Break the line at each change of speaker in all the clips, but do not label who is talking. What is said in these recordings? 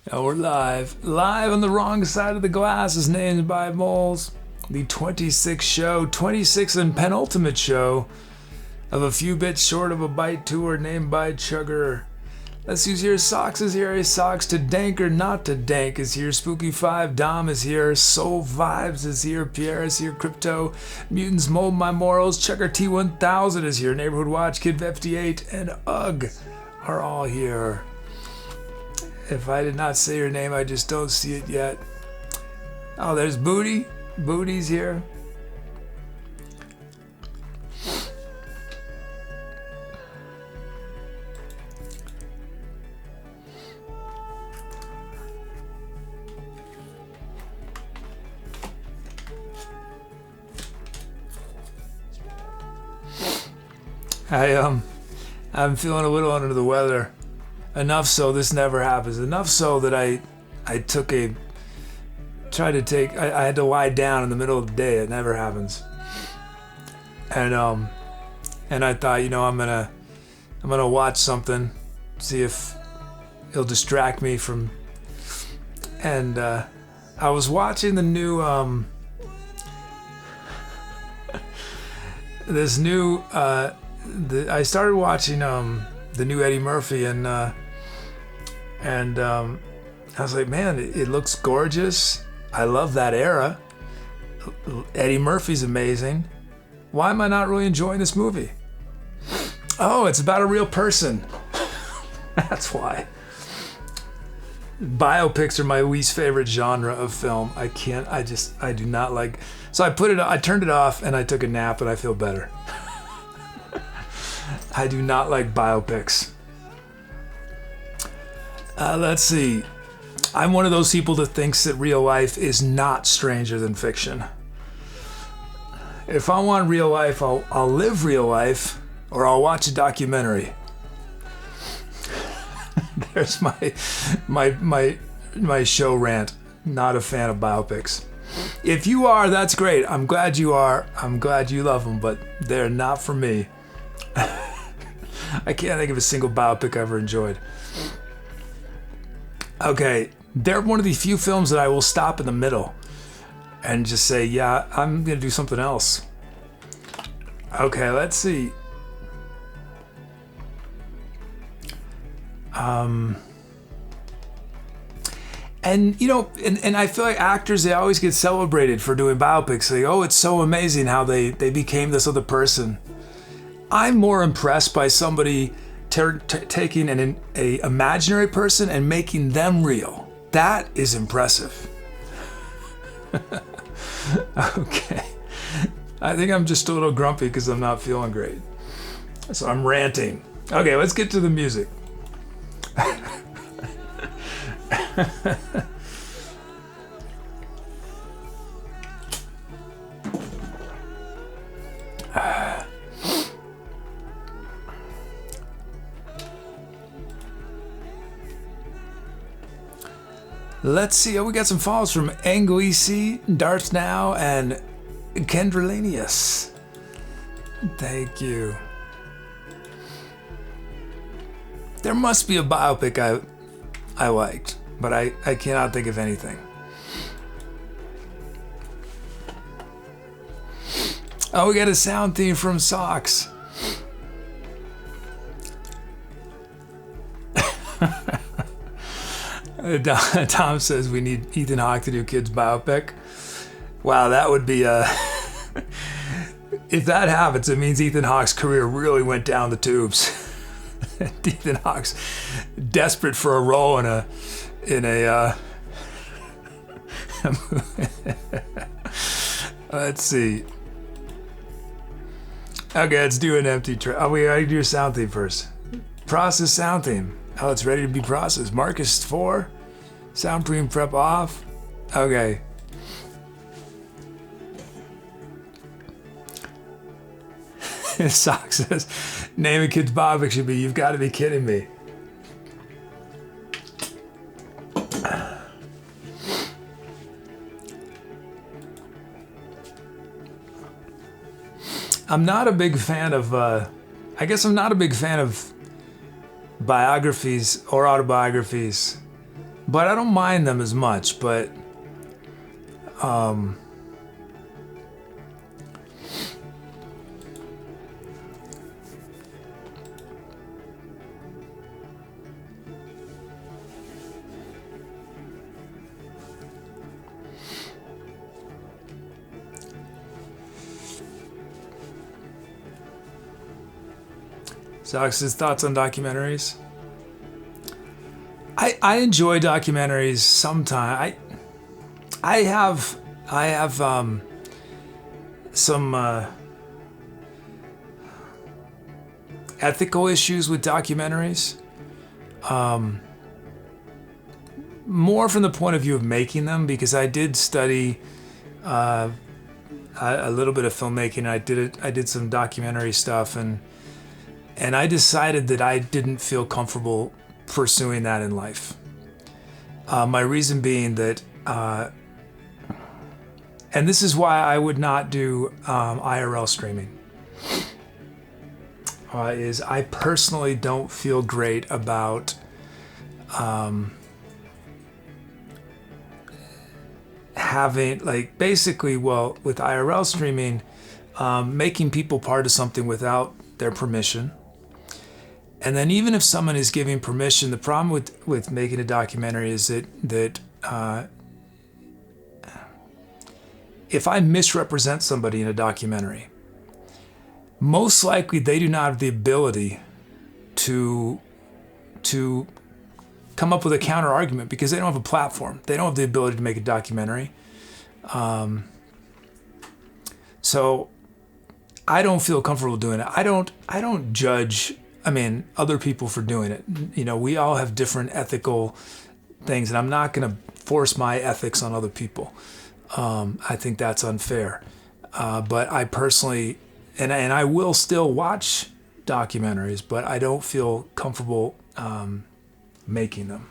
Oh, we're live. Live on the wrong side of the glass is named by Moles. The 26th show, 26th and penultimate show of a few bits short of a Byte tour named by Chugger. Let's use here. Socks is here. Socks to dank or not to dank is here. Spooky 5. Dom is here. Soul Vibes is here. Pierre is here. Crypto. Mutants Mold My Morals. Chugger T1000 is here. Neighborhood Watch. Kid 58 and Ugg are all here. If I did not say your name, I just don't see it yet. Oh, there's Booty. Booty's here. I'm feeling a little under the weather. Enough so this never happens. Enough so that I had to lie down in the middle of the day. It never happens. And I thought, I'm gonna watch something, see if it'll distract me from. And I was watching the new I started watching the new Eddie Murphy and I was like, man, it looks gorgeous. I love that era. Eddie Murphy's amazing. Why am I not really enjoying this movie? Oh, it's about a real person. That's why. Biopics are my least favorite genre of film. I do not like. So I turned it off and I took a nap and I feel better. I do not like biopics. Let's see. I'm one of those people that thinks that real life is not stranger than fiction. If I want real life, I'll live real life, or I'll watch a documentary. There's my show rant. Not a fan of biopics. If you are, that's great. I'm glad you are. I'm glad you love them, but they're not for me. I can't think of a single biopic I ever enjoyed. Okay, they're one of the few films that I will stop in the middle and just say, yeah, I'm going to do something else. Okay, let's see. And I feel like actors, they always get celebrated for doing biopics. Like, oh, it's so amazing how they became this other person. I'm more impressed by somebody taking an imaginary person and making them real. That is impressive. Okay. I think I'm just a little grumpy because I'm not feeling great. So I'm ranting. Okay, let's get to the music. Let's see. Oh, we got some follows from Anglisi, Darth Now, and Kendralanius. Thank you. There must be a biopic I liked, but I cannot think of anything. Oh, we got a sound theme from Socks. Tom says we need Ethan Hawke to do Kids biopic. Wow, that would be if that happens, it means Ethan Hawke's career really went down the tubes. Ethan Hawke's desperate for a role in a let's see. Okay, let's do an empty track. Oh, we gotta do a sound theme first. Process sound theme. Oh, it's ready to be processed. Marcus 4. Sound prep off. Okay. Sock says, name a kid's biopic should be, you've got to be kidding me. I'm not a big fan of, I guess I'm not a big fan of biographies or autobiographies, but I don't mind them as much. But Zox's thoughts on documentaries? I enjoy documentaries sometimes. I have some ethical issues with documentaries. More from the point of view of making them, because I did study a little bit of filmmaking. I did some documentary stuff, and I decided that I didn't feel comfortable pursuing that in life. My reason being that, and this is why I would not do IRL streaming, is I personally don't feel great about having, like, basically, well, with IRL streaming, making people part of something without their permission. And then even if someone is giving permission, the problem with making a documentary is that if I misrepresent somebody in a documentary, most likely they do not have the ability to come up with a counter argument, because they don't have a platform. They don't have the ability to make a documentary. So I don't feel comfortable doing it. I don't judge, other people for doing it. You know, we all have different ethical things, and I'm not going to force my ethics on other people. I think that's unfair. But I personally, and I will still watch documentaries, but I don't feel comfortable making them.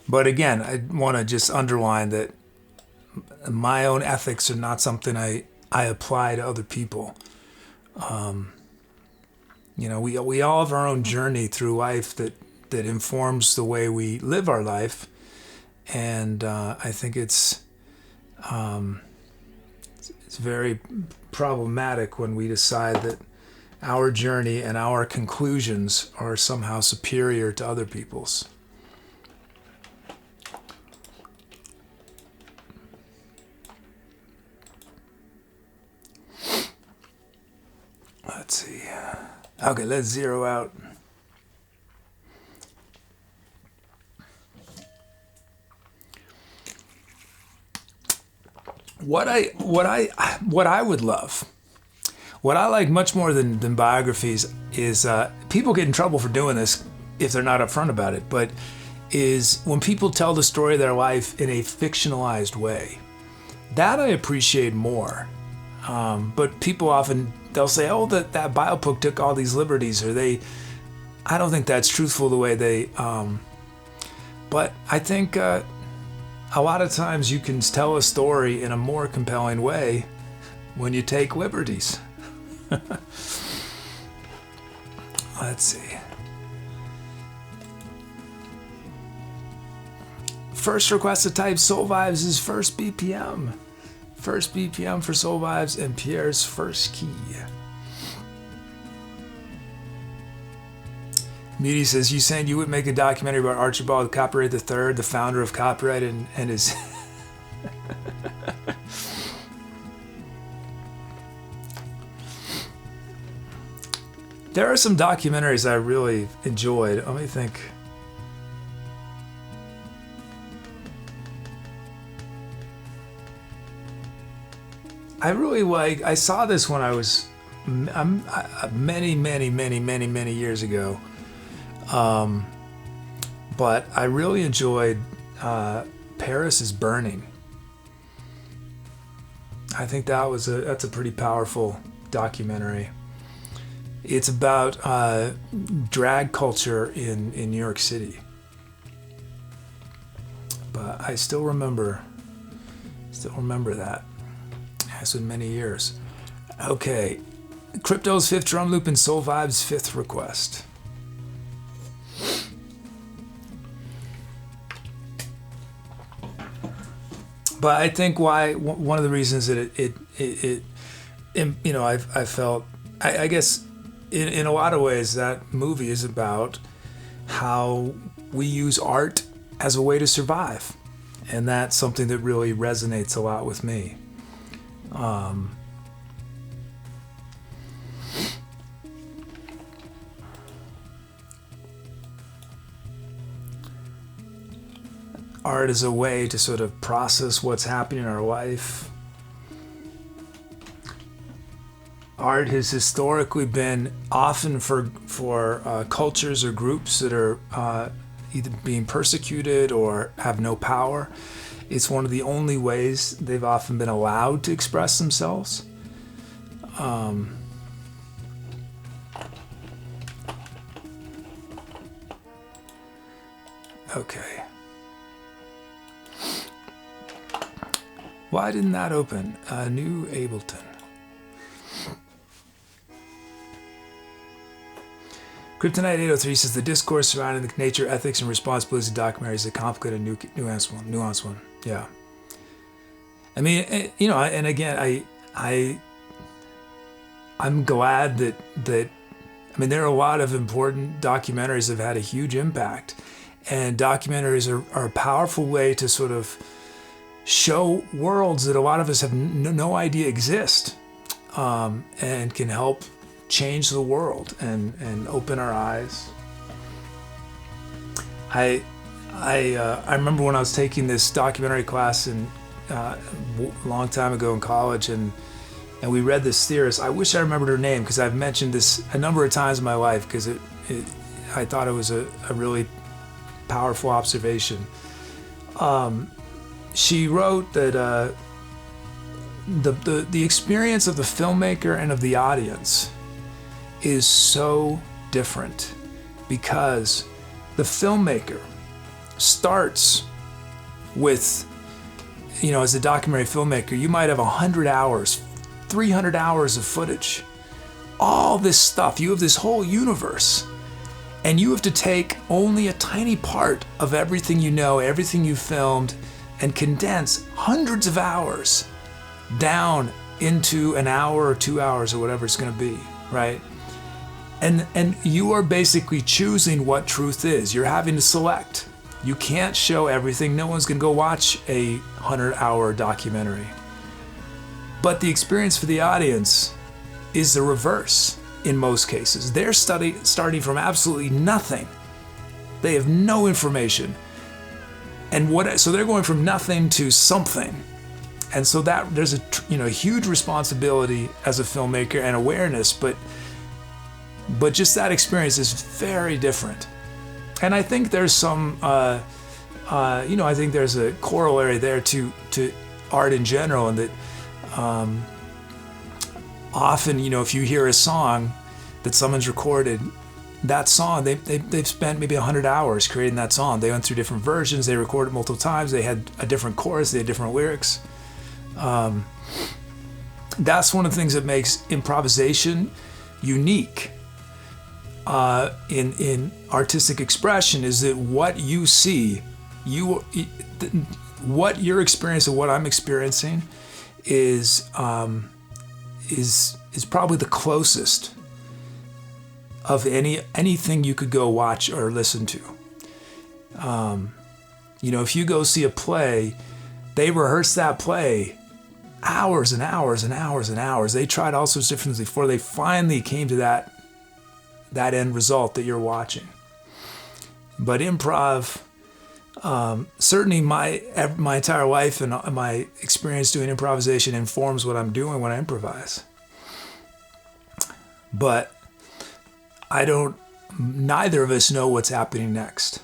But again, I want to just underline that my own ethics are not something I apply to other people. You know, we all have our own journey through life that informs the way we live our life, and I think it's very problematic when we decide that our journey and our conclusions are somehow superior to other people's. Let's see. Okay, let's zero out. What I would love, what I like much more than biographies is people get in trouble for doing this if they're not upfront about it, but is when people tell the story of their life in a fictionalized way. That I appreciate more. But people often, they'll say, oh, that biopic took all these liberties, or I don't think that's truthful the way they, but I think a lot of times you can tell a story in a more compelling way when you take liberties. Let's see. First request to type Soul Vibes is first BPM. First BPM for Soul Vibes and Pierre's first key. Muty says, you saying you would make a documentary about Archibald Copyright III, the founder of copyright, and his... There are some documentaries I really enjoyed. Let me think. I saw this when I was many years ago. But I really enjoyed Paris is Burning. I think that's a pretty powerful documentary. It's about drag culture in New York City. But I still remember that. It's been many years. Okay, Crypto's fifth drum loop and Soul Vibe's fifth request. But I think one of the reasons that it you know, I felt, I guess in a lot of ways that movie is about how we use art as a way to survive. And that's something that really resonates a lot with me. Art is a way to sort of process what's happening in our life. Art has historically been often for cultures or groups that are either being persecuted or have no power. It's one of the only ways they've often been allowed to express themselves. Okay. Why didn't that open? New Ableton. Kryptonite 803 says the discourse surrounding the nature, ethics, and responsibilities of documentaries is a complicated, nuanced one. Yeah. I mean, you know, and again, I'm glad that I mean, there are a lot of important documentaries that have had a huge impact, and documentaries are a powerful way to sort of show worlds that a lot of us have no idea exist, and can help change the world and open our eyes. I remember when I was taking this documentary class a long time ago in college, and we read this theorist. I wish I remembered her name, because I've mentioned this a number of times in my life, because I thought it was a really powerful observation. She wrote that the experience of the filmmaker and of the audience is so different, because the filmmaker starts with, you know, as a documentary filmmaker, you might have 100 hours, 300 hours of footage, all this stuff. You have this whole universe, and you have to take only a tiny part of everything you know, everything you filmed, and condense hundreds of hours down into an hour or 2 hours or whatever it's going to be, right? And you are basically choosing what truth is. You're having to select. You can't show everything. No one's going to go watch a 100-hour documentary. But the experience for the audience is the reverse in most cases. They're starting from absolutely nothing. They have no information. So they're going from nothing to something. And so that there's a huge responsibility as a filmmaker and awareness, but just that experience is very different. And I think there's some, I think there's a corollary there to art in general, and that often, if you hear a song that someone's recorded, that song, they've spent maybe 100 hours creating that song. They went through different versions, they recorded multiple times, they had a different chorus, they had different lyrics. That's one of the things that makes improvisation unique in artistic expression, is that what you see, what your experience and what I'm experiencing is probably the closest of anything you could go watch or listen to. If you go see a play, they rehearse that play hours and hours and hours and hours. They tried all sorts of different things before they finally came to that end result that you're watching. But improv, certainly my entire life and my experience doing improvisation informs what I'm doing when I improvise. But neither of us know what's happening next.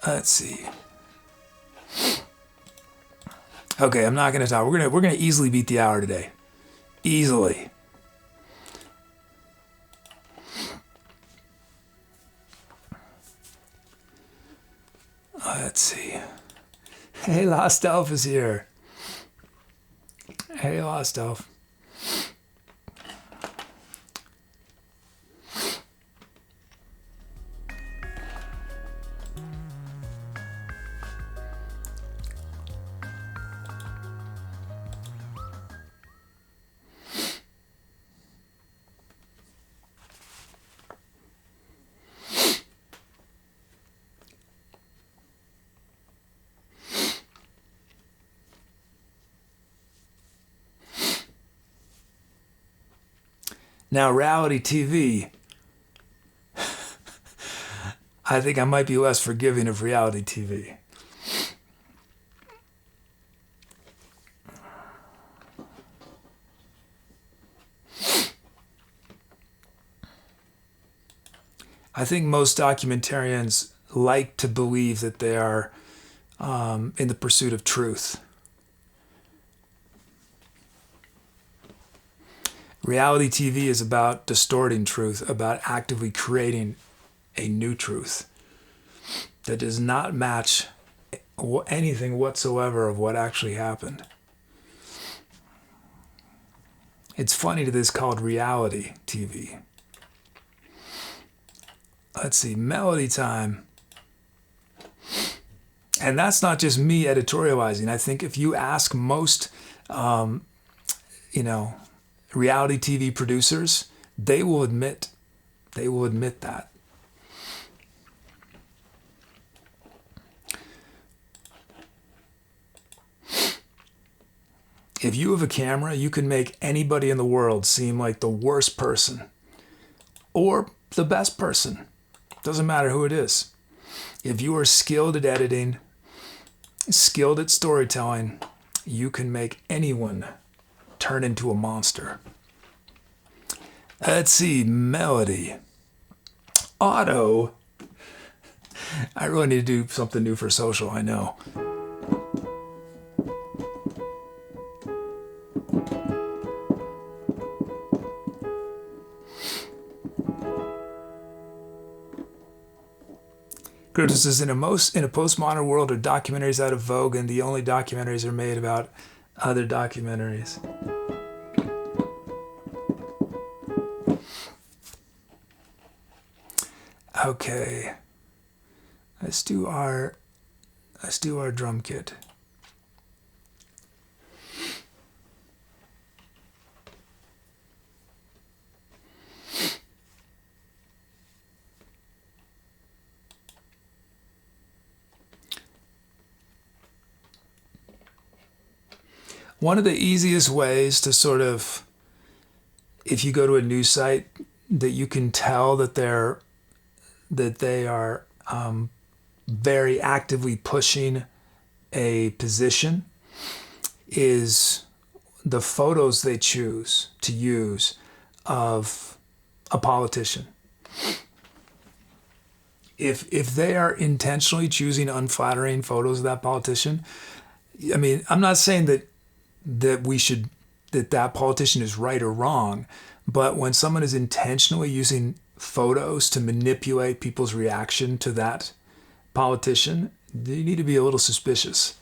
Let's see. Okay, I'm not gonna talk. We're gonna easily beat the hour today. Easily. Let's see. Hey, Lost Elf is here. Hey, Lost Elf. Now, reality TV, I think I might be less forgiving of reality TV. I think most documentarians like to believe that they are in the pursuit of truth. Reality TV is about distorting truth, about actively creating a new truth that does not match anything whatsoever of what actually happened. It's funny that it's called reality TV. Let's see, Melody Time. And that's not just me editorializing. I think if you ask most, reality TV producers, they will admit that. If you have a camera, you can make anybody in the world seem like the worst person or the best person. Doesn't matter who it is. If you are skilled at editing, skilled at storytelling, you can make anyone turn into a monster. Let's see, Melody. Auto. I really need to do something new for social, I know. Rhodes says, in a postmodern world, are documentaries out of vogue, and the only documentaries are made about other documentaries. Okay, let's do our drum kit. One of the easiest ways to sort of, if you go to a news site, that you can tell that they are very actively pushing a position is the photos they choose to use of a politician. If they are intentionally choosing unflattering photos of that politician, I mean, I'm not saying that that politician is right or wrong, but when someone is intentionally using photos to manipulate people's reaction to that politician, you need to be a little suspicious.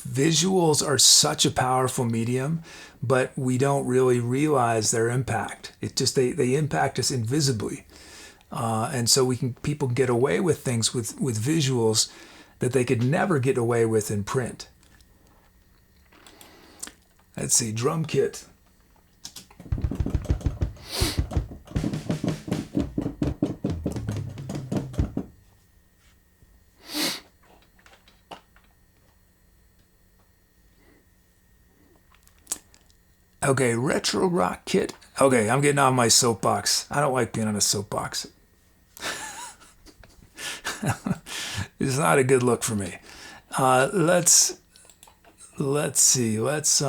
Visuals are such a powerful medium, but we don't really realize their impact. It just they impact us invisibly. And so people get away with things with visuals that they could never get away with in print. Let's see, drum kit. Okay, retro rock kit. Okay, I'm getting on my soapbox. I don't like being on a soapbox. It's not a good look for me. Let's see. Let's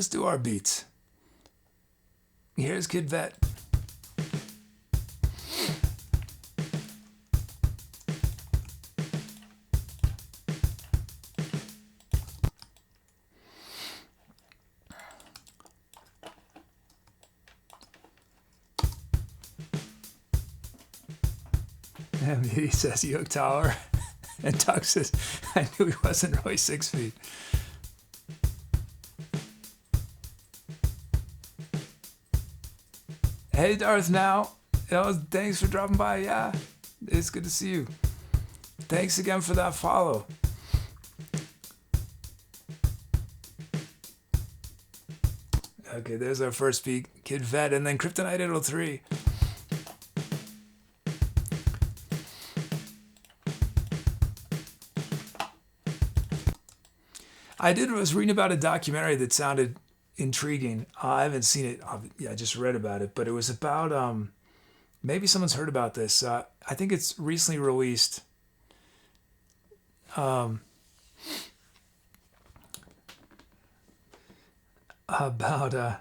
do our beats. Here's Kid Vet. And he says you look taller. And Doug says, I knew he wasn't really 6 feet. Hey, Darth Now. Thanks for dropping by. Yeah, it's good to see you. Thanks again for that follow. Okay, there's our first peek. Kid Vet, and then Kryptonite Idol 3. I was reading about a documentary that sounded intriguing. I haven't seen it. I just read about it, but it was about maybe someone's heard about this. I think it's recently released. About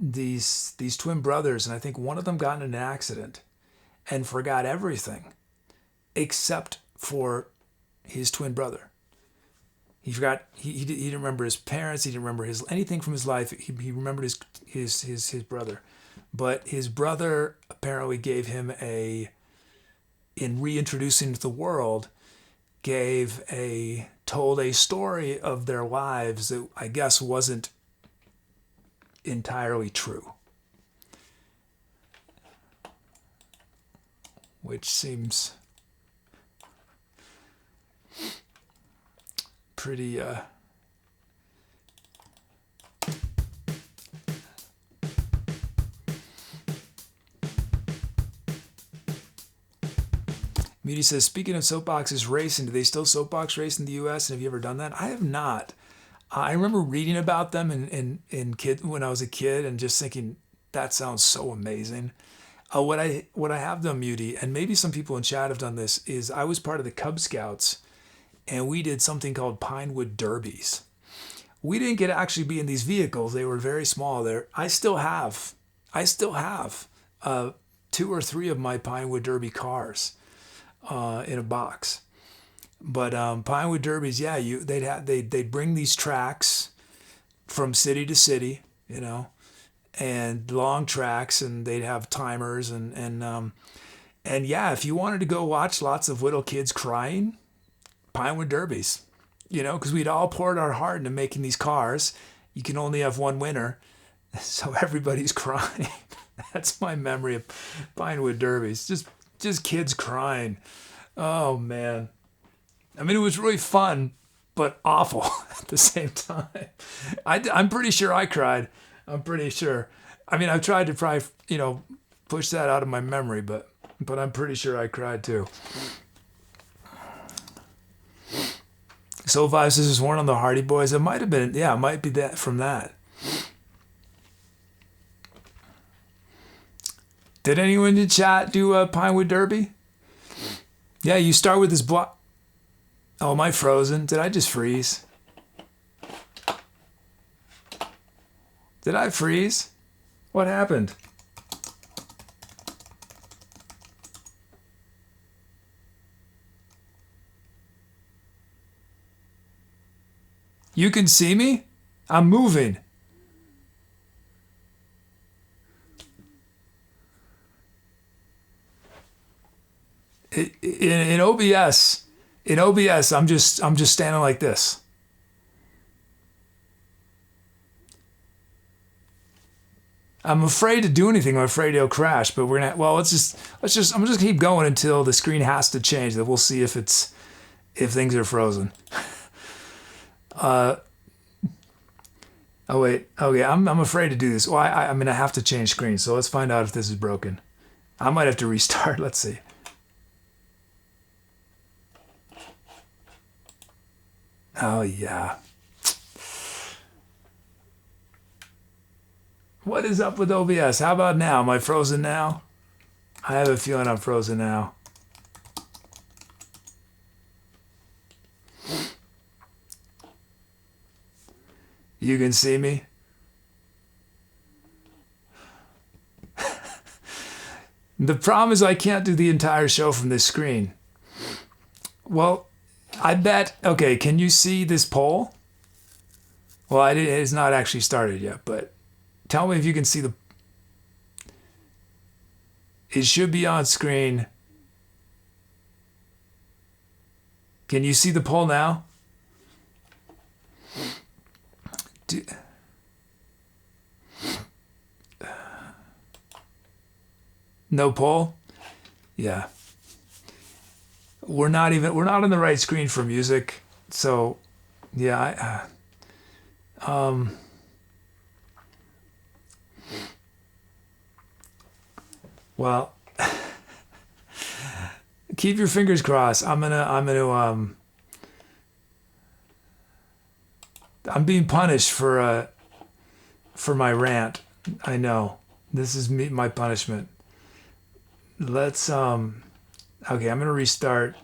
these twin brothers, and I think one of them got in an accident and forgot everything except for his twin brother. He forgot. He didn't remember his parents. He didn't remember anything from his life. He remembered his brother, but his brother apparently gave him in reintroducing to the world, told a story of their lives that I guess wasn't entirely true, which seems pretty Moody says, speaking of soapboxes racing, do they still soapbox race in the U.S.? And have you ever done that? I have not. I remember reading about them when I was a kid and just thinking, that sounds so amazing. What I have done, Moody, and maybe some people in chat have done this, is I was part of the Cub Scouts, and we did something called Pinewood Derbies. We didn't get to actually be in these vehicles. They were very small. I still have 2 or 3 of my Pinewood Derby cars in a box. But Pinewood Derbies, yeah, they'd bring these tracks from city to city, and long tracks, and they'd have timers and yeah, if you wanted to go watch lots of little kids crying, Pinewood Derbies, because we'd all poured our heart into making these cars. You can only have one winner, so everybody's crying. That's my memory of Pinewood Derbies. Just kids crying. Oh man. I mean, it was really fun, but awful at the same time. I'm pretty sure I cried. I'm pretty sure. I mean, I've tried to probably, push that out of my memory, but I'm pretty sure I cried too. Soul Vibes, this is one on the Hardy Boys. It might have been, yeah, it might be that from that. Did anyone in chat do a Pinewood Derby? Yeah, you start with this block. Oh, am I frozen? Did I just freeze? Did I freeze? What happened? You can see me? I'm moving. In OBS, I'm just standing like this. I'm afraid to do anything. I'm afraid it'll crash. But I'm just gonna keep going until the screen has to change. Then we'll see if things are frozen. Oh wait. Okay, I'm afraid to do this. Well, I mean I have to change screens. So let's find out if this is broken. I might have to restart. Let's see. Oh, yeah. What is up with OBS? How about now? Am I frozen now? I have a feeling I'm frozen now. You can see me? The problem is I can't do the entire show from this screen. Well, I bet, okay, can you see this poll? Well, it's not actually started yet, but tell me if you can see it should be on screen Can you see the poll now? No poll? Yeah. We're not on the right screen for music. So, yeah, well, keep your fingers crossed. I'm being punished for my rant. I know. This is my punishment. Let's okay, I'm gonna restart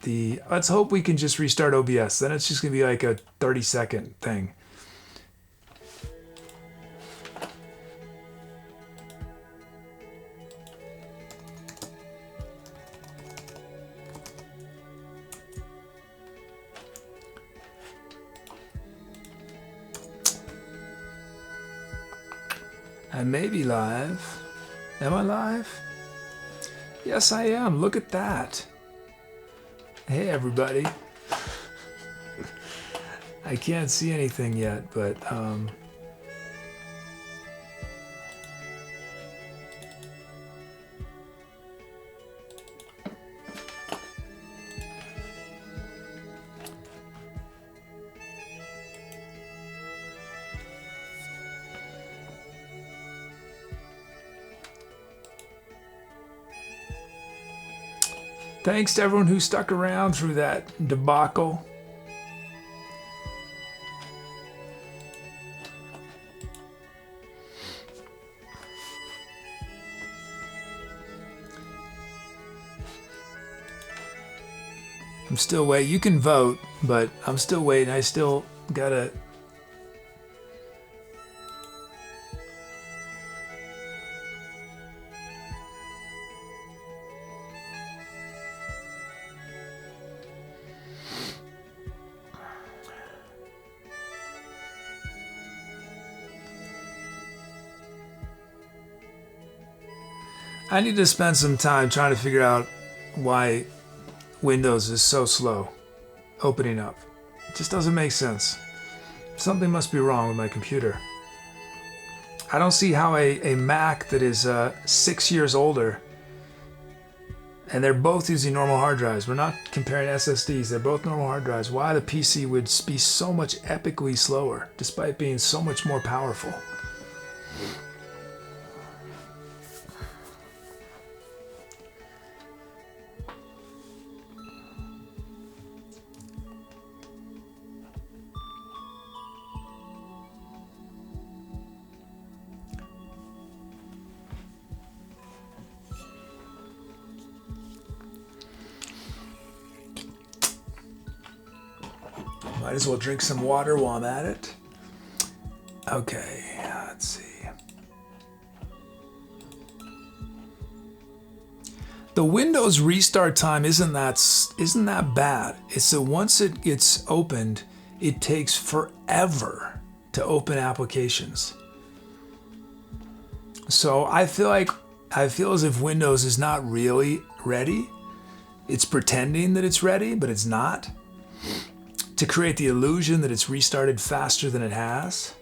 let's hope we can just restart OBS. Then it's just gonna be like a 30-second thing. I may be live. Am I live? Yes, I am. Look at that. Hey, everybody. I can't see anything yet, but thanks to everyone who stuck around through that debacle. I'm still waiting. You can vote, but I'm still waiting. I still gotta... I need to spend some time trying to figure out why Windows is so slow opening up. It just doesn't make sense. Something must be wrong with my computer. I don't see how a Mac that is 6 years older, and they're both using normal hard drives. We're not comparing SSDs. They're both normal hard drives. Why the PC would be so much epically slower despite being so much more powerful. Might as well drink some water while I'm at it. Okay, let's see. The Windows restart time isn't that bad. It's that once it gets opened, it takes forever to open applications. So I feel as if Windows is not really ready. It's pretending that it's ready, but it's not. To create the illusion that it's restarted faster than it has.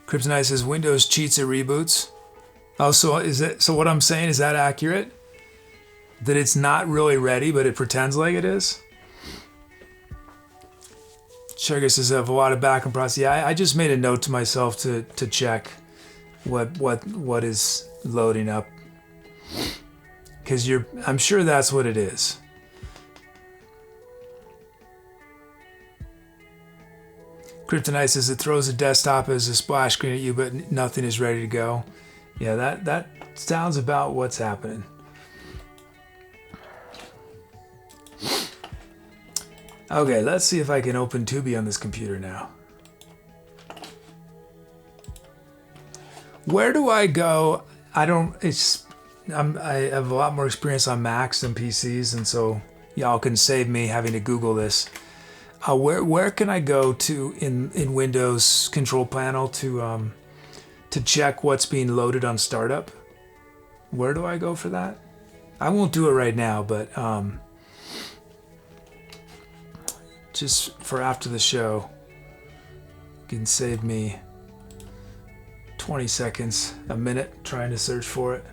Kryptonite says Windows cheats at reboots. Oh, so what I'm saying, is that accurate? That it's not really ready, but it pretends like it is? Sugar says I have a lot of background process. Yeah, I just made a note to myself to check what is loading up, because I'm sure that's what it is. Kryptonite says it throws a desktop as a splash screen at you, but nothing is ready to go. Yeah, that sounds about what's happening. Okay, let's see if I can open Tubi on this computer now. Where do I go? I have a lot more experience on Macs than PCs, and so y'all can save me having to Google this. Where can I go to in Windows control panel to check what's being loaded on startup? Where do I go for that? I won't do it right now, but just for after the show, you can save me 20 seconds, a minute trying to search for it.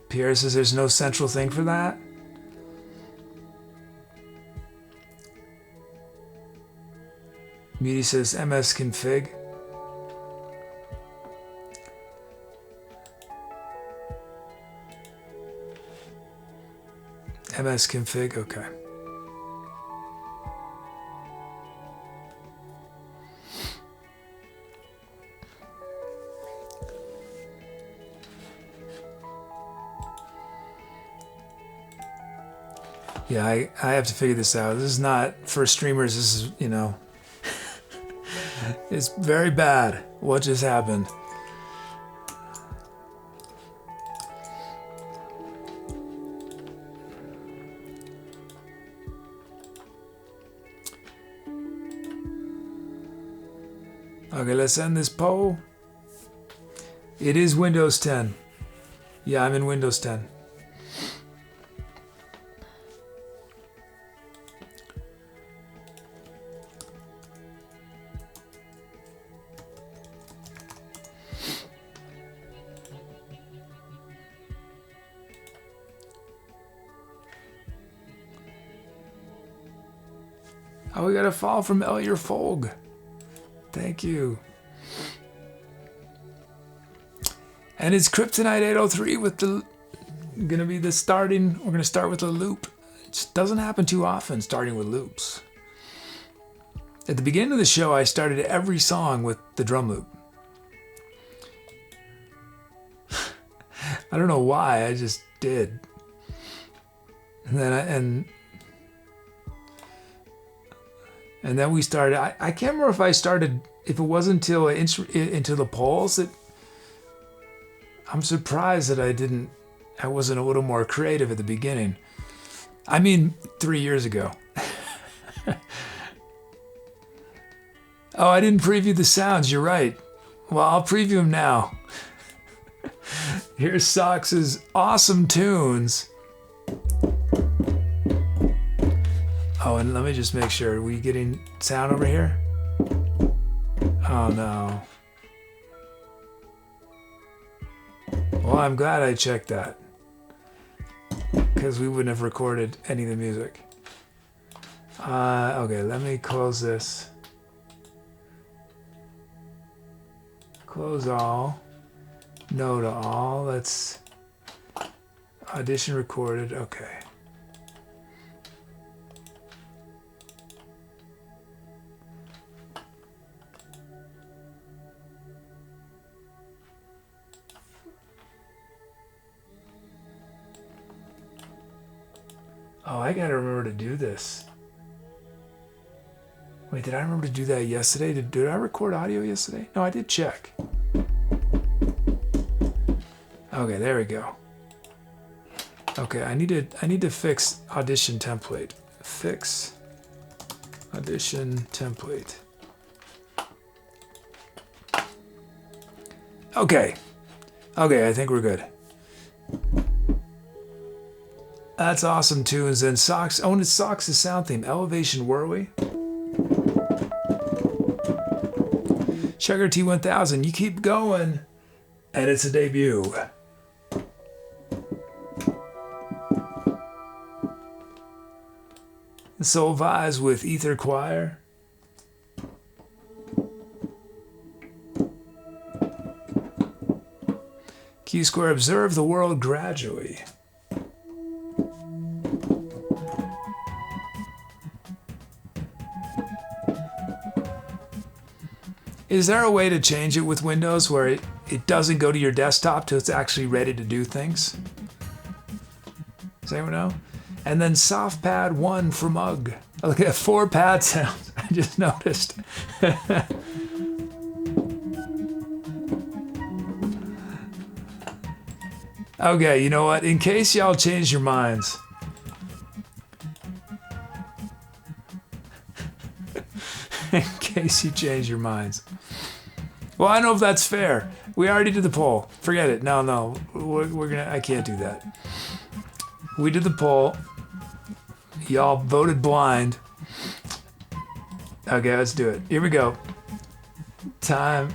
Pierre says there's no central thing for that. Muty says MS config. MS config, okay. Yeah, I have to figure this out. This is not, for streamers, this is, you know, it's very bad what just happened. Okay, let's end this poll. It is Windows 10. Yeah, I'm in Windows 10. Oh, we got a follow from Elliot Folg. Thank you. And it's Kryptonite 803 with the gonna be the starting. We're gonna start with a loop. It just doesn't happen too often, starting with loops. At the beginning of the show, I started every song with the drum loop. I don't know why, I just did. And then we started. I can't remember if I started, if it wasn't until into the polls that I'm surprised that I wasn't a little more creative at the beginning. I mean, 3 years ago. Oh, I didn't preview the sounds. You're right. Well, I'll preview them now. Here's Sox's awesome tunes. Oh, and let me just make sure. Are we getting sound over here? Oh, no. Well, I'm glad I checked that, because we wouldn't have recorded any of the music. Okay, let me close this. Close all. No to all. Let's audition recorded. Okay. Oh, I gotta remember to do this. Wait, did I remember to do that yesterday? Did I record audio yesterday? No, I did check. Okay, there we go. Okay, I need to fix audition template. Fix audition template. Okay. Okay, I think we're good. That's awesome tunes. And Sox, oh, and it's Sox's sound theme. Elevation, were we? Checker T1000, you keep going. And it's a debut. Soul Vibes with Ether Choir. Q Square, observe the world gradually. Is there a way to change it with Windows where it doesn't go to your desktop till it's actually ready to do things? Does anyone know? And then Soft Pad 1 for Mug. Look at 4 pad sounds. I just noticed. Okay, you know what? In case y'all change your minds. In case you change your minds. Well, I don't know if that's fair. We already did the poll. Forget it. No. We're gonna. I can't do that. We did the poll. Y'all voted blind. Okay, let's do it. Here we go. Time.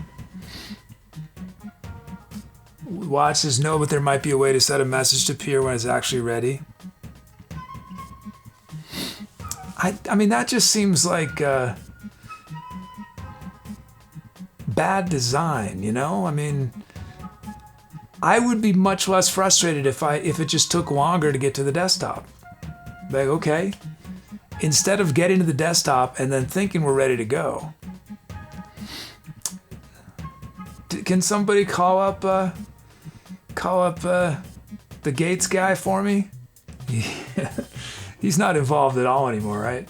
Watch this. No, but there might be a way to set a message to appear when it's actually ready. I mean, that just seems like bad design, you know? I mean, I would be much less frustrated if it just took longer to get to the desktop. Like, okay, instead of getting to the desktop and then thinking we're ready to go. Can somebody call up the Gates guy for me? He's not involved at all anymore, right?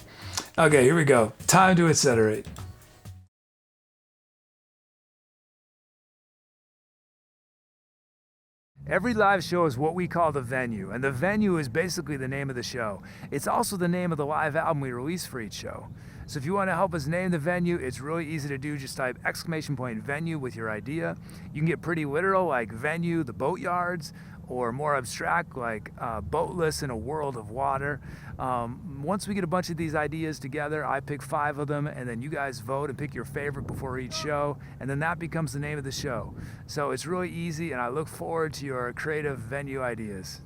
Okay, here we go. Time to accelerate. Every live show is what we call the venue, and the venue is basically the name of the show. It's also the name of the live album we release for each show. So if you want to help us name the venue, it's really easy to do. Just type !venue with your idea. You can get pretty literal, like venue, the boatyards, or more abstract, like boatless in a world of water. Once we get a bunch of these ideas together, I pick 5 of them, and then you guys vote and pick your favorite before each show, and then that becomes the name of the show. So it's really easy, and I look forward to your creative venue ideas.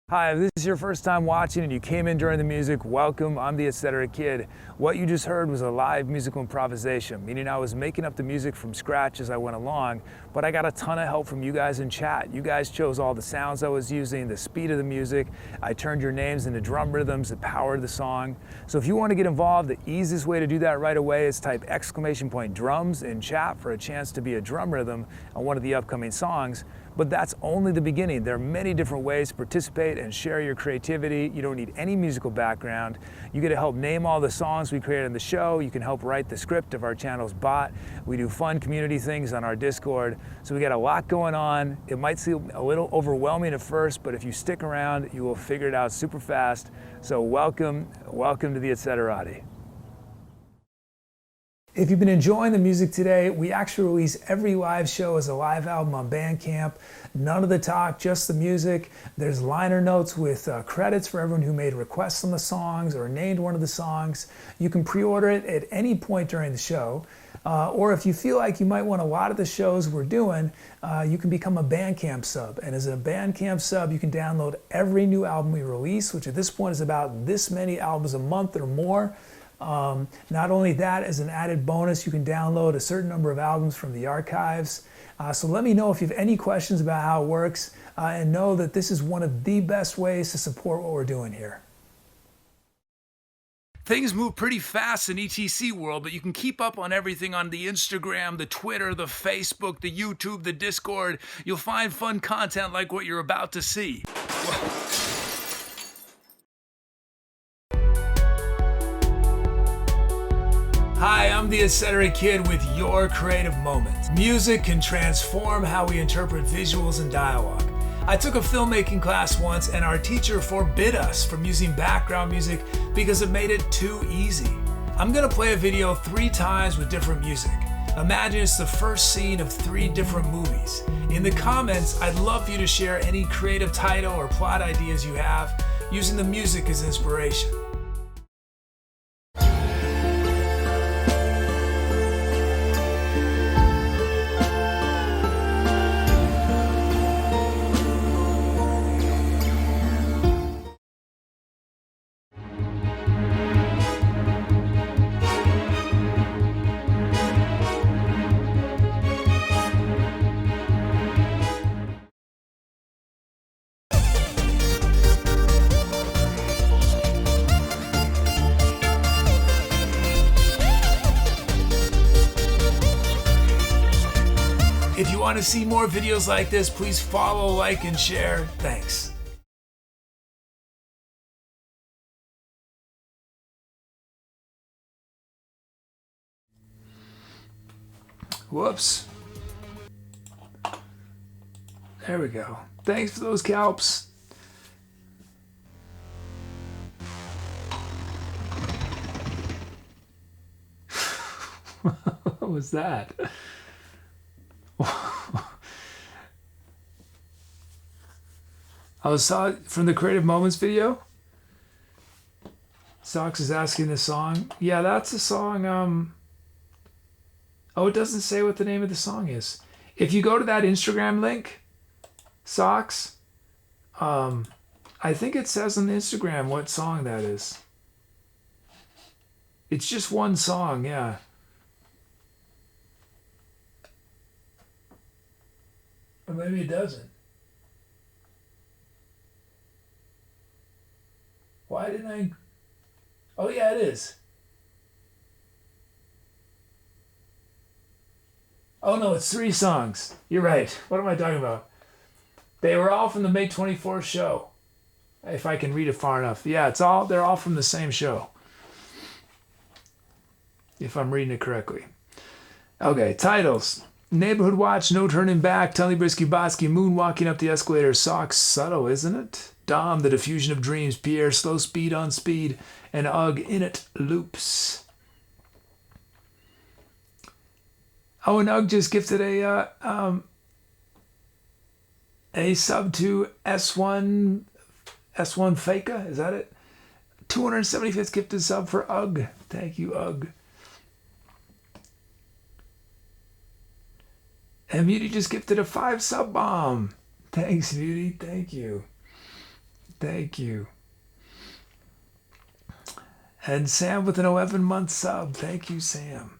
Hi, if this is your first time watching and you came in during the music, welcome. I'm the Etc. Kid. What you just heard was a live musical improvisation, meaning I was making up the music from scratch as I went along, but I got a ton of help from you guys in chat. You guys chose all the sounds I was using, the speed of the music. I turned your names into drum rhythms that powered the song. So if you want to get involved, the easiest way to do that right away is type !drums in chat for a chance to be a drum rhythm on one of the upcoming songs. But that's only the beginning. There are many different ways to participate and share your creativity. You don't need any musical background. You get to help name all the songs we created in the show. You can help write the script of our channel's bot. We do fun community things on our Discord. So we got a lot going on. It might seem a little overwhelming at first, but if you stick around, you will figure it out super fast. So welcome to the Etceterati. If you've been enjoying the music today, we actually release every live show as a live album on Bandcamp. None of the talk, just the music. There's liner notes with credits for everyone who made requests on the songs or named one of the songs. You can pre-order it at any point during the show. Or if you feel like you might want a lot of the shows we're doing, you can become a Bandcamp sub. And as a Bandcamp sub, you can download every new album we release, which at this point is about this many albums a month or more. Not only that, as an added bonus, you can download a certain number of albums from the archives. So let me know if you have any questions about how it works, and know that this is one of the best ways to support what we're doing here. Things move pretty fast in ETC world, but you can keep up on everything on the Instagram, the Twitter, the Facebook, the YouTube, the Discord. You'll find fun content like what you're about to see. Whoa. Hi, I'm the Etc. Kid with your creative moment. Music can transform how we interpret visuals and dialogue. I took a filmmaking class once and our teacher forbid us from using background music because it made it too easy. I'm gonna play a video 3 times with different music. Imagine it's the first scene of 3 different movies. In the comments, I'd love for you to share any creative title or plot ideas you have using the music as inspiration. If you want to see more videos like this, please follow, like, and share. Thanks. Whoops. There we go. Thanks for those calps. What was that? I saw it from the Creative Moments video. Socks is asking the song. Yeah, that's a song. Oh, it doesn't say what the name of the song is. If you go to that Instagram link, Socks, I think it says on the Instagram what song that is. It's just one song, yeah. Or maybe it doesn't. Why didn't I? Oh yeah, it is. Oh no, it's 3 songs. You're right. What am I talking about? They were all from the May 24th show. If I can read it far enough. Yeah, they're all from the same show. If I'm reading it correctly. Okay, titles. Neighborhood Watch, No Turning Back, Tully Brisky Bosky, Moonwalking Up the Escalator, Socks, Subtle, isn't it? Dom, The Diffusion of Dreams, Pierre, Slow Speed on Speed, and Ugg, In It, Loops. Oh, and Ugg just gifted a sub to S1 Faka, is that it? 275th gifted sub for Ugg. Thank you, Ugg. And Beauty just gifted a 5 sub bomb. Thanks, Beauty. Thank you. Thank you. And Sam with an 11-month sub. Thank you, Sam.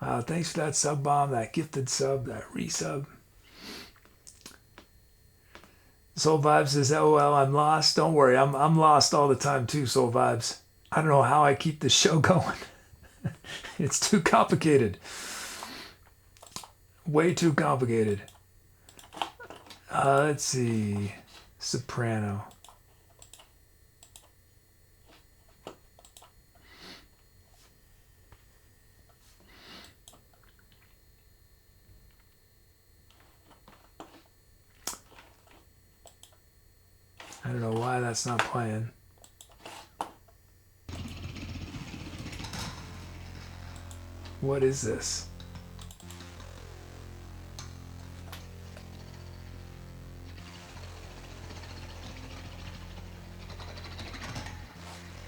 Thanks for that sub bomb, that gifted sub, that resub. Soul Vibes says, LOL, I'm lost. Don't worry, I'm lost all the time too, Soul Vibes. I don't know how I keep this show going. It's too complicated. Way too complicated. Let's see. Soprano. I don't know why that's not playing. What is this?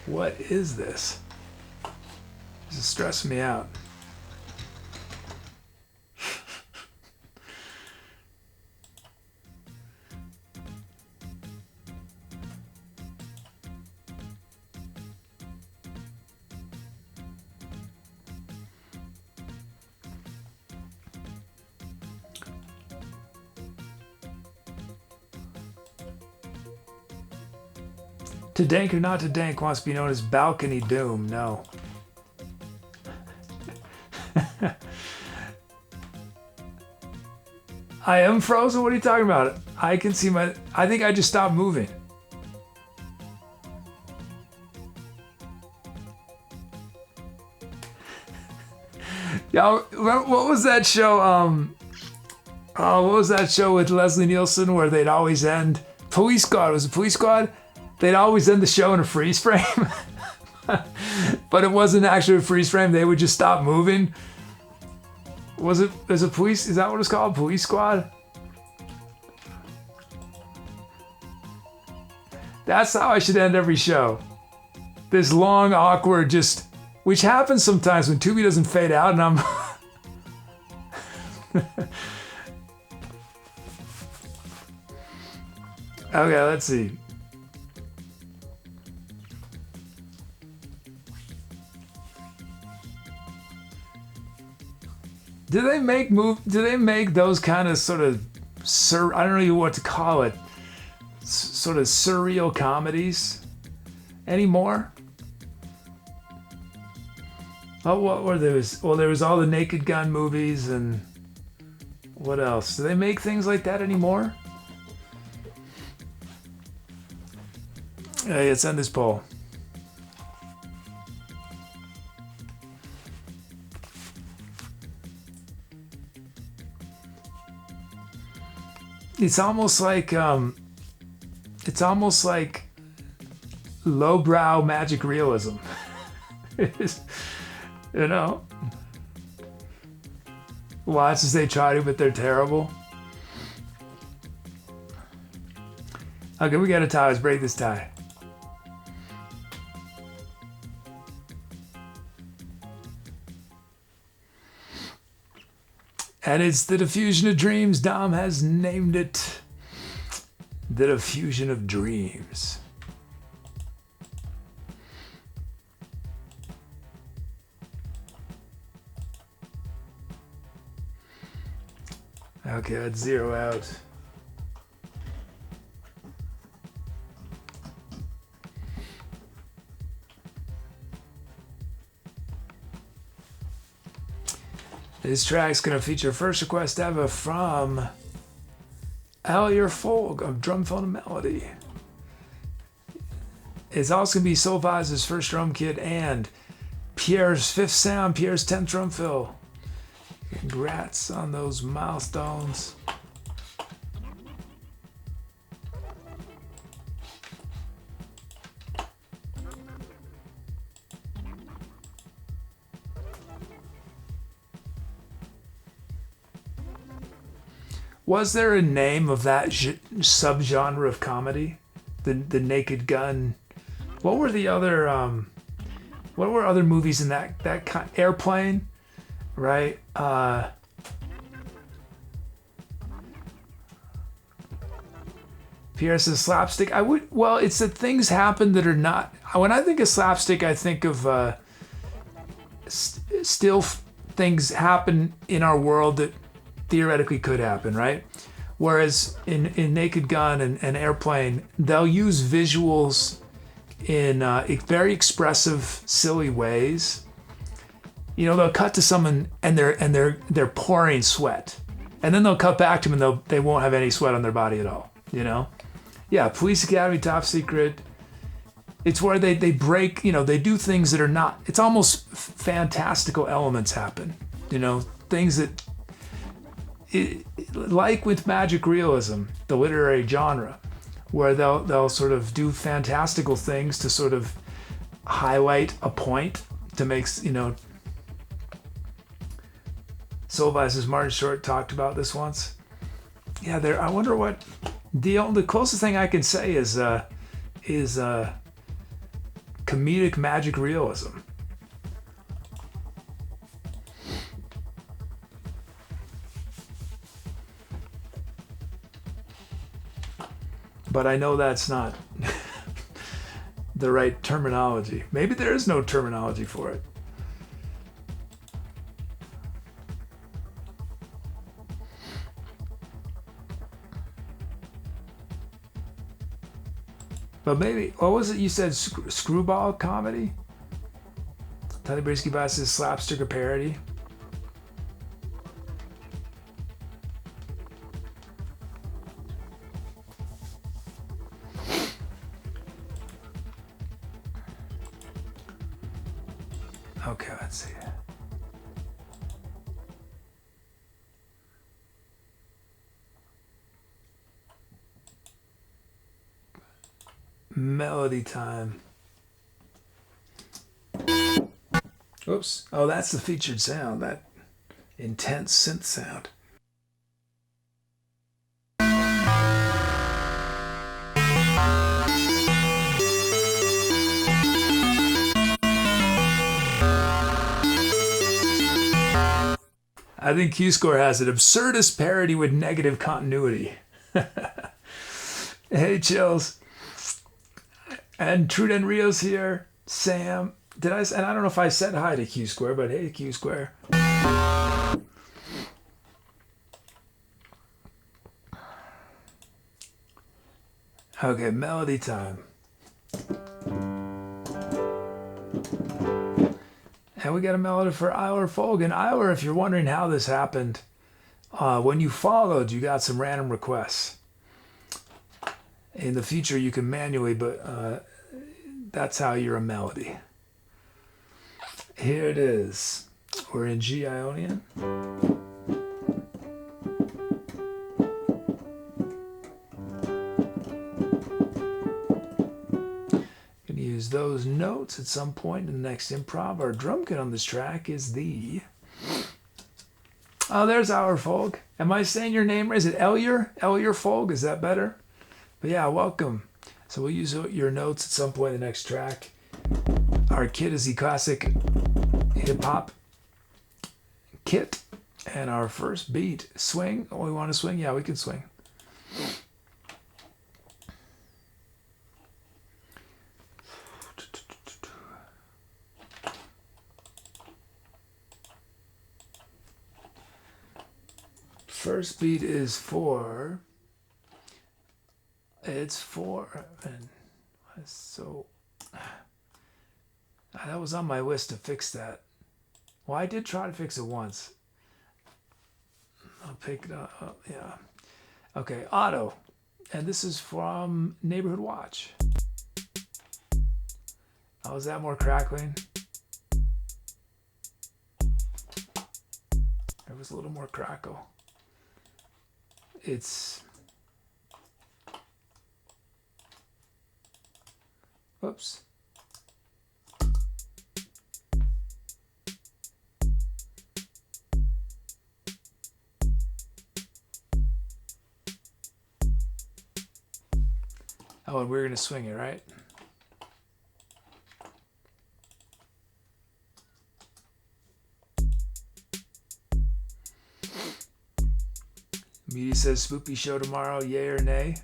What is this? This is stressing me out. To dank or not to dank wants to be known as balcony doom. No. I am frozen? What are you talking about? I can see my... I think I just stopped moving. Yeah, what was that show? What was that show with Leslie Nielsen where they'd always end... Police Squad. Was it Police Squad? They'd always end the show in a freeze frame. But it wasn't actually a freeze frame. They would just stop moving. Was it police? Is that what it's called? Police Squad? That's how I should end every show. This long, awkward, just... Which happens sometimes when Tubi doesn't fade out and I'm... Okay, let's see. Do they make those kind of sort of I don't know what to call it, sort of surreal comedies anymore? Oh, what were those? Well, there was all the Naked Gun movies and what else? Do they make things like that anymore? Hey, let's end this poll. It's almost like lowbrow magic realism. You know? Watch as they try to, but they're terrible. Okay, we got a tie. Let's break this tie. And it's the Diffusion of Dreams. Dom has named it the Diffusion of Dreams. Okay, let's zero out. This track's going to feature first request ever from Elliot Folk of Drum Phone and Melody. It's also going to be Soul Vibes' first drum kit and Pierre's fifth sound, Pierre's 10th drum fill. Congrats on those milestones. Was there a name of that subgenre of comedy? The Naked Gun. What were the other what were other movies in that kind? Airplane, right? Pierre says slapstick. Well, it's that things happen that are not. When I think of slapstick, I think of things happen in our world that theoretically could happen, right? Whereas in Naked Gun and Airplane, they'll use visuals in very expressive, silly ways. You know, they'll cut to someone and they're pouring sweat, and then they'll cut back to them and they won't have any sweat on their body at all. You know, yeah. Police Academy, Top Secret. It's where they break. You know, they do things that are not. It's almost fantastical elements happen. You know, things that. Like with magic realism, the literary genre, where they'll sort of do fantastical things to sort of highlight a point to make, you know. Soulvice's Martin Short talked about this once. Yeah, I wonder what the closest thing I can say is comedic magic realism. But I know that's not the right terminology. Maybe there is no terminology for it. But maybe, what was it you said? Screwball comedy? Tony Brisky Bass says slapstick or parody. Okay, let's see. Melody time. Oops. Oh, that's the featured sound. That intense synth sound. I think Q-Score has an absurdist parody with negative continuity. Hey, Chills. And Truden Rios here. Sam. And I don't know if I said hi to Q-Square, but hey, Q-Square. Okay, melody time. And we got a melody for Eiler Folgen. Eiler, if you're wondering how this happened, when you followed, you got some random requests. In the future, you can manually, but that's how you're a melody. Here it is. We're in G Ionian. Gonna use those notes at some point in the next improv. Our drum kit on this track is the... Oh, there's our Folg. Am I saying your name right? Is it Elyer? Elyer Folg? Is that better? But yeah, welcome. So we'll use your notes at some point in the next track. Our kit is the classic hip-hop kit. And our first beat, swing. Oh, we want to swing? Yeah, we can swing. First beat is four. It's four. And so that was on my list to fix that. Well, I did try to fix it once. I'll pick it up. Yeah. Okay, auto. And this is from Neighborhood Watch. Oh, is that more crackling? There was a little more crackle. It's... Whoops. Oh, and we're going to swing it, right? Media says, Spoopy show tomorrow, yay or nay?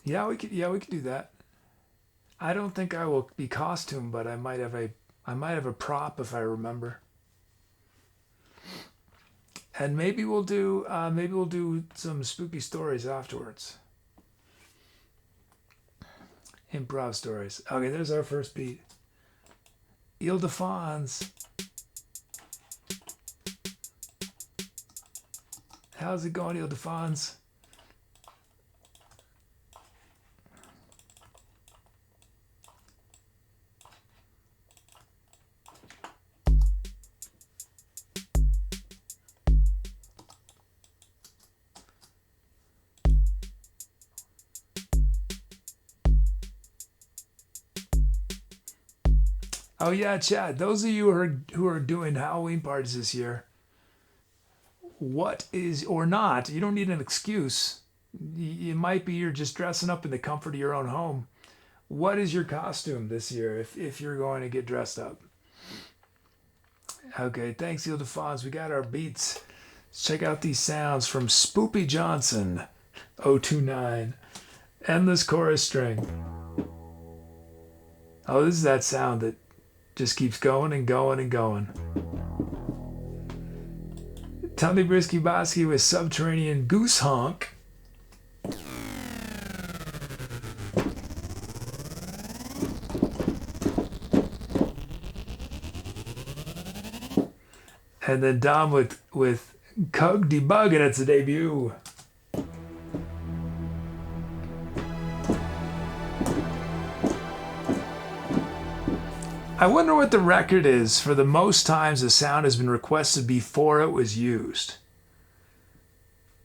we could do that. I don't think I will be costumed, but I might have a prop if I remember. And maybe we'll do some spooky stories afterwards. Improv stories. Okay, there's our first beat. Ile-de-France. How's it going, Ile-de-France? Oh yeah, Chad. Those of you who are doing Halloween parties this year, what is or not? You don't need an excuse. It might be you're just dressing up in the comfort of your own home. What is your costume this year if you're going to get dressed up? Okay, thanks, Ile-de-France. We got our beats. Let's check out these sounds from Spoopy Johnson, 029. Endless chorus string. Oh, this is that sound that just keeps going and going and going. Tommy Brisky Bosky with Subterranean Goose Honk. And then Dom with Cug Debug, and it's a debut. I wonder what the record is for the most times a sound has been requested before it was used.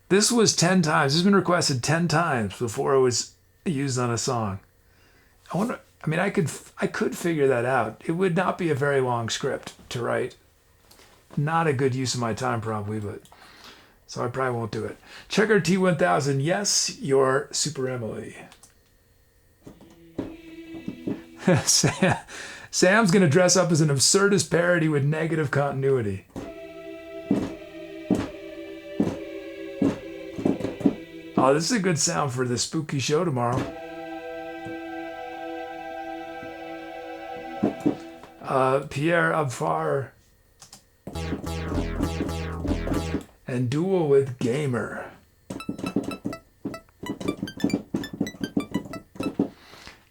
This was 10 times. This has been requested 10 times before it was used on a song. I wonder, I mean, I could figure that out. It would not be a very long script to write. Not a good use of my time probably, but so I probably won't do it. Checker T1000, yes, you're Super Emily. Sam's going to dress up as an absurdist parody with negative continuity. Oh, this is a good sound for the spooky show tomorrow. Pierre Abfar and Duel with Gamer.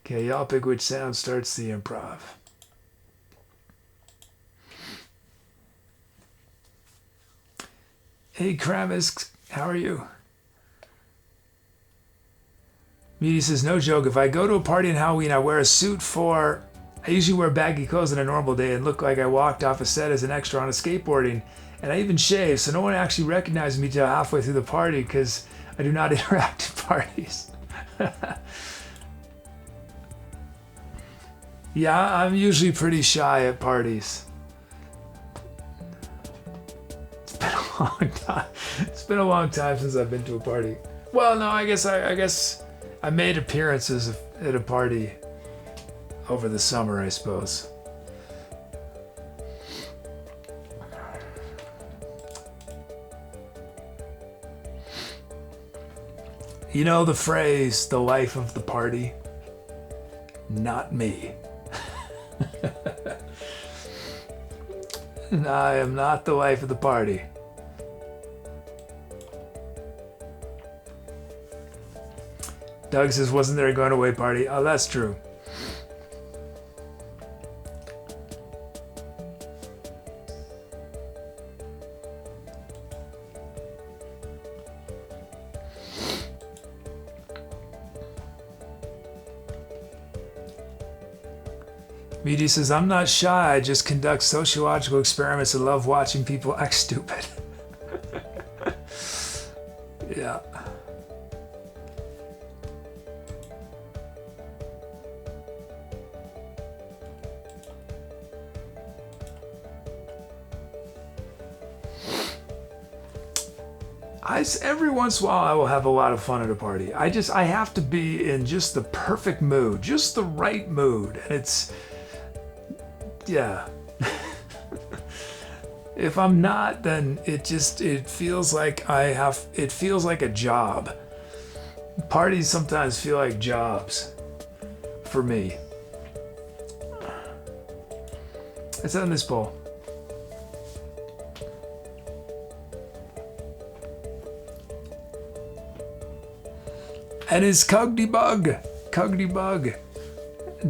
Okay, y'all pick which sound starts the improv. Hey, Kramis, how are you? Meaty says, no joke, if I go to a party on Halloween, I wear a suit I usually wear baggy clothes on a normal day and look like I walked off a set as an extra on a skateboarding. And I even shave, so no one actually recognizes me till halfway through the party because I do not interact at parties. Yeah, I'm usually pretty shy at parties. It's been a long time since I've been to a party. Well, no, I guess I made appearances at a party over the summer, I suppose. You know the phrase, the life of the party? Not me. I am not the life of the party. Doug says, wasn't there a going away party? Oh, that's true. Meaty says, I'm not shy, I just conduct sociological experiments and love watching people act stupid. Yeah. Every once in a while I will have a lot of fun at a party. I have to be in just the perfect mood, just the right mood. And it's, yeah. If I'm not, then it feels like it feels like a job. Parties sometimes feel like jobs for me. Let's end this poll. And his Cugdybug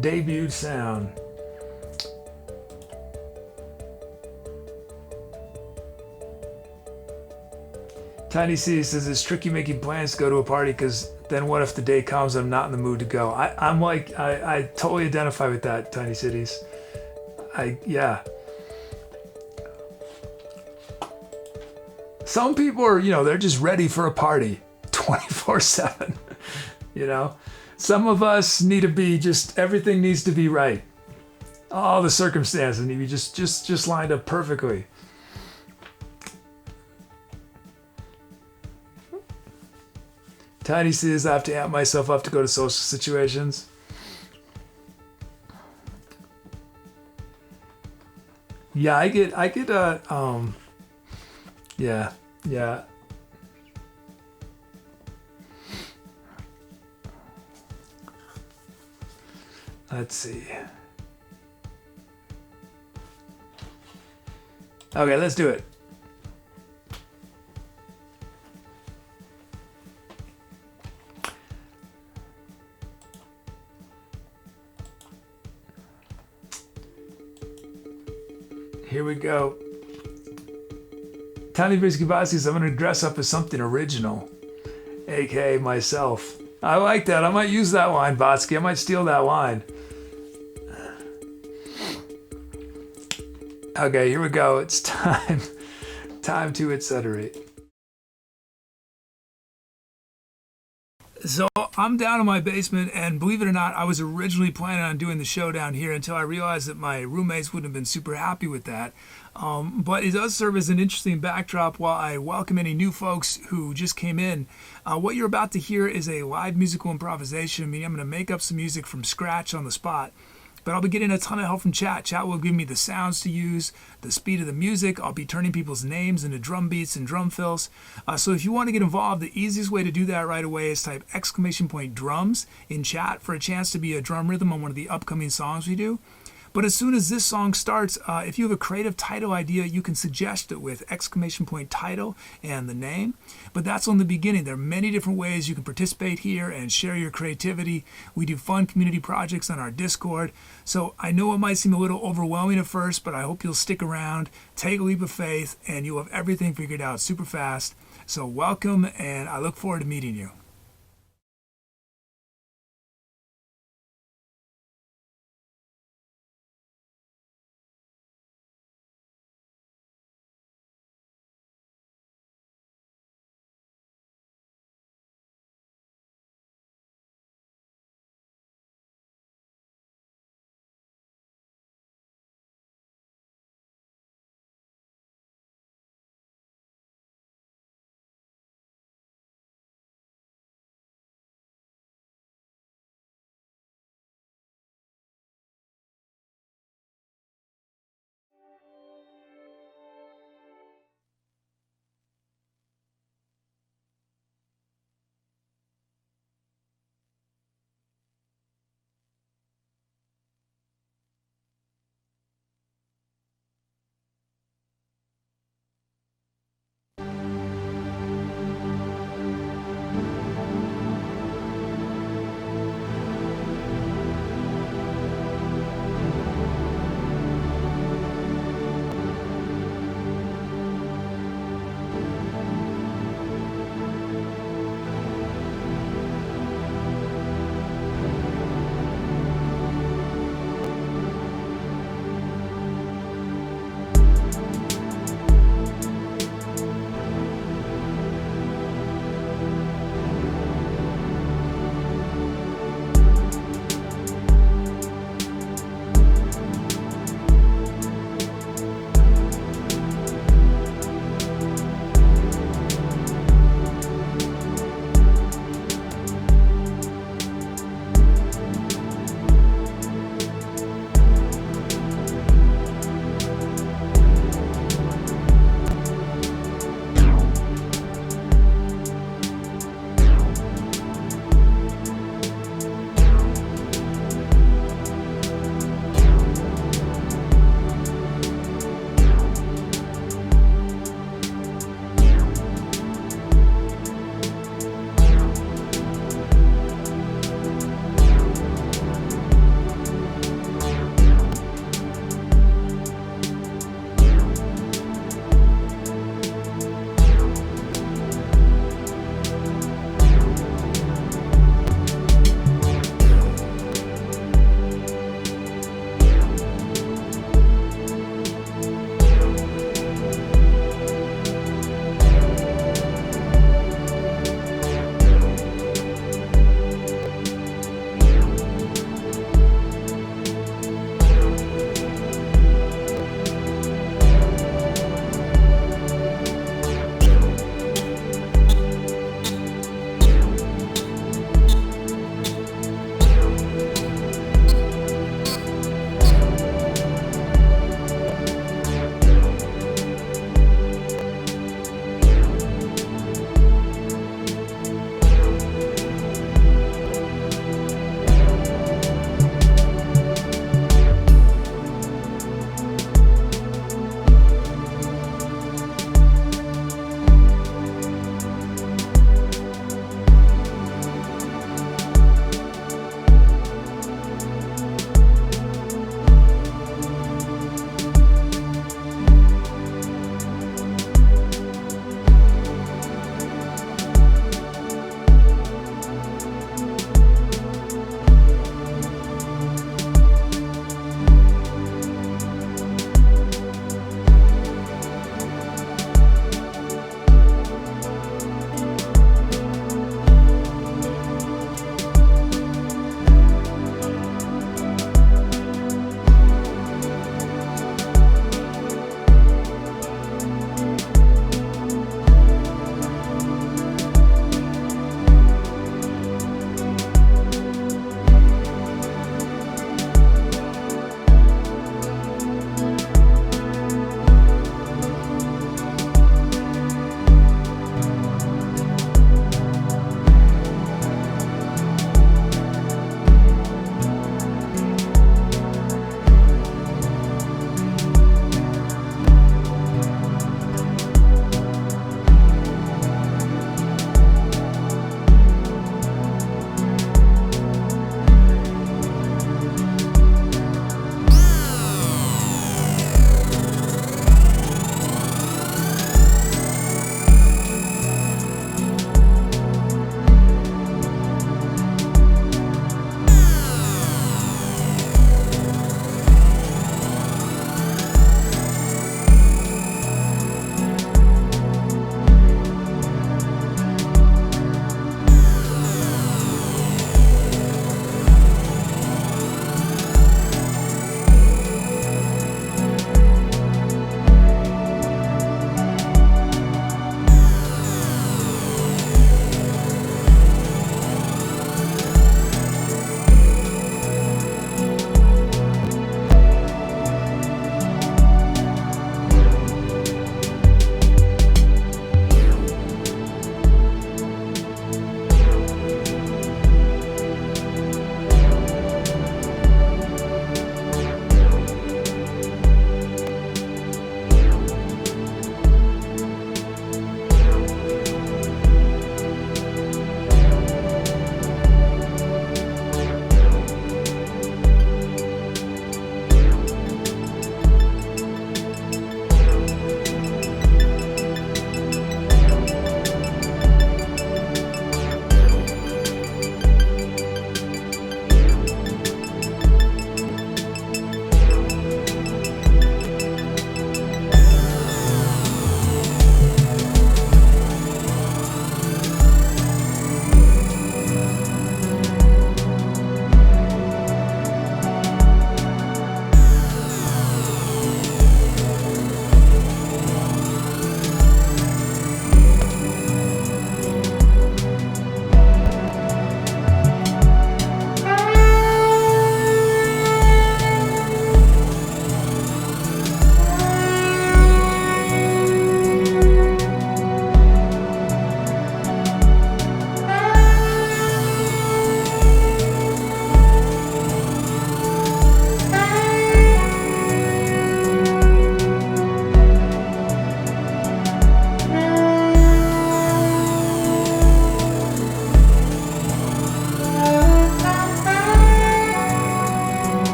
debut sound. Tiny C says it's tricky making plans to go to a party because then what if the day comes and I'm not in the mood to go? I'm like, I totally identify with that, Tiny Cities. Yeah. Some people are, they're just ready for a party 24/7. Some of us need to be everything needs to be right. All the circumstances need to be just lined up perfectly. Tiny says I have to amp myself up to go to social situations. Yeah, I get yeah. Let's see. Okay, let's do it. Here we go. Tiny Biscuit Boss says, I'm going to dress up as something original, aka myself. I like that. I might use that line, Botsky. I might steal that line. Okay, here we go. It's time to etceterate. So I'm down in my basement, and believe it or not, I was originally planning on doing the show down here until I realized that my roommates wouldn't have been super happy with that. But it does serve as an interesting backdrop while I welcome any new folks who just came in. What you're about to hear is a live musical improvisation, meaning I'm going to make up some music from scratch on the spot. But I'll be getting a ton of help from chat. Chat will give me the sounds to use, the speed of the music. I'll be turning people's names into drum beats and drum fills. So if you want to get involved, the easiest way to do that right away is type !drums in chat for a chance to be a drum rhythm on one of the upcoming songs we do. But as soon as this song starts, if you have a creative title idea, you can suggest it with !title and the name. But that's on the beginning. There are many different ways you can participate here and share your creativity. We do fun community projects on our Discord. So I know it might seem a little overwhelming at first, but I hope you'll stick around, take a leap of faith, and you'll have everything figured out super fast. So welcome, and I look forward to meeting you.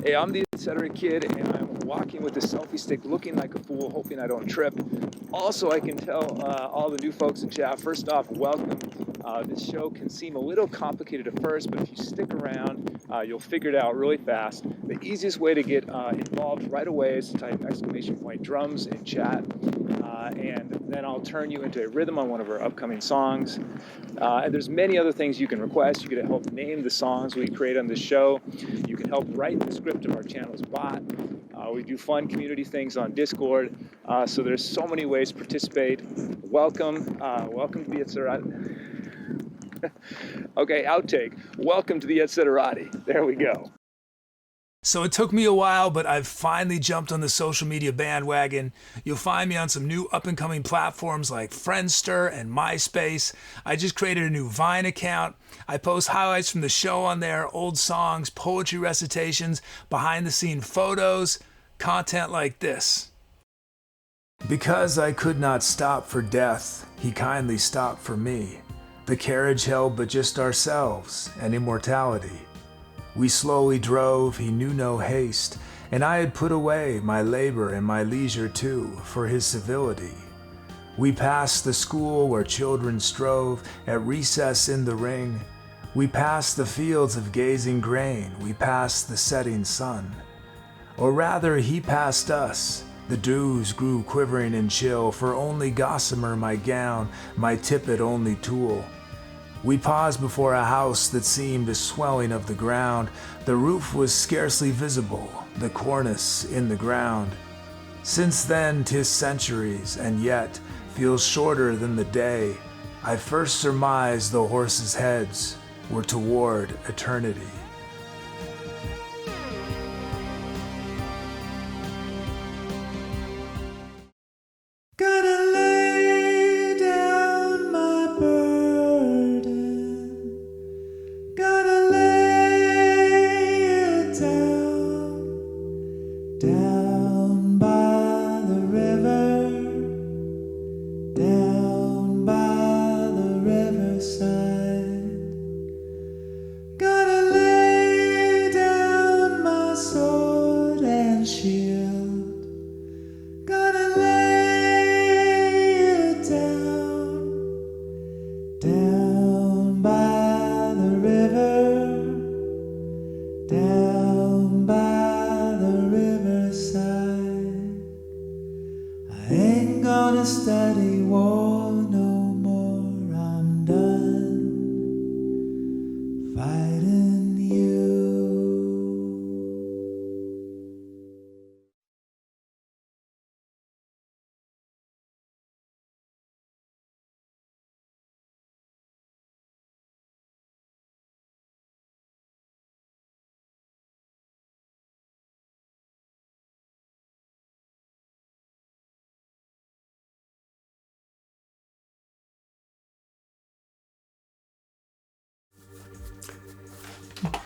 Hey, I'm the Etc. Kid, and I'm walking with a selfie stick looking like a fool, hoping I don't trip. Also, I can tell all the new folks in chat, first off, welcome. This show can seem a little complicated at first, but if you stick around, you'll figure it out really fast. The easiest way to get involved right away is to type !drums in chat, and then I'll turn you into a rhythm on one of our upcoming songs. And there's many other things you can request. You can help name the songs we create on this show. You can help write the script of our channel's bot. We do fun community things on Discord. So there's so many ways to participate. Welcome. Welcome to the Etserati. Okay, outtake. Welcome to the Etserati. There we go. So it took me a while, but I've finally jumped on the social media bandwagon. You'll find me on some new up-and-coming platforms like Friendster and MySpace. I just created a new Vine account. I post highlights from the show on there, old songs, poetry recitations, behind-the-scene photos, content like this. Because I could not stop for death, he kindly stopped for me. The carriage held but just ourselves and immortality. We slowly drove, he knew no haste, and I had put away my labor and my leisure too, for his civility. We passed the school where children strove, at recess in the ring. We passed the fields of gazing grain, we passed the setting sun. Or rather, he passed us. The dews grew quivering and chill, for only gossamer my gown, my tippet only tulle. We paused before a house that seemed a swelling of the ground. The roof was scarcely visible, the cornice in the ground. Since then 'tis centuries, and yet feels shorter than the day I first surmised the horses' heads were toward eternity. Gotta lay down my burden, gotta lay it down by the river, down by the riverside. Gotta lay down my sword and shield, gotta lay down by the river, down by the riverside. I ain't gonna study war no more, I'm done fighting you.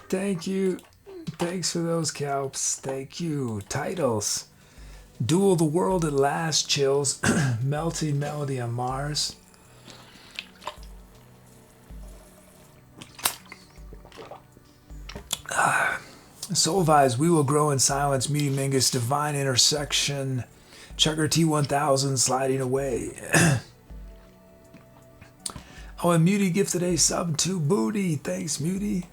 Thank you. Thanks for those calps. Thank you. Titles. Duel the World at Last, Chills. Melty Melody on Mars. Soul Vibes, We Will Grow in Silence. Muty Mingus, Divine Intersection. Chugger T1000, Sliding Away. Oh, and Muty gifted a sub to Booty. Thanks, Muty.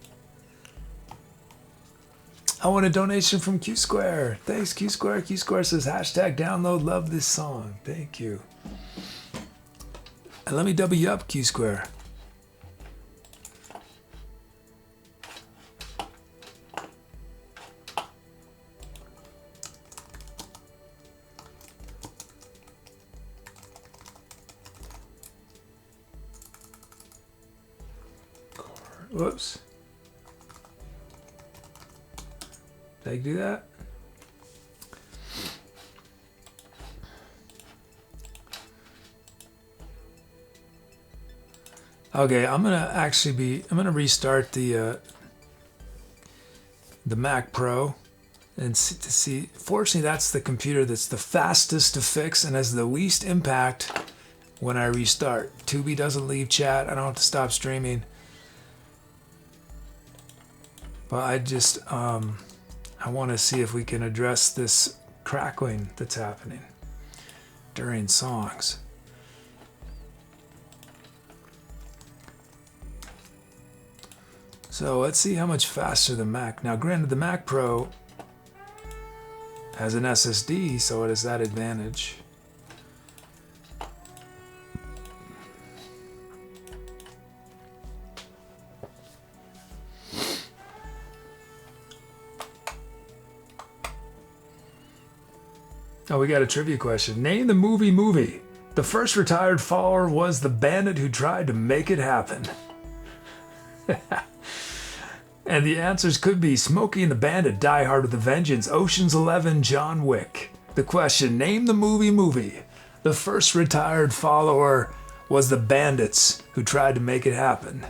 I want a donation from Q Square. Thanks, Q Square. Q Square says hashtag download, love this song. Thank you. And let me double you up, Q Square. Whoops. Did I do that? Okay, I'm gonna restart the Mac Pro and see. Fortunately, that's the computer that's the fastest to fix and has the least impact when I restart. Tubi doesn't leave chat. I don't have to stop streaming. But I I want to see if we can address this crackling that's happening during songs. So let's see how much faster the Mac. Now granted, the Mac Pro has an SSD, so it has that advantage. Oh, we got a trivia question. Name the movie. The first retired follower was the bandit who tried to make it happen. And the answers could be Smokey and the Bandit, Die Hard with a Vengeance, Ocean's 11, John Wick. The question, name the movie. The first retired follower was the bandits who tried to make it happen.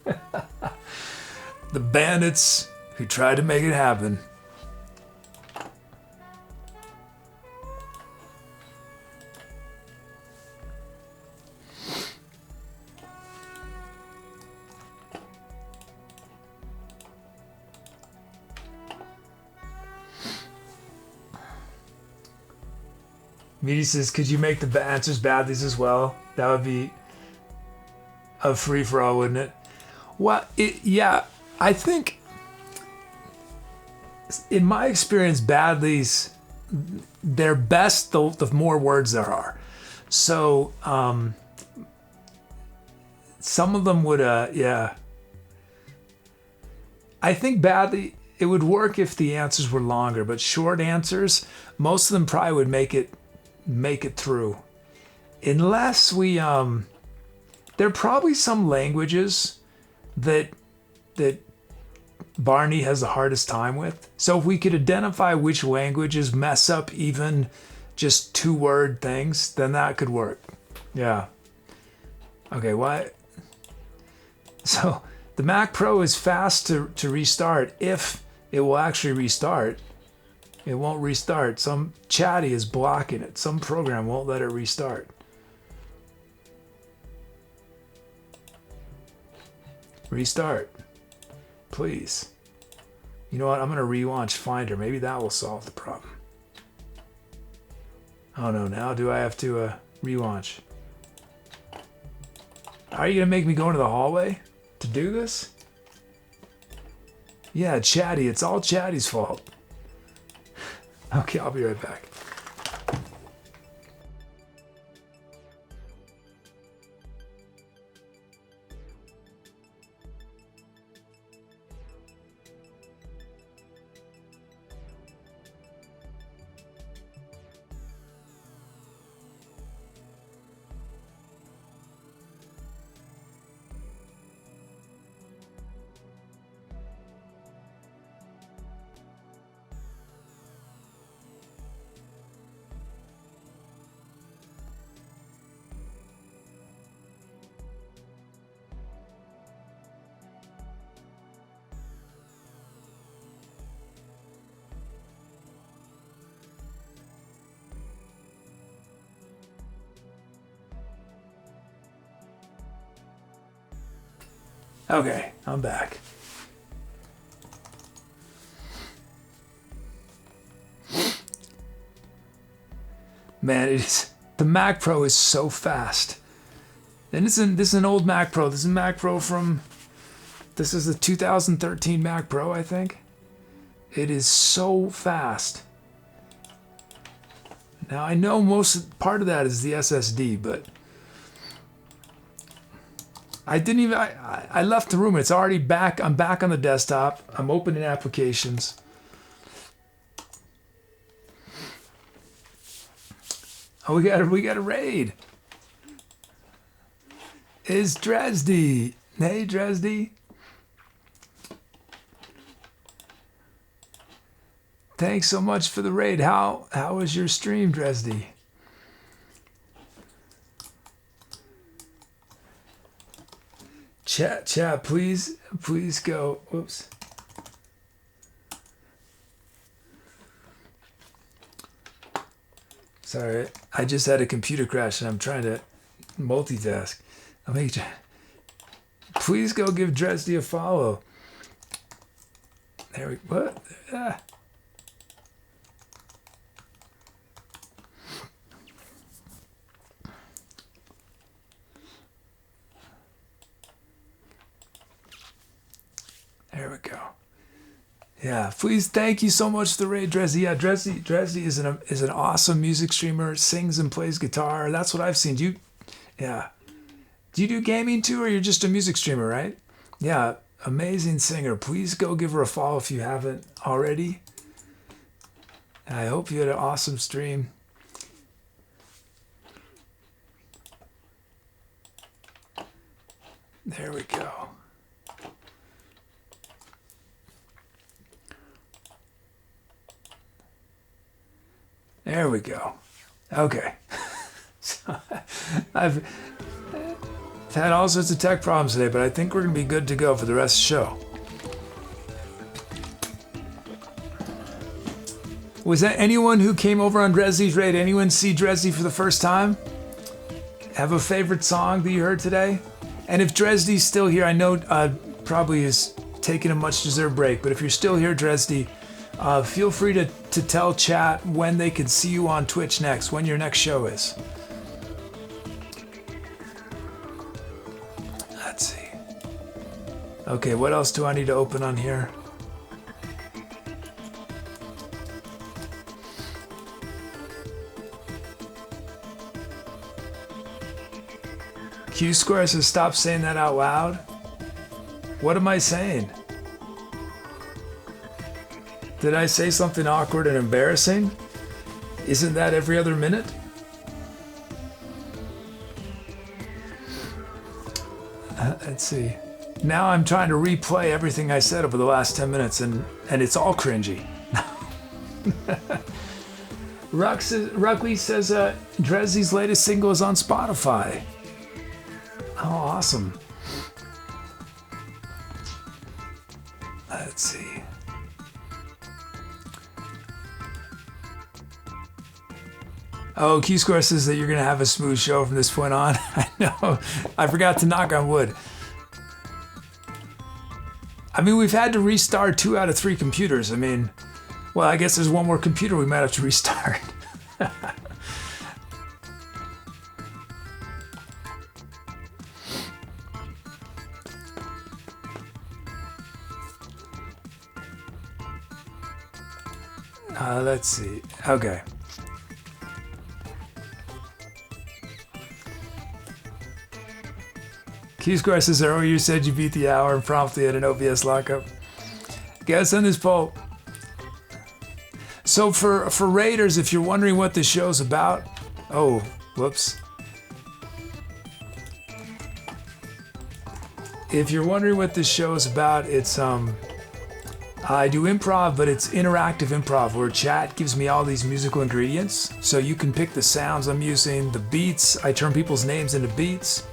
The bandits who tried to make it happen. Meaty says, could you make the answers badlies as well? That would be a free-for-all, wouldn't it? Well, yeah, I think, in my experience, badlies, they're best the more words there are. So, some of them would, yeah. I think badly, it would work if the answers were longer, but short answers, most of them probably would make it through, unless we there are probably some languages that Barney has the hardest time with. So if we could identify which languages mess up even just 2-word things, then that could work. Yeah. Okay, what? So the Mac Pro is fast to restart if it will actually restart. It won't restart. Some chatty is blocking it. Some program won't let it restart. Restart. Please. You know what? I'm going to relaunch Finder. Maybe that will solve the problem. Oh no, now do I have to relaunch? Are you going to make me go into the hallway to do this? Yeah, Chatty. It's all Chatty's fault. Okay, I'll be right back. Okay, I'm back. Man, the Mac Pro is so fast. And this is an old Mac Pro. This is a Mac Pro this is the 2013 Mac Pro, I think. It is so fast. Now I know part of that is the SSD, but I left the room. It's already back. I'm back on the desktop. I'm opening applications. Oh, we got a raid. Is Dresdy. Hey, Dresdy. Thanks so much for the raid. How was your stream, Dresdy? Chat, please go. Whoops. Sorry, I just had a computer crash and I'm trying to multitask. Please go give Dresdy a follow. There we what? Ah. There we go. Yeah, please, thank you so much for the raid, Dresdy. Yeah, Dresdy is an awesome music streamer, sings and plays guitar. That's what I've seen. Do you do gaming too, or you're just a music streamer, right? Yeah, amazing singer. Please go give her a follow if you haven't already. I hope you had an awesome stream. There we go. There we go. Okay. So, I've had all sorts of tech problems today, but I think we're going to be good to go for the rest of the show. Was that anyone who came over on Dresdy's raid? Anyone see Dresdy for the first time? Have a favorite song that you heard today? And if Dresdy's still here, I know probably is taking a much-deserved break, but if you're still here, Dresdy, feel free to tell chat when they can see you on Twitch next, when your next show is. Let's see. Okay, what else do I need to open on here? Q Square says stop saying that out loud. What am I saying? Did I say something awkward and embarrassing? Isn't that every other minute? Let's see. Now I'm trying to replay everything I said over the last 10 minutes and it's all cringy. Ruckley says Dresdy's latest single is on Spotify. Oh, awesome. Let's see. Oh, Q-Score says that you're going to have a smooth show from this point on. I know. I forgot to knock on wood. I mean, we've had to restart 2 out of 3 computers. I mean, well, I guess there's one more computer we might have to restart. Let's see. Okay. Q-Square says, earlier you said you beat the hour and promptly had an OBS lockup. Guys, on this poll. So for Raiders, if you're wondering what this show's about, oh, whoops. If you're wondering what this show is about, it's I do improv, but it's interactive improv where chat gives me all these musical ingredients. So you can pick the sounds I'm using, the beats. I turn people's names into beats.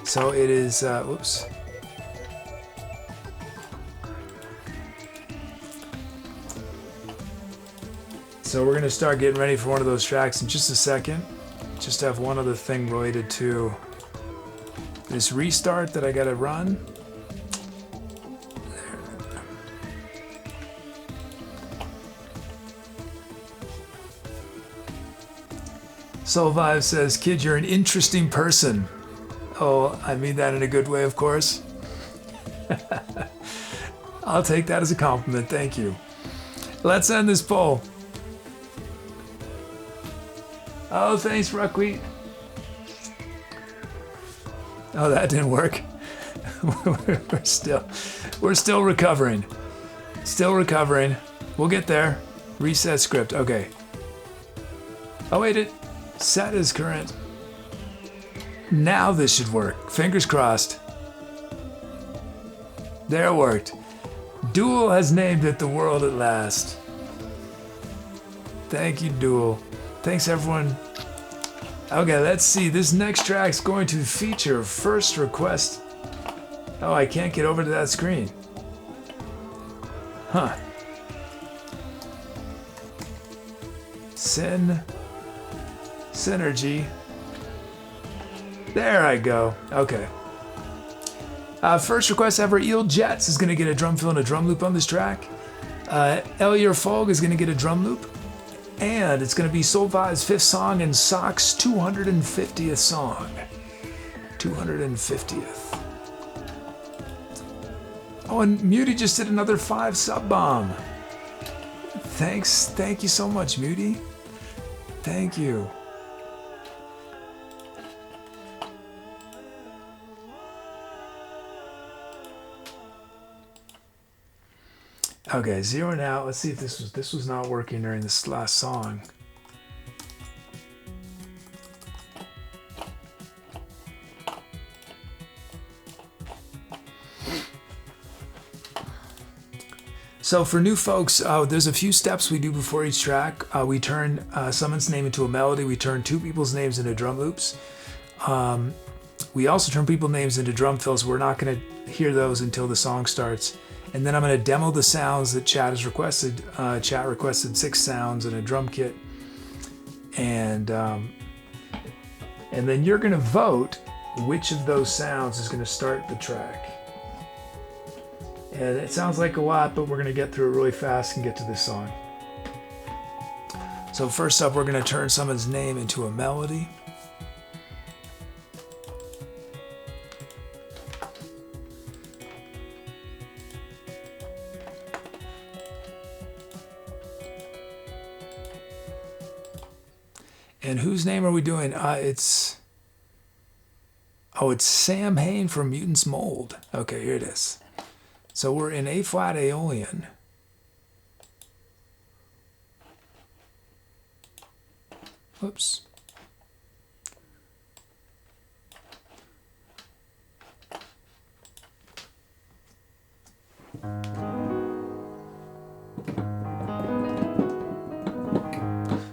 So it is, whoops. So we're gonna start getting ready for one of those tracks in just a second. Just have one other thing related to this restart that I gotta run. Soul Vibe says, kid, you're an interesting person. Oh, I mean that in a good way, of course. I'll take that as a compliment, thank you. Let's end this poll. Oh, thanks, Ruckwheat. Oh, that didn't work. we're still recovering. Still recovering. We'll get there. Reset script, okay. Oh, wait, it set is current. Now this should work. Fingers crossed. There it worked. Duel has named it the world at last. Thank you, Duel. Thanks, everyone. Okay, let's see. This next track's going to feature first request. Oh, I can't get over to that screen. Huh. Synergy. There I go. Okay. First request ever, Eel Jets is going to get a drum fill and a drum loop on this track. Elliot Fogg is going to get a drum loop. And it's going to be Soulvi's 5th song and Sock's 250th song. 250th. Oh, and Muty just did another 5 sub bomb. Thank you so much, Muty. Thank you. Okay, zeroing out. Let's see if this was not working during this last song. So for new folks, there's a few steps we do before each track. We turn someone's name into a melody. We turn 2 people's names into drum loops. We also turn people's names into drum fills. We're not going to hear those until the song starts. And then I'm going to demo the sounds that Chad has requested. Chad requested 6 sounds and a drum kit. And then you're going to vote which of those sounds is going to start the track. And it sounds like a lot, but we're going to get through it really fast and get to this song. So first up, we're going to turn someone's name into a melody. And whose name are we doing? It's Sam Hain from Mutant's Mold. Okay, here it is. So we're in A flat Aeolian. Whoops.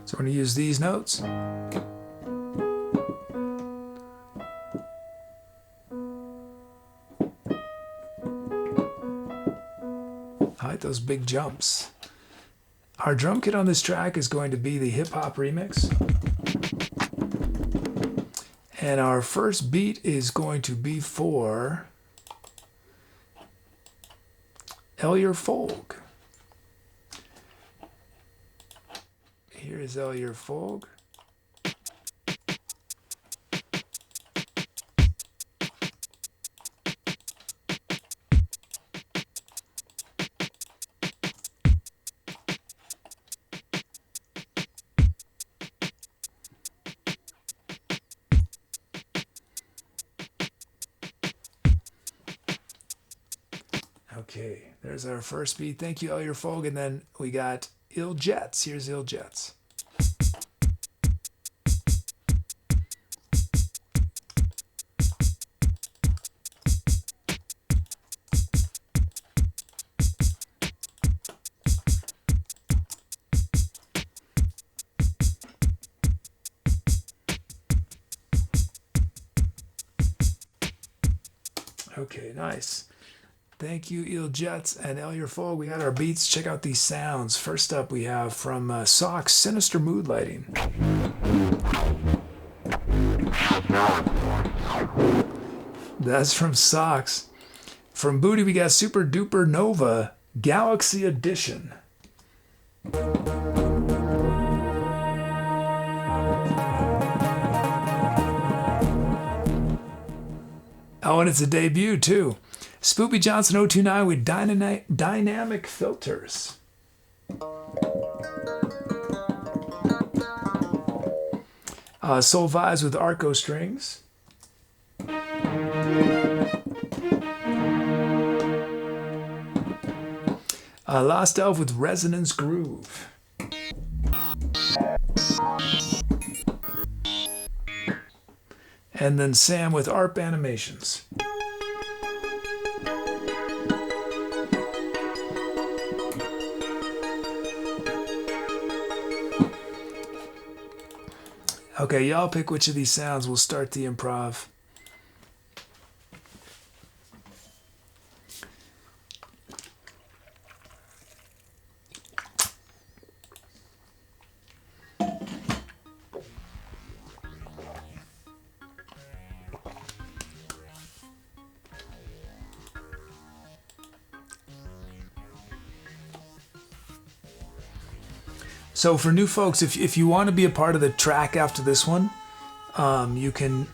So we're going to use these notes. I like those big jumps. Our drum kit on this track is going to be the hip hop remix. And our first beat is going to be for Elliot Fogg. Here is Elliot Fogg. Okay, there's our first beat. Thank you, Elliot Fogg. And then we got Ill Jets. Here's Ill Jets. Okay, nice. Thank you, Il Jets and Elliot Fogg. We got our beats. Check out these sounds. First up, we have from Sox, Sinister Mood Lighting. That's from Sox. From Booty, we got Super Duper Nova, Galaxy Edition. Oh, and it's a debut, too. Spoopy Johnson 029 with dynamic filters. Soul Vibes with Arco strings. Lost Elf with Resonance Groove. And then Sam with ARP Animations. Okay, y'all pick which of these sounds will start the improv. So for new folks, if you want to be a part of the track after this one, you can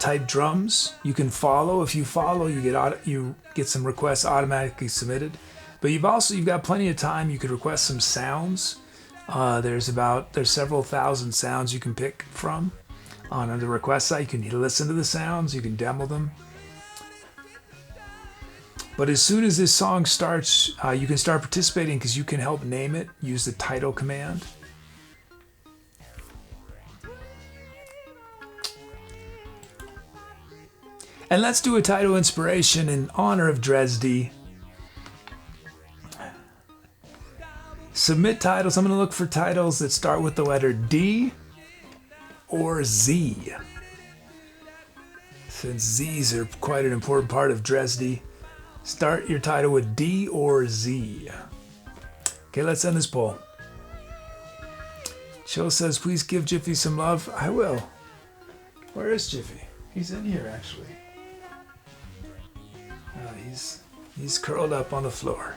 type drums. You can follow. If you follow, you get some requests automatically submitted. But you've got plenty of time. You could request some sounds. There's several thousand sounds you can pick from on the request site. You can listen to the sounds. You can demo them. But as soon as this song starts, you can start participating because you can help name it. Use the title command. And let's do a title inspiration in honor of Dresdy. Submit titles. I'm going to look for titles that start with the letter D or Z. Since Z's are quite an important part of Dresdy, start your title with D or Z. Okay, let's end this poll. Chill says, please give Jiffy some love. I will. Where is Jiffy? He's in here, actually. He's curled up on the floor.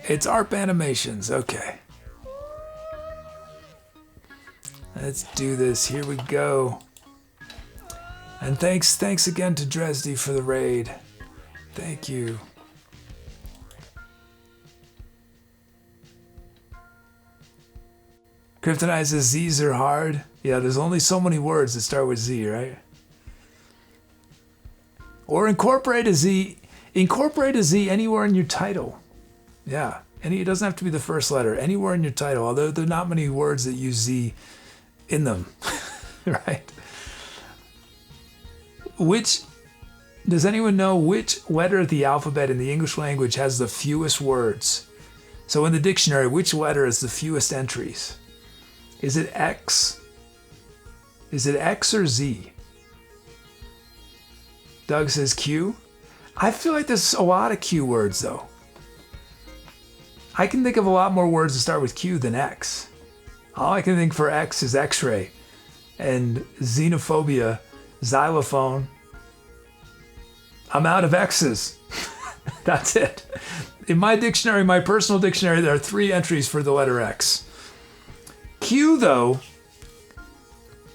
It's ARP Animations. Okay. Let's do this. Here we go. And thanks again to Dresdy for the raid. Thank you. Kryptonite says Z's are hard. Yeah, there's only so many words that start with Z, right? Or incorporate a Z anywhere in your title. Yeah, it doesn't have to be the first letter. Anywhere in your title, although there are not many words that use Z in them, right? Does anyone know which letter of the alphabet in the English language has the fewest words? So in the dictionary, which letter has the fewest entries? Is it X? Is it X or Z? Doug says Q. I feel like there's a lot of Q words, though. I can think of a lot more words that start with Q than X. All I can think for X is X-ray and xenophobia, xylophone. I'm out of X's. That's it. In my dictionary, my personal dictionary, there are 3 entries for the letter X. Q, though,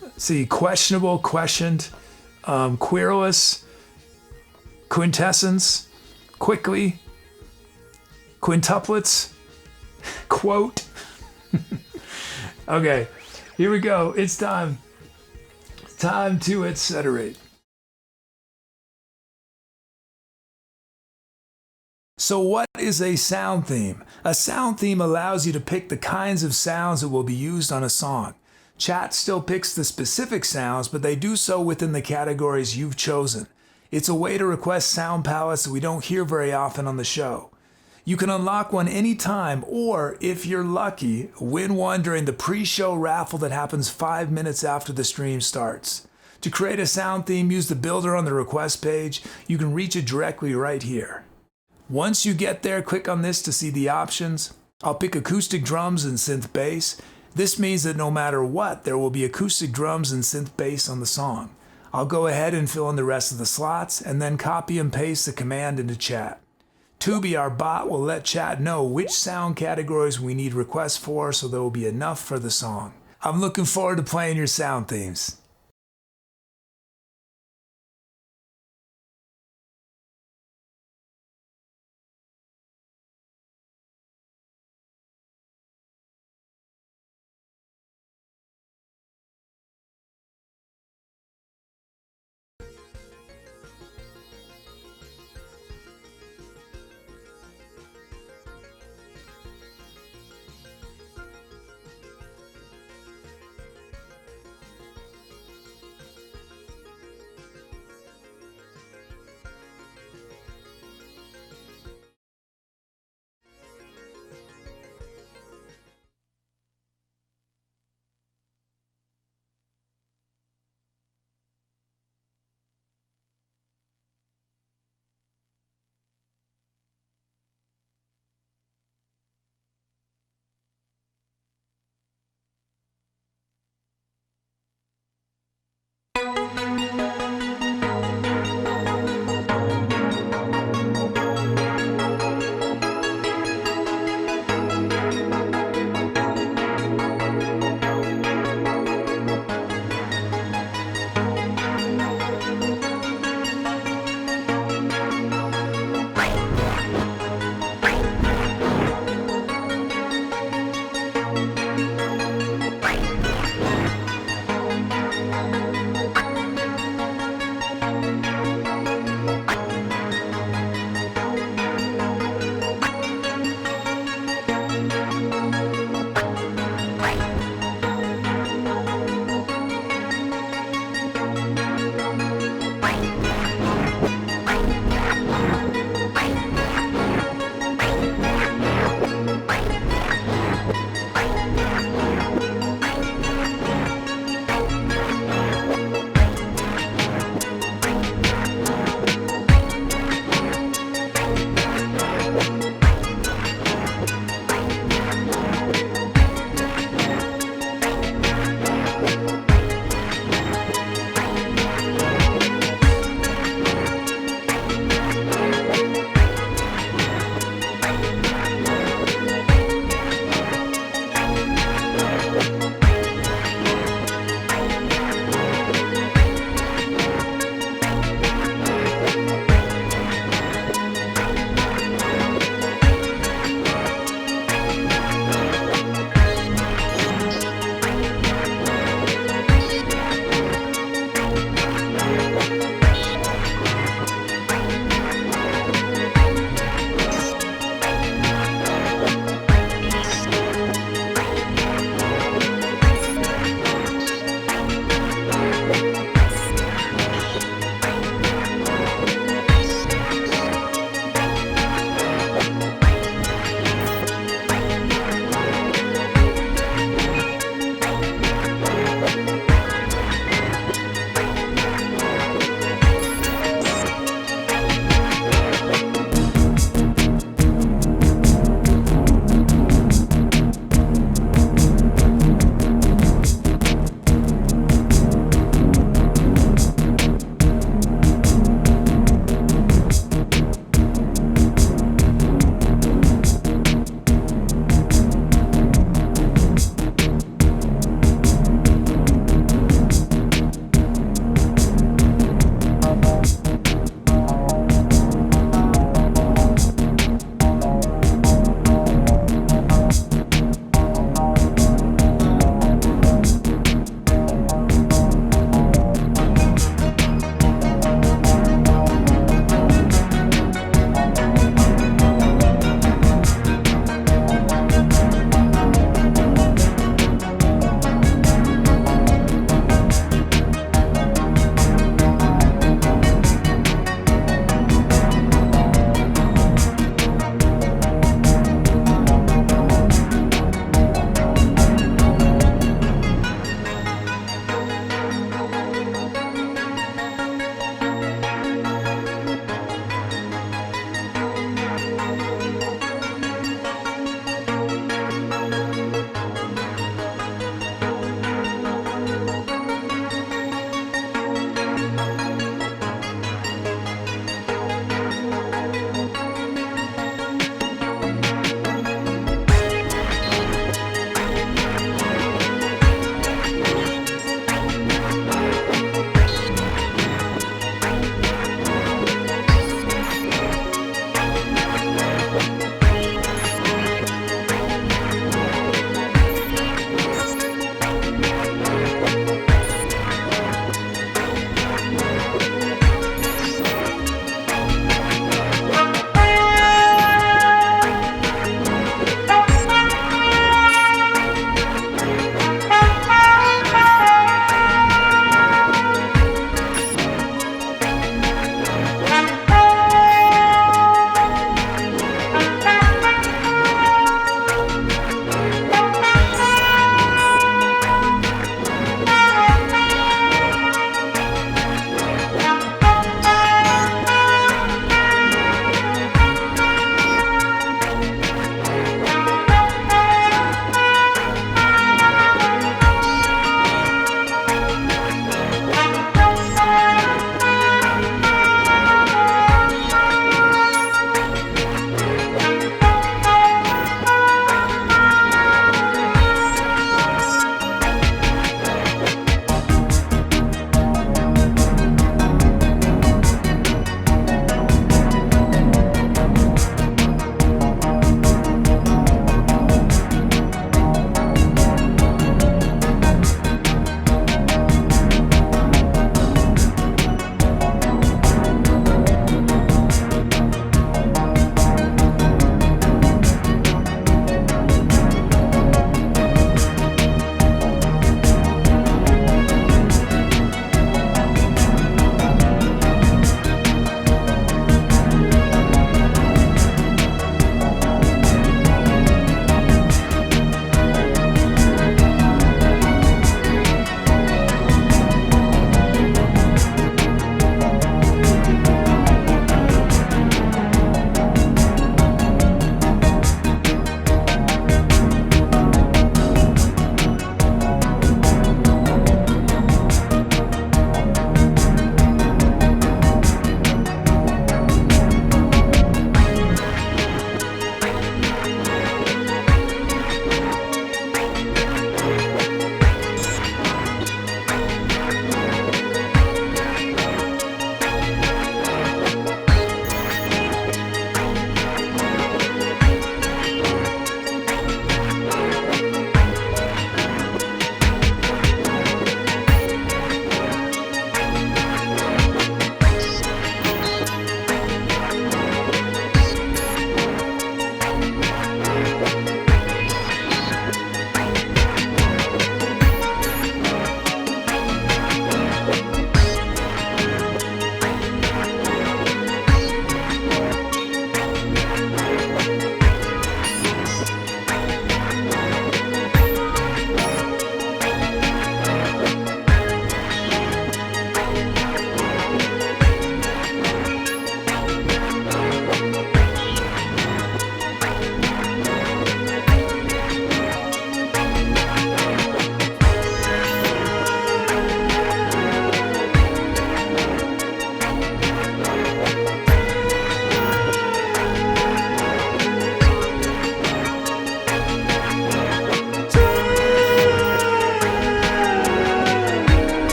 let's see, questionable, questioned, querulous, quintessence, quickly, quintuplets, quote. Okay, here we go. It's time. Time to etceterate. So what is a sound theme? A sound theme allows you to pick the kinds of sounds that will be used on a song. Chat still picks the specific sounds, but they do so within the categories you've chosen. It's a way to request sound palettes that we don't hear very often on the show. You can unlock one anytime, or if you're lucky, win one during the pre-show raffle that happens 5 minutes after the stream starts. To create a sound theme, use the builder on the request page. You can reach it directly right here. Once you get there, click on this to see the options. I'll pick acoustic drums and synth bass. This means that no matter what, there will be acoustic drums and synth bass on the song. I'll go ahead and fill in the rest of the slots and then copy and paste the command into chat. Tubi, our bot, will let chat know which sound categories we need requests for, so there will be enough for the song. I'm looking forward to playing your sound themes.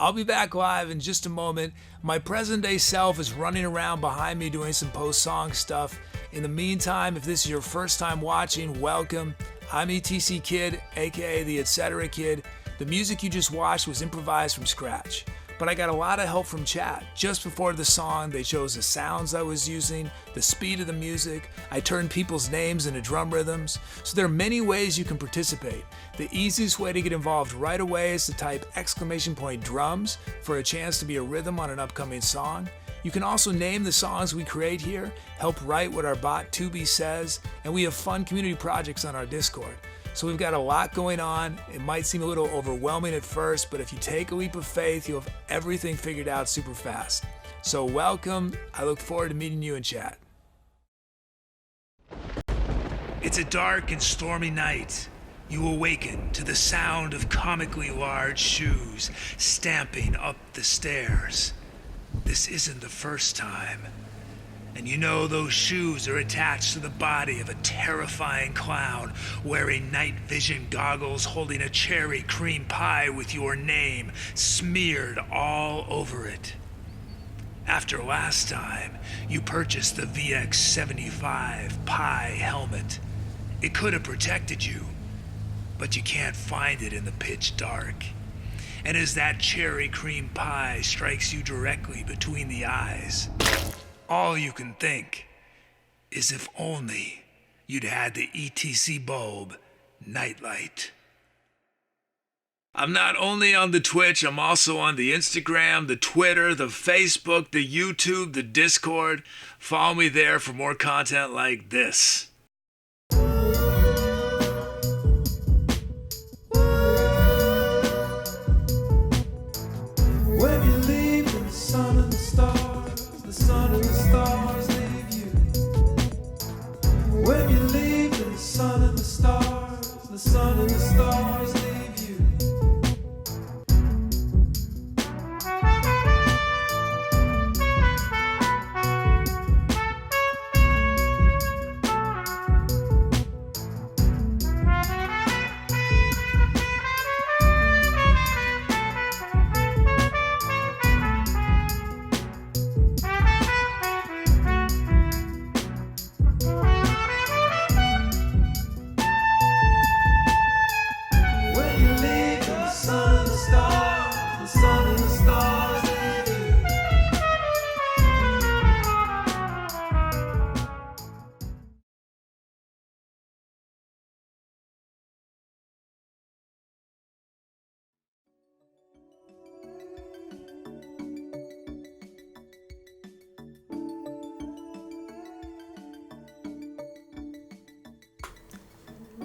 I'll be back live in just a moment. My present day self is running around behind me doing some post-song stuff. In the meantime, if this is your first time watching, welcome. I'm ETC Kid, aka the Etc. Kid. The music you just watched was improvised from scratch. But I got a lot of help from chat. Just before the song, they chose the sounds I was using, the speed of the music. I turned people's names into drum rhythms. So there are many ways you can participate. The easiest way to get involved right away is to type !drums for a chance to be a rhythm on an upcoming song. You can also name the songs we create here, help write what our bot Tubi says, and we have fun community projects on our Discord. So we've got a lot going on. It might seem a little overwhelming at first, but if you take a leap of faith, you'll have everything figured out super fast. So welcome. I look forward to meeting you in chat. It's a dark and stormy night. You awaken to the sound of comically large shoes stamping up the stairs. This isn't the first time. And you know those shoes are attached to the body of a terrifying clown wearing night vision goggles, holding a cherry cream pie with your name smeared all over it. After last time, you purchased the VX75 pie helmet. It could have protected you, but you can't find it in the pitch dark. And as that cherry cream pie strikes you directly between the eyes, all you can think is if only you'd had the ETC bulb nightlight. I'm not only on the Twitch, I'm also on the Instagram, the Twitter, the Facebook, the YouTube, the Discord. Follow me there for more content like this.
When you leave the sun and the stars, the sun and the stars leave you. When you leave the sun and the stars, the sun and the stars leave you.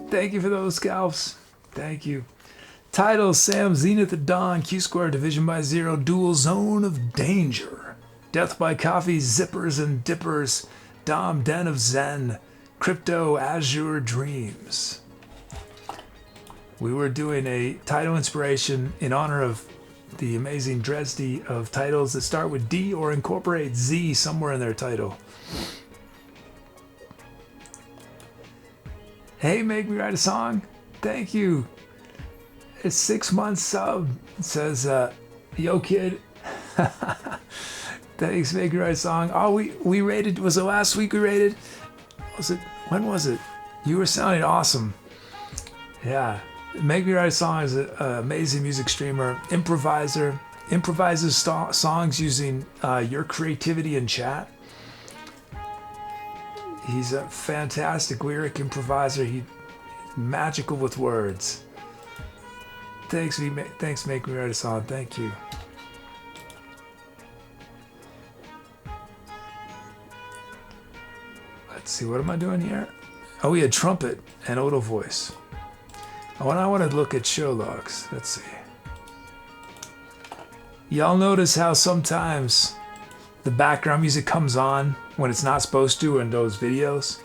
Thank you for those scalps. Thank you. Title: Sam Zenith at Dawn, Q Square, Division by Zero, Dual Zone of Danger, Death by Coffee, Zippers and Dippers, Dom Den of Zen, Crypto Azure Dreams. We were doing a title inspiration in honor of the amazing Dresdy of titles that start with D or incorporate Z somewhere in their title. Hey, make me write a song. Thank you. It's 6 months sub. It says, yo kid. Thanks, make me write a song. Oh, we rated, was it last week we rated? When was it? You were sounding awesome. Yeah. Make Me Write a Song is an amazing music streamer, improviser, improvises songs using your creativity in chat. He's a fantastic lyric improviser. He's magical with words. Thanks, Make Me Write a Song. Thank you. Let's see, what am I doing here? Oh, we had trumpet and auto voice. Oh, and I want to look at show logs. Let's see. Y'all notice how sometimes the background music comes on when it's not supposed to in those videos?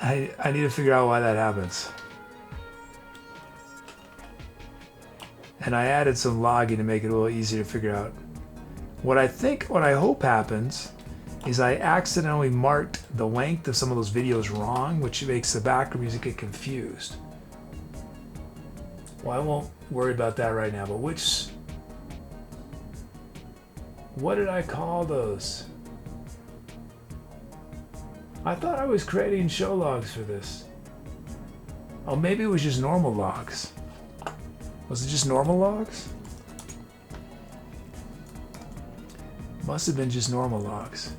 I need to figure out why that happens. And I added some logging to make it a little easier to figure out. What I hope happens is I accidentally marked the length of some of those videos wrong, which makes the background music get confused. Well, I won't worry about that right now, but what did I call those? I thought I was creating show logs for this. Oh, maybe it was just normal logs. Was it just normal logs? Must have been just normal logs.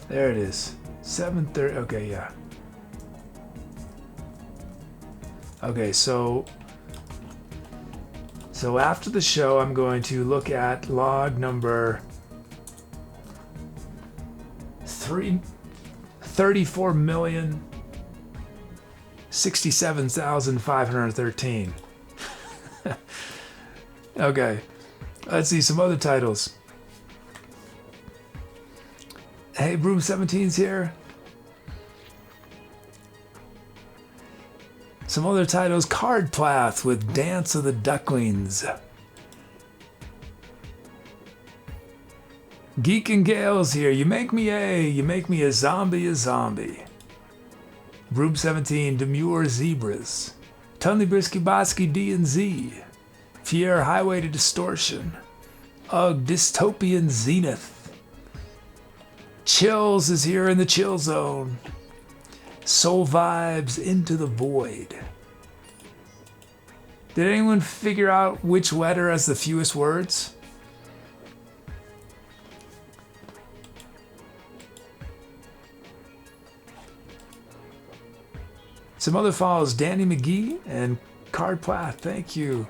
There it is. 7:30. Okay, yeah. Okay, so after the show, I'm going to look at log number 34,067,513. Okay, let's see some other titles. Hey, Broom 17's here. Some other titles: Card Plath with Dance of the Ducklings. Geek and Gale's here. You make me a zombie. Broom 17, Demure Zebras. Tunley Brisky Bosky D and Z. Fier Highway to Distortion. Ugh, Dystopian Zenith. Chills is here in the chill zone. Soul Vibes Into the Void. Did anyone figure out which letter has the fewest words? Some other follows: Danny McGee and Card Plath. Thank you.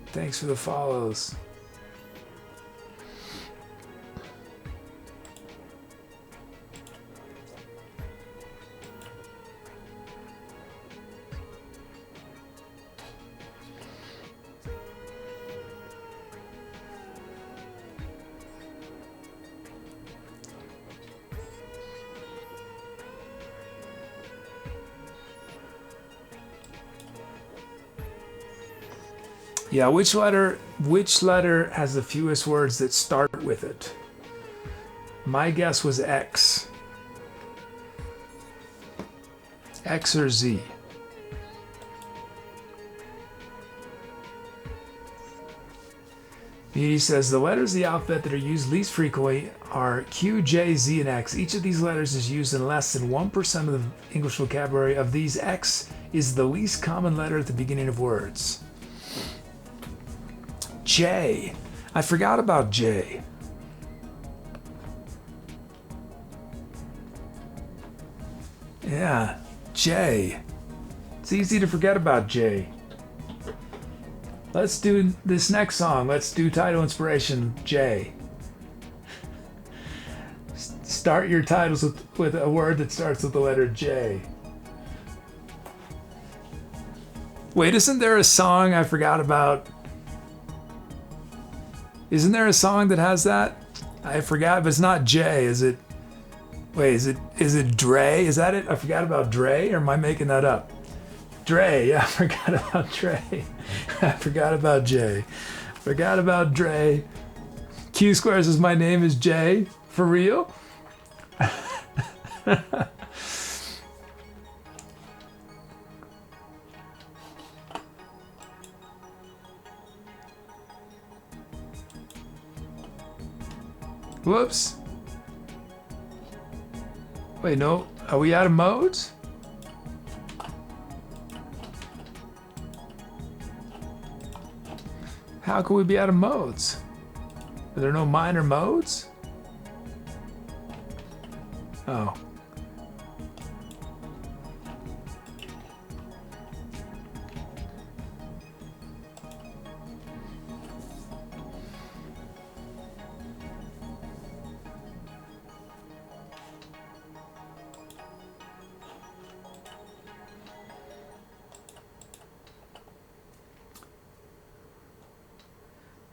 Thanks for the follows. Yeah, which letter has the fewest words that start with it? My guess was X. X or Z. Beauty says the letters of the alphabet that are used least frequently are Q, J, Z, and X. Each of these letters is used in less than 1% of the English vocabulary. Of these, X is the least common letter at the beginning of words. J. I forgot about J. Yeah, J. It's easy to forget about J. Let's do this next song. Let's do title inspiration, J. Start your titles with a word that starts with the letter J. Wait, isn't there a song I forgot about? Isn't there a song that has that? I forgot, but it's not J, is it? Wait, is it Dre? Is that it? I forgot about Dre, or am I making that up? Dre, yeah, I forgot about Dre. I forgot about J. Forgot about Dre. Q Squares says my name is Jay. For real? Whoops. Wait, no. Are we out of modes? How can we be out of modes? Are there no minor modes? Oh.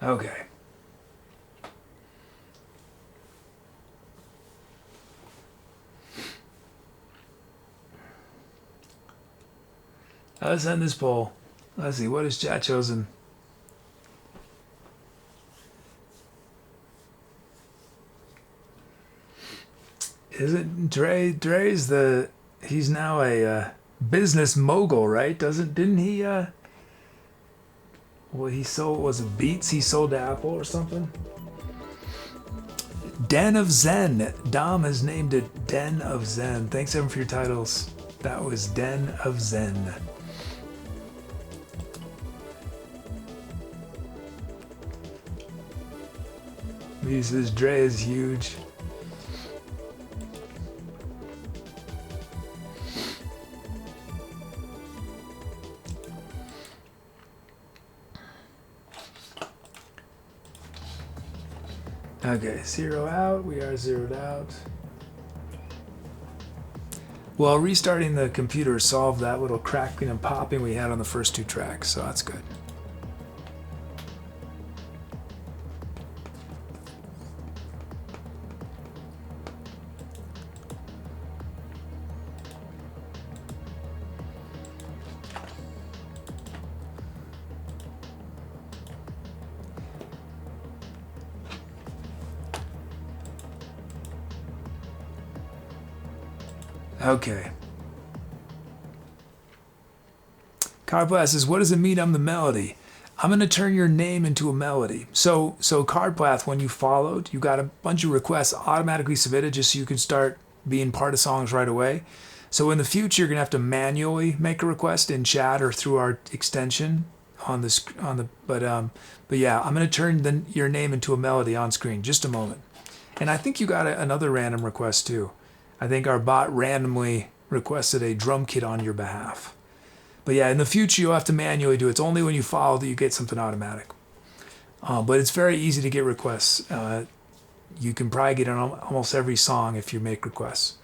Okay. Let's end this poll. Let's see, what has chat chosen? Isn't Dre's he's now a business mogul, right? Didn't he well, he sold, was it Beats he sold to Apple or something? Den of Zen. Dom has named it Den of Zen. Thanks everyone for your titles. That was Den of Zen. He says Dre is huge. Okay, 0 out. We are zeroed out. Well, restarting the computer solved that little cracking and popping we had on the first 2 tracks, so that's good. Okay. Cardblast says, what does it mean I'm the melody? I'm going to turn your name into a melody. So Cardblast, when you followed, you got a bunch of requests automatically submitted just so you can start being part of songs right away. So in the future, you're going to have to manually make a request in chat or through our extension but yeah, I'm going to turn your name into a melody on screen. Just a moment. And I think you got another random request too. I think our bot randomly requested a drum kit on your behalf. But yeah, in the future, you'll have to manually do it. It's only when you follow that you get something automatic. But it's very easy to get requests. You can probably get on almost every song if you make requests.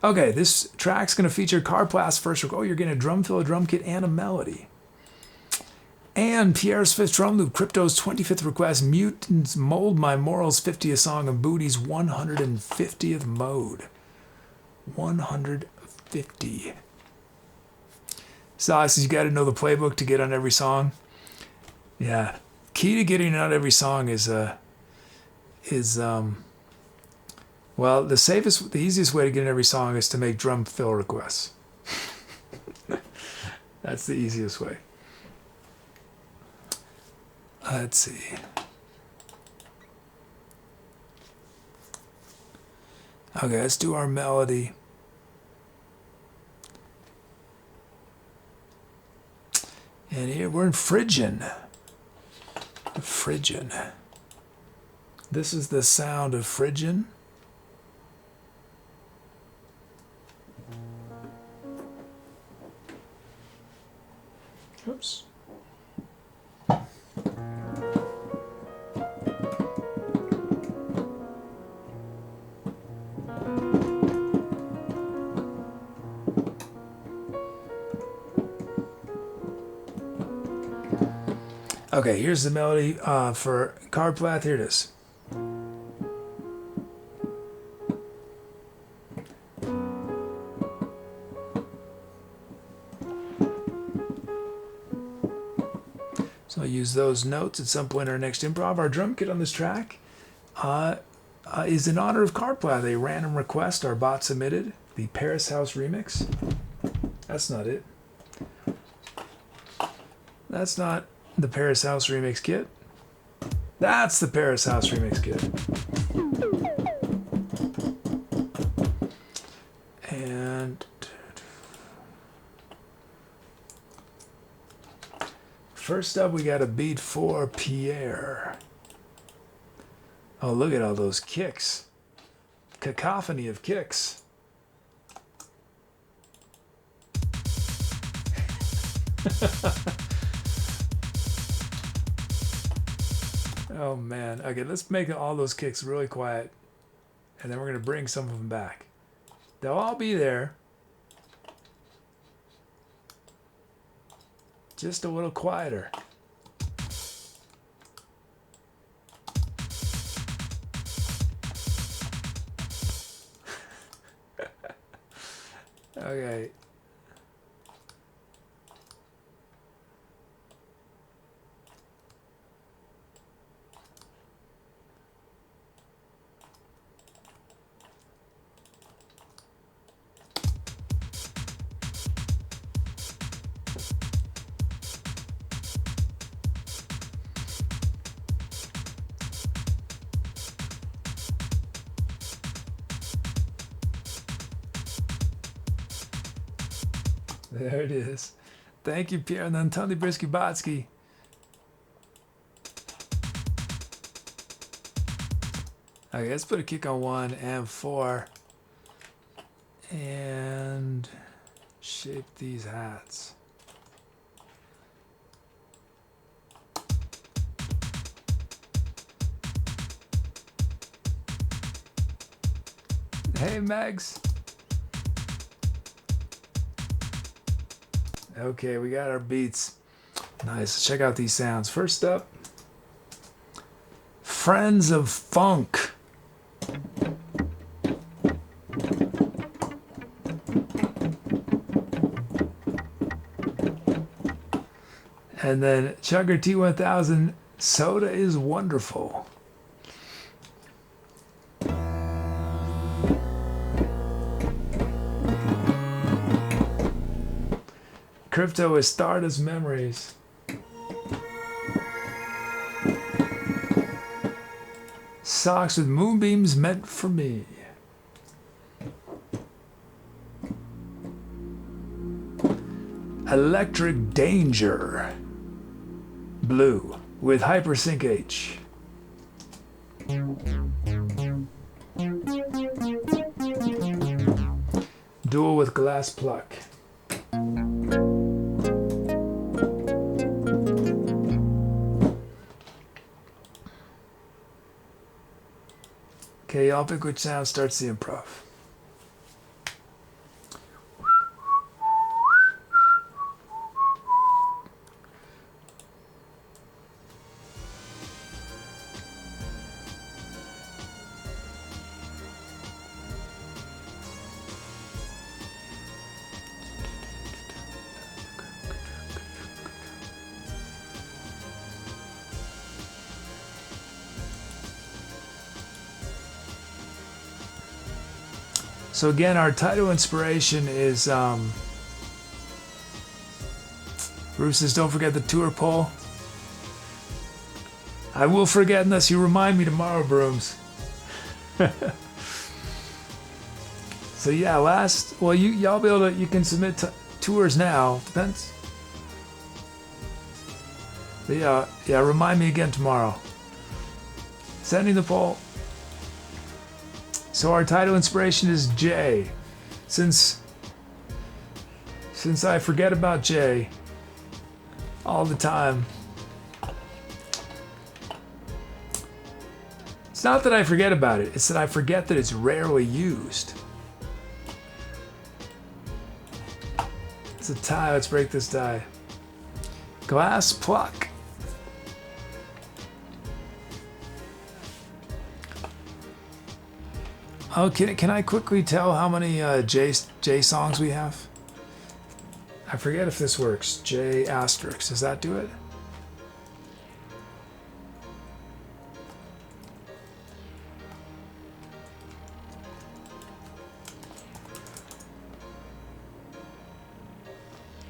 Okay, this track's going to feature Cardblast's first request. Oh, you're getting a drum fill, a drum kit, and a melody. And Pierre's 5th drum loop, Crypto's 25th request, Mutants Mold My Morals 50th song, and Booty's 150th mode. 150. Sauce, you got to know the playbook to get on every song. Yeah, key to getting on every song is well, the easiest way to get in every song is to make drum fill requests. That's the easiest way. Let's see. Okay, let's do our melody. And here we're in Phrygian. Phrygian. This is the sound of Phrygian. Oops. Okay, here's the melody for Cardblast. Here it is. So I'll use those notes at some point in our next improv. Our drum kit on this track is in honor of Cardblast, a random request our bot submitted, the Paris House remix. That's not it. That's not the Paris House remix kit. That's the Paris House remix kit. And first up, we got a beat for Pierre. Oh, look at all those kicks. Cacophony of kicks. Oh man. Okay, let's make all those kicks really quiet. And then we're going to bring some of them back. They'll all be there. Just a little quieter. Okay. There it is. Thank you, Pierre, and then Tony Brisky-Botsky. Okay, let's put a kick on 1 and 4. And shape these hats. Hey, Megs. Okay, we got our beats. Nice. Check out these sounds. First up, Friends of Funk. And then Chugger T1000, Soda is Wonderful. Crypto is Stardust Memories. Socks with Moonbeams Meant for Me. Electric Danger. Blue with Hypersync H. Dual with Glass Pluck. Okay, y'all pick which sound starts the improv. So again, our title inspiration is Bruce says, don't forget the tour poll. I will forget unless you remind me tomorrow, Brooms. So yeah, well, y'all be able to, you can submit tours now. Depends. But yeah, remind me again tomorrow. Sending the poll. So our title inspiration is J. Since I forget about J all the time. It's not that I forget about it, it's that I forget that it's rarely used. It's a tie, let's break this tie. Glass Pluck. Oh, can I quickly tell how many J songs we have? I forget if this works. J asterisk. Does that do it?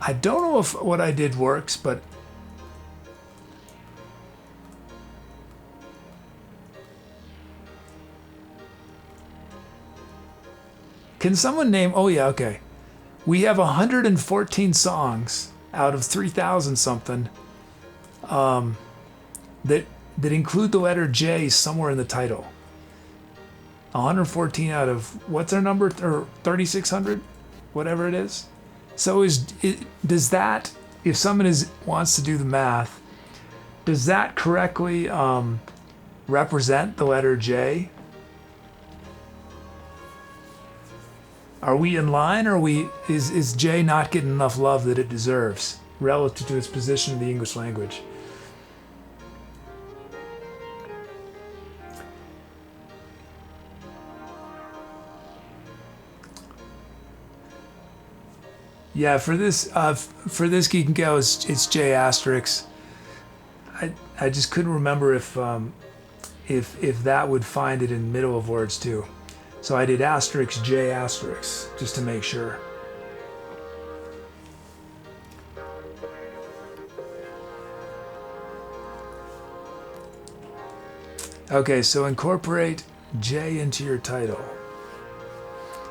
I don't know if what I did works, but can someone name? Oh yeah, okay. We have 114 songs out of 3,000 something that include the letter J somewhere in the title. 114 out of what's our number, or 3,600, whatever it is. So does that, if someone wants to do the math, does that correctly represent the letter J? Are we in line, or is J not getting enough love that it deserves relative to its position in the English language? Yeah, for this Geek and Go, it's J asterisk. I just couldn't remember if that would find it in the middle of words too. So I did asterisk, J asterisk, just to make sure. Okay, so incorporate J into your title.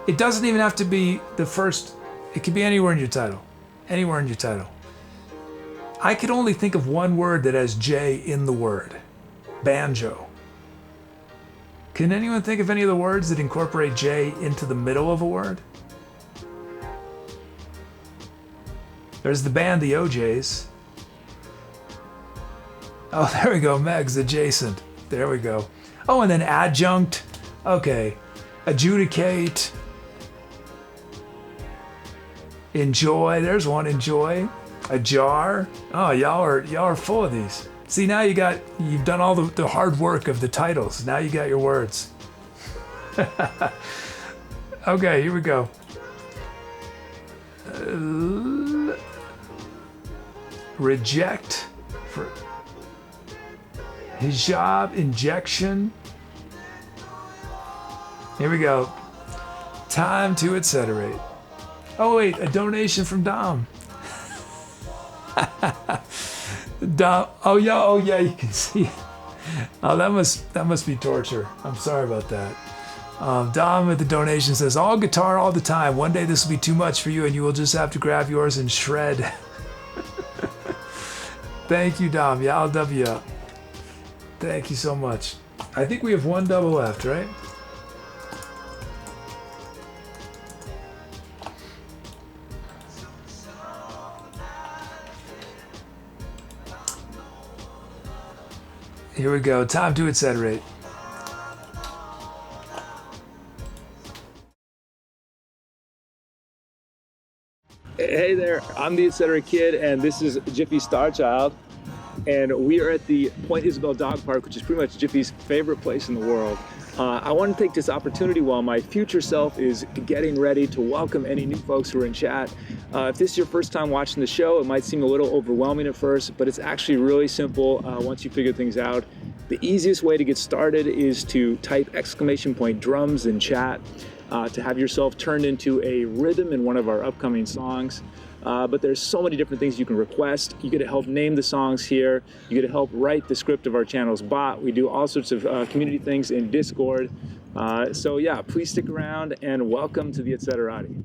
It doesn't even have to be the first, it could be anywhere in your title. Anywhere in your title. I could only think of one word that has J in the word. Banjo. Can anyone think of any of the words that incorporate J into the middle of a word? There's the band, the OJs. Oh, there we go, Meg's adjacent. There we go. Oh, and then adjunct. Okay. Adjudicate. Enjoy. There's one, enjoy. Ajar. Oh, y'all are full of these. See, now you've done all the hard work of the titles. Now you got your words. Okay, here we go. Reject. For hijab, injection. Here we go. Time to etc. Oh wait, a donation from Dom. Dom. Oh yeah, you can see it. Oh, that must be torture. I'm sorry about that. Dom with the donation says, all guitar all the time. One day this will be too much for you and you will just have to grab yours and shred. Thank you, Dom. Yeah, I'll W up. Thank you so much. I think we have one double left, right? Here we go. Time to etc.
Hey there, I'm the Etc. Kid, and this is Jiffy's Star Child. And we are at the Point Isabel Dog Park, which is pretty much Jiffy's favorite place in the world. I want to take this opportunity while my future self is getting ready to welcome any new folks who are in chat. If this is your first time watching the show, it might seem a little overwhelming at first, but it's actually really simple once you figure things out. The easiest way to get started is to type !drums in chat to have yourself turned into a rhythm in one of our upcoming songs. But there's so many different things you can request. You get to help name the songs here. You get to help write the script of our channel's bot. We do all sorts of community things in Discord. So yeah, please stick around and welcome to the Etceterati.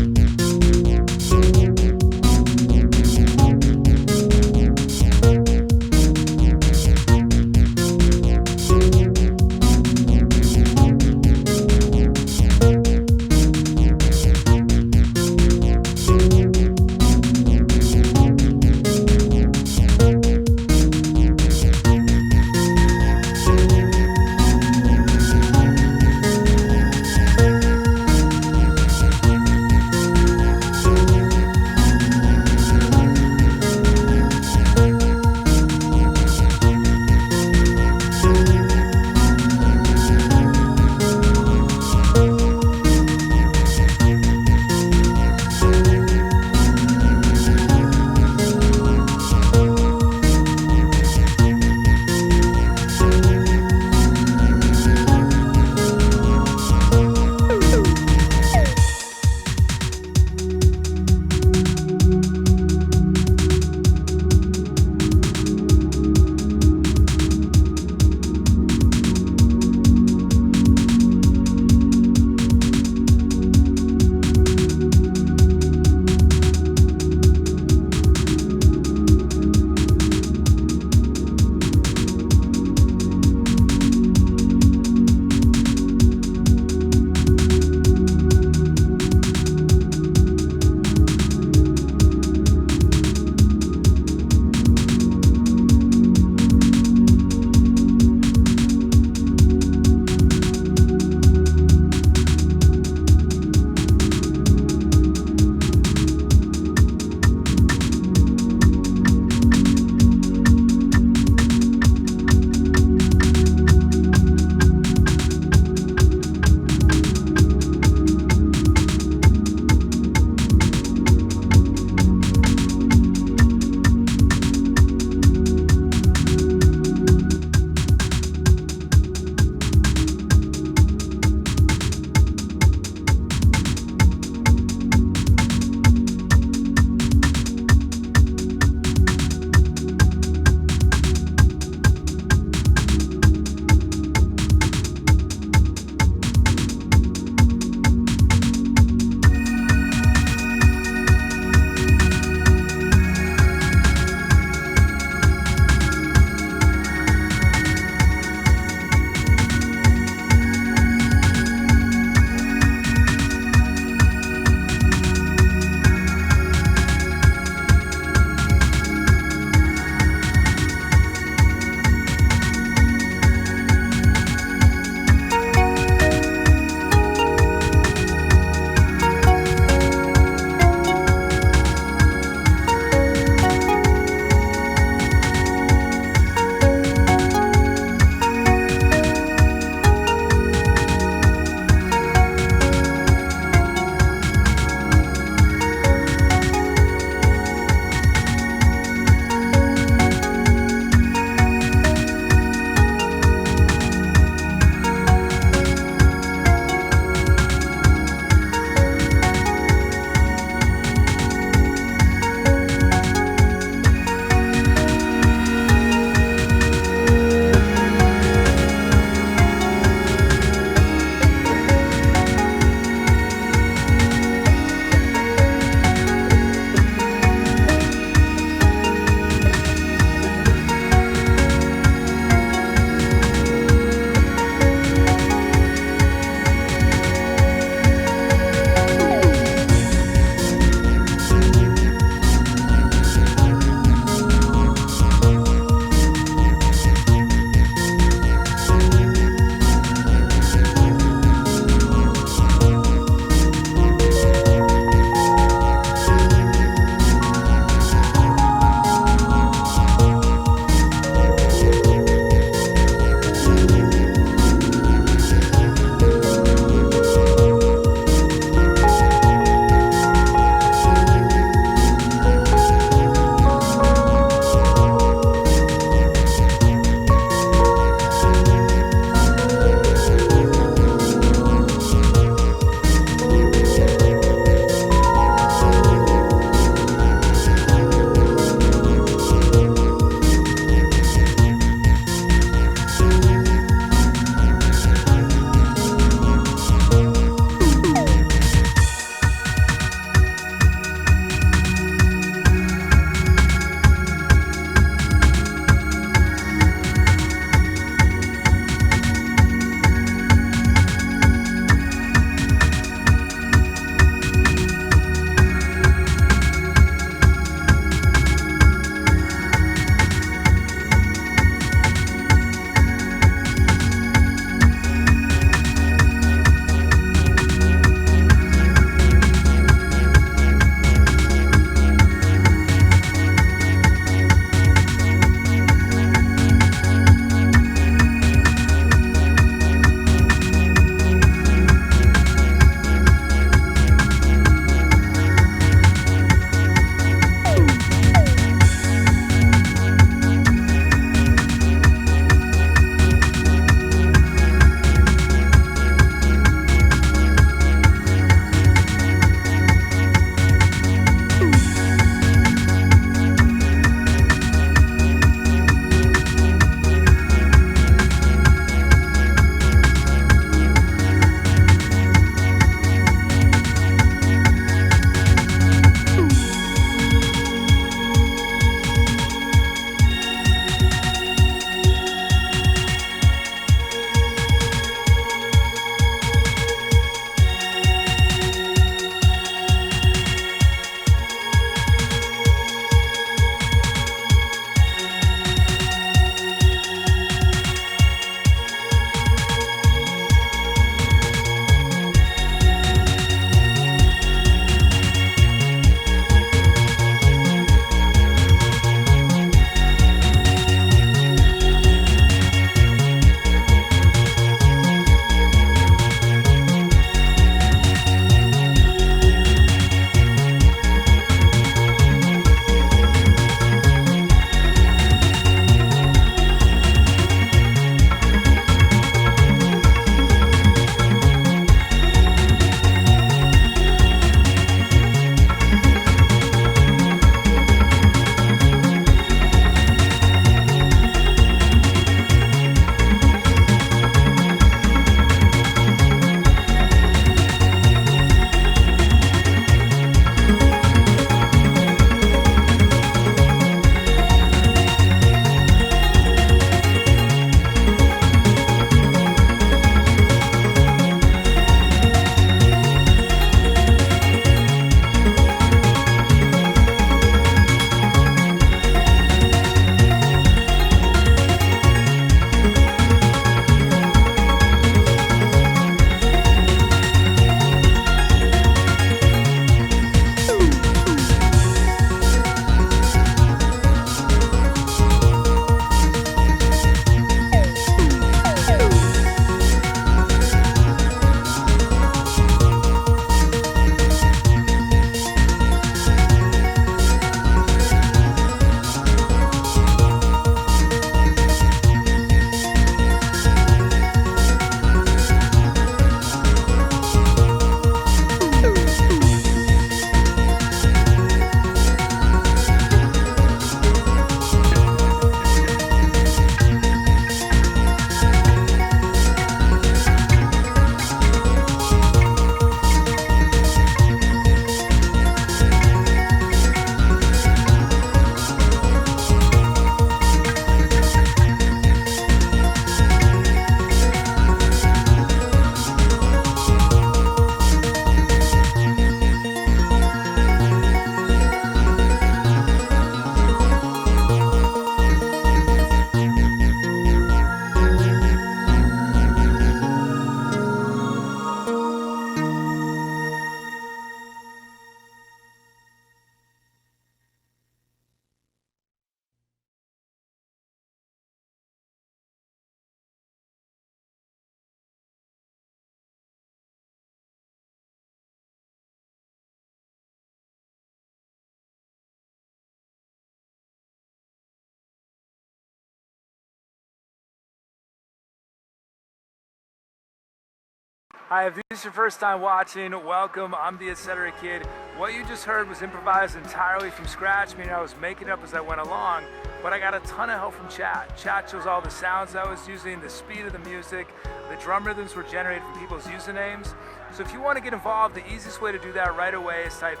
Hi, if this is your first time watching, welcome. I'm the Etc. Kid. What you just heard was improvised entirely from scratch, meaning I was making it up as I went along, but I got a ton of help from chat. Chat shows all the sounds I was using, the speed of the music, the drum rhythms were generated from people's usernames. So if you want to get involved, the easiest way to do that right away is type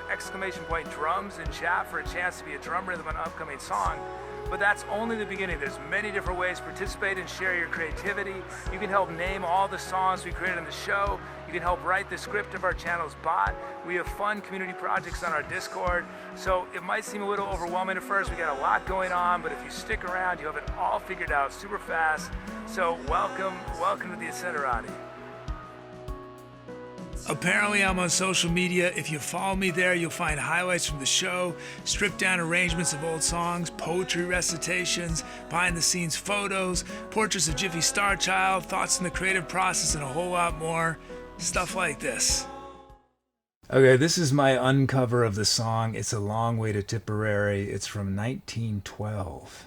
!drums in chat for a chance to be a drum rhythm on an upcoming song. But that's only the beginning. There's many different ways to participate and share your creativity. You can help name all the songs we created in the show. You can help write the script of our channel's bot. We have fun community projects on our Discord. So it might seem a little overwhelming at first. We got a lot going on, but if you stick around, you'll have it all figured out super fast. So welcome to the Etceterati. Apparently I'm on social media. If you follow me there, you'll find highlights from the show, stripped down arrangements of old songs, poetry recitations, behind the scenes photos, portraits of Jiffy Starchild, thoughts on the creative process, and a whole lot more. Stuff like this. Okay, this is my uncover of the song. It's A Long Way to Tipperary. It's from 1912.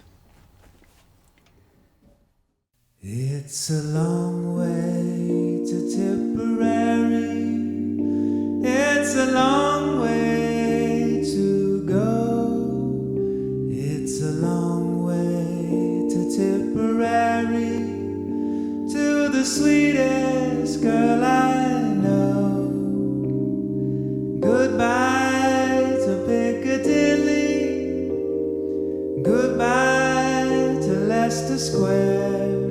It's a long way to Tipperary. It's a long way to go. It's a long way to Tipperary, to the sweetest girl I know. Goodbye to Piccadilly. Goodbye to Leicester Square.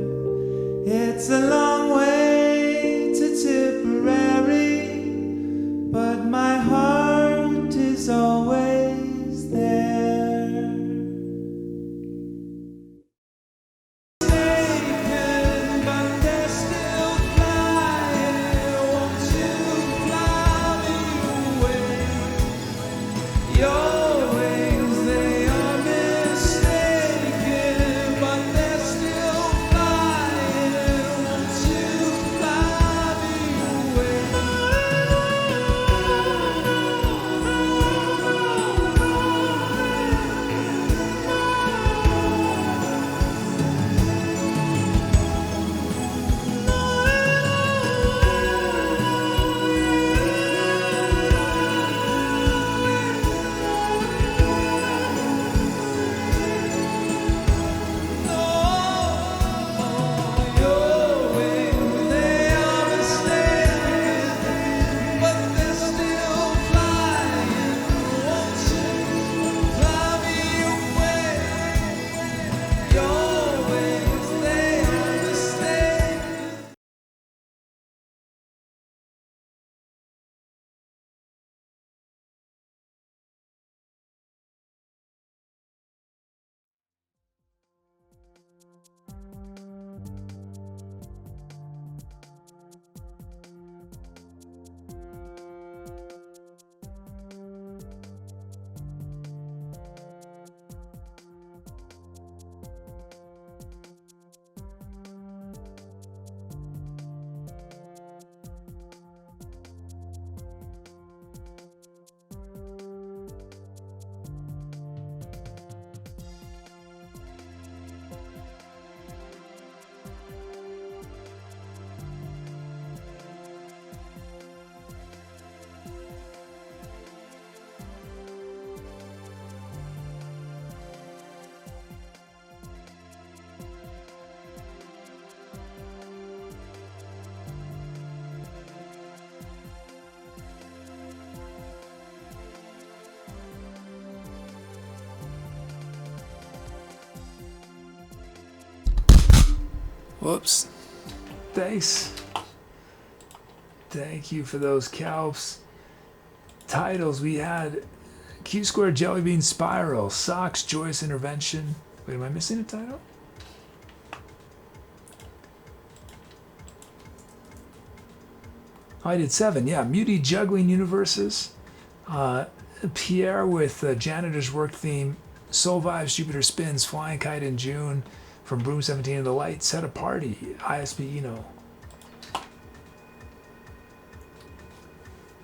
It's a long way to Tipperary, but my heart is always there. Taken, but they're still flying. Won't you fly me away? Your wings, they are mistaken, but they're still flying. Won't you fly me away? Your wings, they are mistaken, but they're still flying. Won't you fly me away? Your wings, they are mistaken.
Whoops. Thanks. Thank you for those calps. Titles, we had Q Square Jelly Bean Spiral, Socks, Joyous Intervention. Wait, am I missing a title? Oh, I did 7. Yeah, Muty Juggling Universes. Pierre with Janitor's Work theme. Soul Vibes, Jupiter Spins, Flying Kite in June. From Broom 17 of the Light, Set a Party, ISP Eno.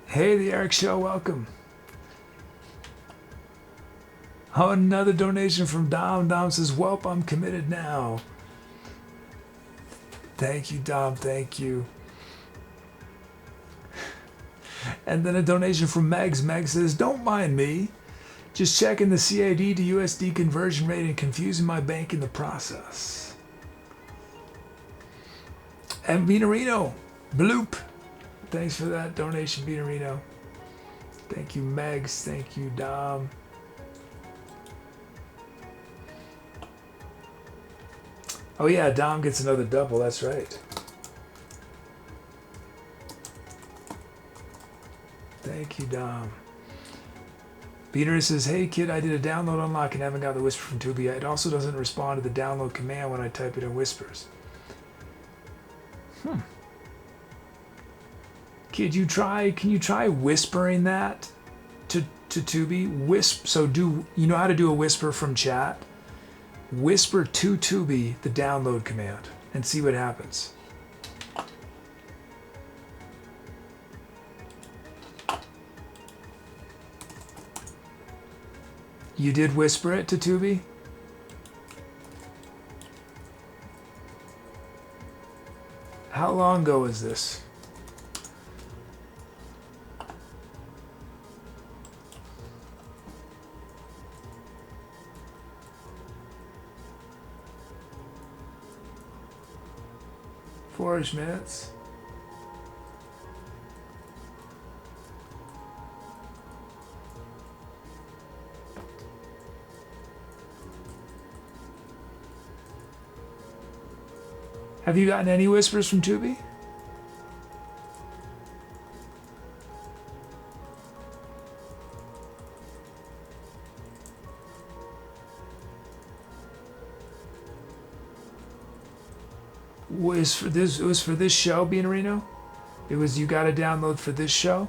Hey, the Eric Show, welcome. Oh, another donation from Dom. Dom says, "Welp, I'm committed now." Thank you, Dom. Thank you. And then a donation from Megs. Meg says, don't mind me. Just checking the CAD to USD conversion rate and confusing my bank in the process. And Vinorino, bloop. Thanks for that donation, Vinorino. Thank you, Megs. Thank you, Dom. Oh yeah, Dom gets another double, that's right. Thank you, Dom. Peter says, hey kid, I did a download unlock and haven't got the whisper from Tubi yet. It also doesn't respond to the download command when I type it in whispers. Kid, can you try whispering that to Tubi? So you know how to do a whisper from chat? Whisper to Tubi the download command and see what happens. You did whisper it to Tubi? How long ago was this? Four-ish minutes. Have you gotten any whispers from Tubi? It was for this show, Bean Reno? It was you got a download for this show?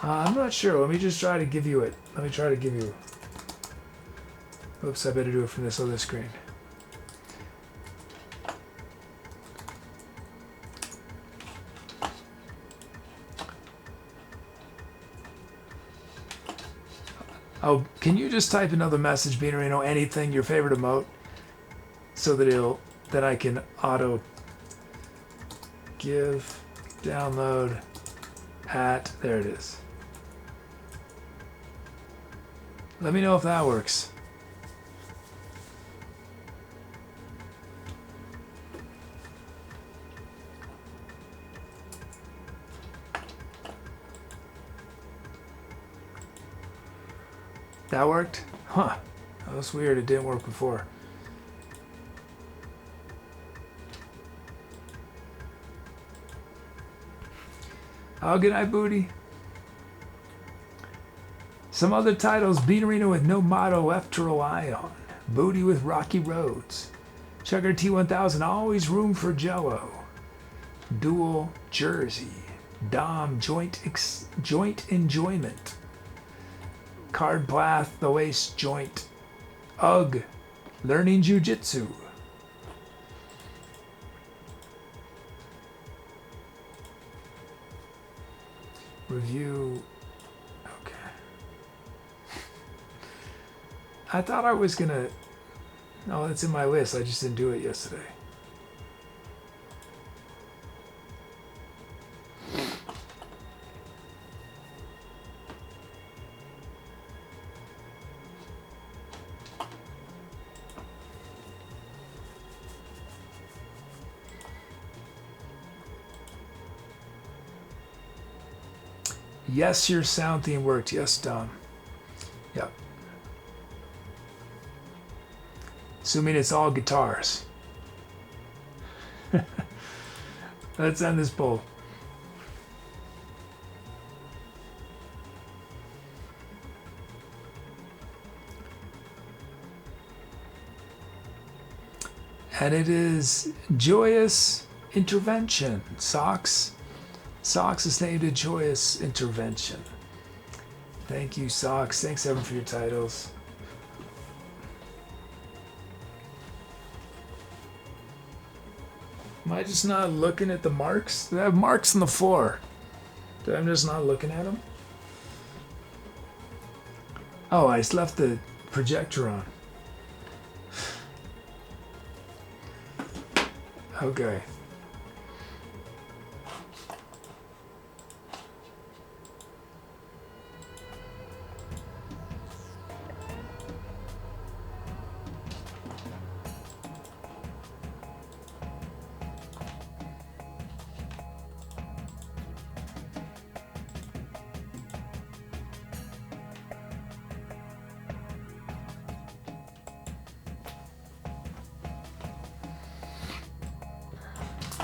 I'm not sure. Let me just try to give you it. Let me try to give you... Oops, I better do it from this other screen. Oh, can you just type another message, Beanerino, anything, your favorite emote, so that then I can auto give, download, there it is. Let me know if that works. That worked? Huh. That was weird. It didn't work before. Oh, good night, Booty. Some other titles. Beanerino with no motto left to rely on. Booty with Rocky Rhodes. Chugger T1000, always room for Jello. Dual Jersey. Dom, joint enjoyment. Card Blath, the waist joint. Ugh, learning jujitsu. Review. Okay. I thought I was gonna. No, it's in my list. I just didn't do it yesterday. Yes, your sound theme worked. Yes, Dom. Yep. Assuming it's all guitars. Let's end this poll. And it is Joyous Intervention. Socks is named a Joyous Intervention. Thank you, Socks. Thanks, everyone, for your titles. Am I just not looking at the marks? They have marks on the floor. I'm just not looking at them? Oh, I just left the projector on. Okay.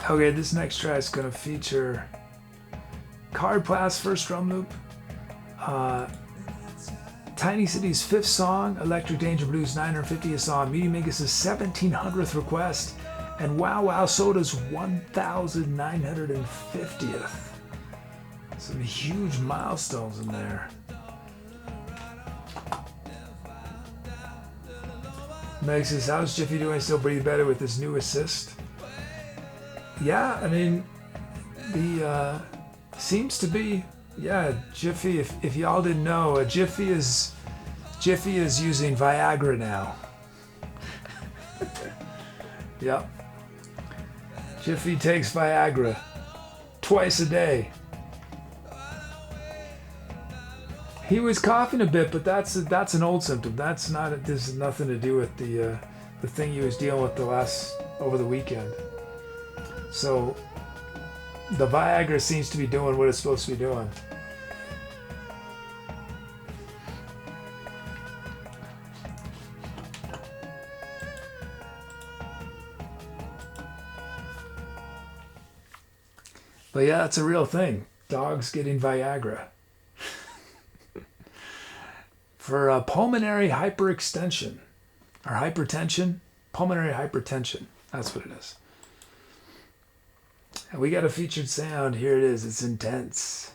Okay, this next track is going to feature Card Blast first drum loop, Tiny City's 5th song, Electric Danger Blues 950th song, Medium Mingus' 1700th request, and Wow Wow Soda's 1950th. Some huge milestones in there. Meg says, how's Jiffy doing? Still breathe better with this new assist? Yeah, I mean, the seems to be, yeah, Jiffy. If y'all didn't know, Jiffy is using Viagra now. Yep. Jiffy takes Viagra twice a day. He was coughing a bit, but that's an old symptom. This has nothing to do with the thing he was dealing with over the weekend. So the Viagra seems to be doing what it's supposed to be doing. But yeah, it's a real thing. Dogs getting Viagra. For pulmonary hyperextension or hypertension. Pulmonary hypertension. That's what it is. And we got a featured sound. Here it is. It's intense.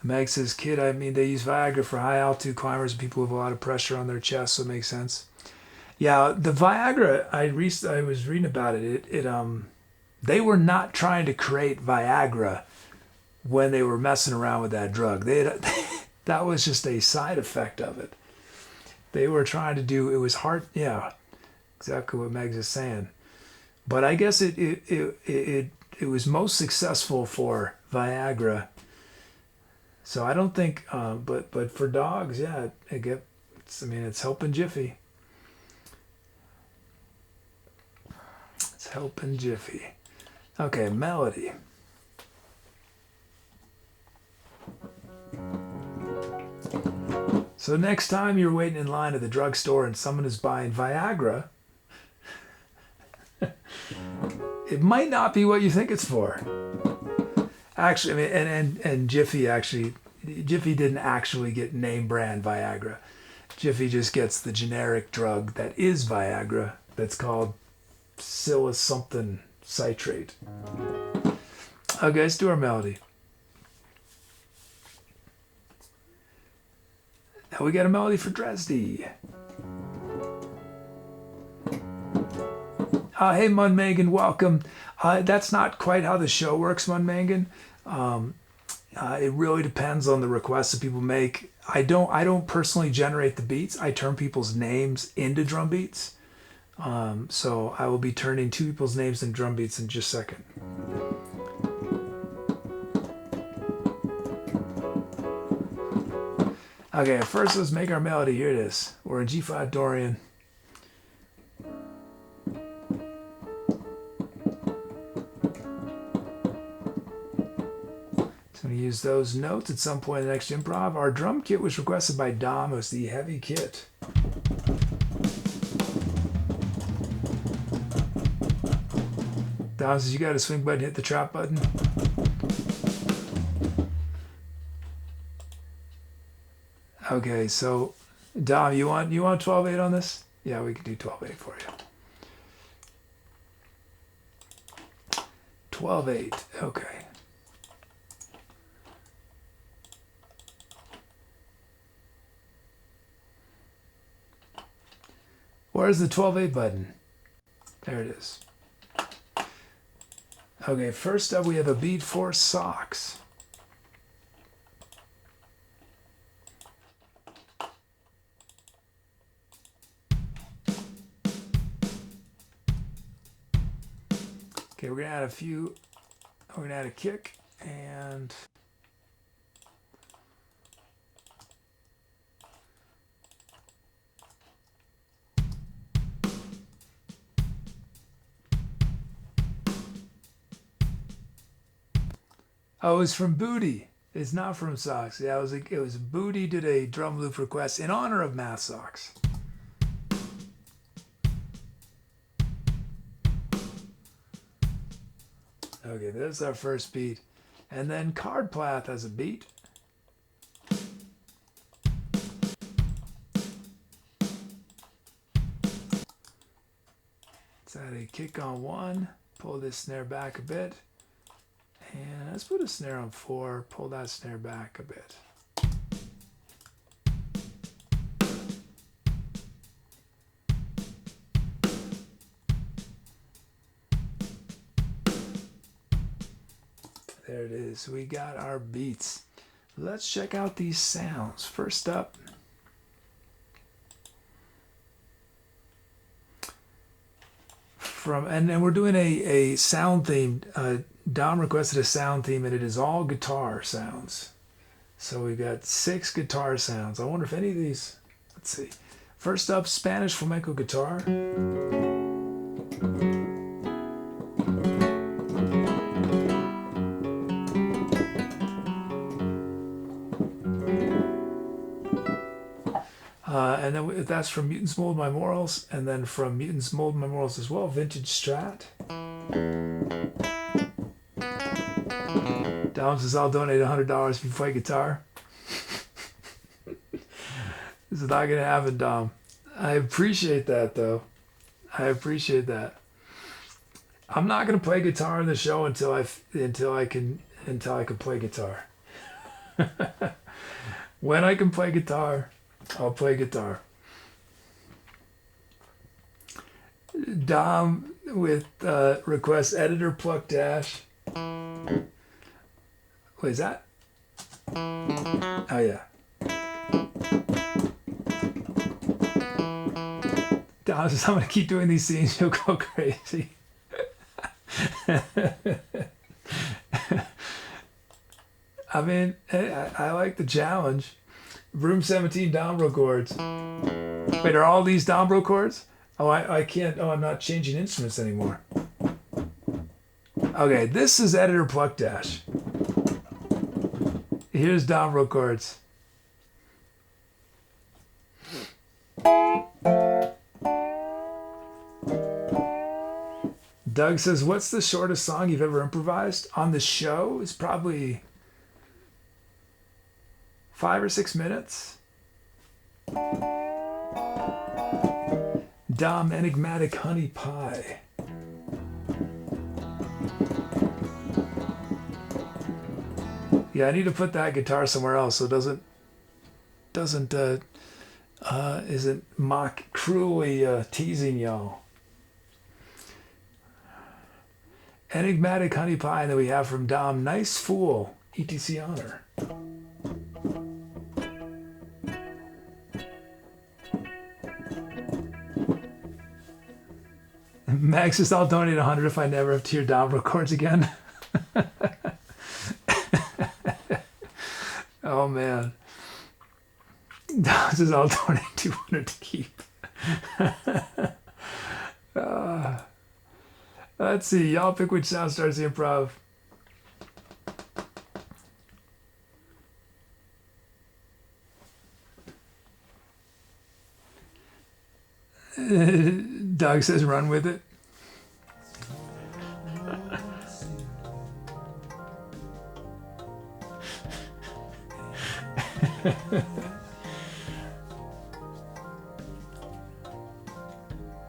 Meg says, kid, I mean, they use Viagra for high altitude climbers and people with a lot of pressure on their chest, so it makes sense. Yeah, the Viagra, I was reading about it. They were not trying to create Viagra when they were messing around with that drug. That was just a side effect of it. They were trying to do, it was hard, yeah, exactly what Meg's is saying. But I guess it was most successful for Viagra. So I don't think, but for dogs, yeah, it's helping Jiffy. It's helping Jiffy. Okay, melody. So next time you're waiting in line at the drugstore and someone is buying Viagra, it might not be what you think it's for. Actually, I mean, and Jiffy didn't actually get name brand Viagra. Jiffy just gets the generic drug that is Viagra that's called psilocybin citrate. Okay, let's do our melody. Now we got a melody for Dresdy. Hey, Munmangan, welcome. That's not quite how the show works, Munmangan. It really depends on the requests that people make. I don't personally generate the beats. I turn people's names into drum beats. So I will be turning two people's names into drum beats in just a second. Okay, first let's make our melody. Here it is. We're in G5 Dorian. I'm going to use those notes at some point in the next improv. Our drum kit was requested by Dom. It was the heavy kit. Dom says you got a swing button, hit the trap button. Okay, so Dom, you want 12/8 on this? Yeah, we can do 12/8 for you. 12/8, okay. Where's the 12/8 button? There it is. Okay, first up we have a beat for socks. Okay, we're gonna add a kick and oh, it's from Booty. It's not from Socks. Yeah, it was Booty did a drum loop request in honor of mathsocks. Okay, there's our first beat. And then Card Plath has a beat. Let's add a kick on 1, pull this snare back a bit. And let's put a snare on 4, pull that snare back a bit. There it is. We got our beats. Let's check out these sounds. First up, and then we're doing a sound theme. Dom requested a sound theme, and it is all guitar sounds. So we've got 6 guitar sounds. I wonder if any of these, let's see. First up, Spanish flamenco guitar. And then that's from Mutants Mold My Morals, and then from Mutants Mold My Morals as well, Vintage Strat. Dom says, I'll donate $100 if you play guitar. This is not going to happen, Dom. I appreciate that, though. I appreciate that. I'm not going to play guitar in the show until I can play guitar. When I can play guitar, I'll play guitar. Dom with request editor pluck dash. What is that? Oh yeah. Dom says, I'm gonna keep doing these scenes, you'll go crazy. I mean, I like the challenge. Room 17 Dombro chords. Wait, are all these Dombro chords? Oh, I can't. Oh, I'm not changing instruments anymore. Okay, this is editor pluck dash. Here's Dombro chords. Doug says, what's the shortest song you've ever improvised? On the show is probably 5 or 6 minutes. Dom Enigmatic Honey Pie. Yeah, I need to put that guitar somewhere else so it isn't mock cruelly teasing y'all. Enigmatic Honey Pie that we have from Dom. Nice Fool, ETC Honor. Max says, I'll donate 100 if I never have to hear Dom records again. Oh man. Dom says, I'll donate 200 to keep. Let's see. Y'all pick which sound starts the improv. Doug says run with it.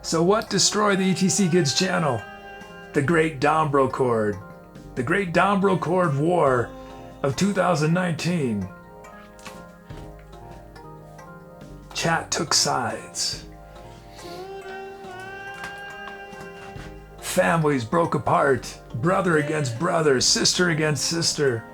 So what destroyed the ETC Kids channel? The Great Dombro Chord. The Great Dombro Chord War of 2019. Chat took sides. Families broke apart. Brother against brother, sister against sister.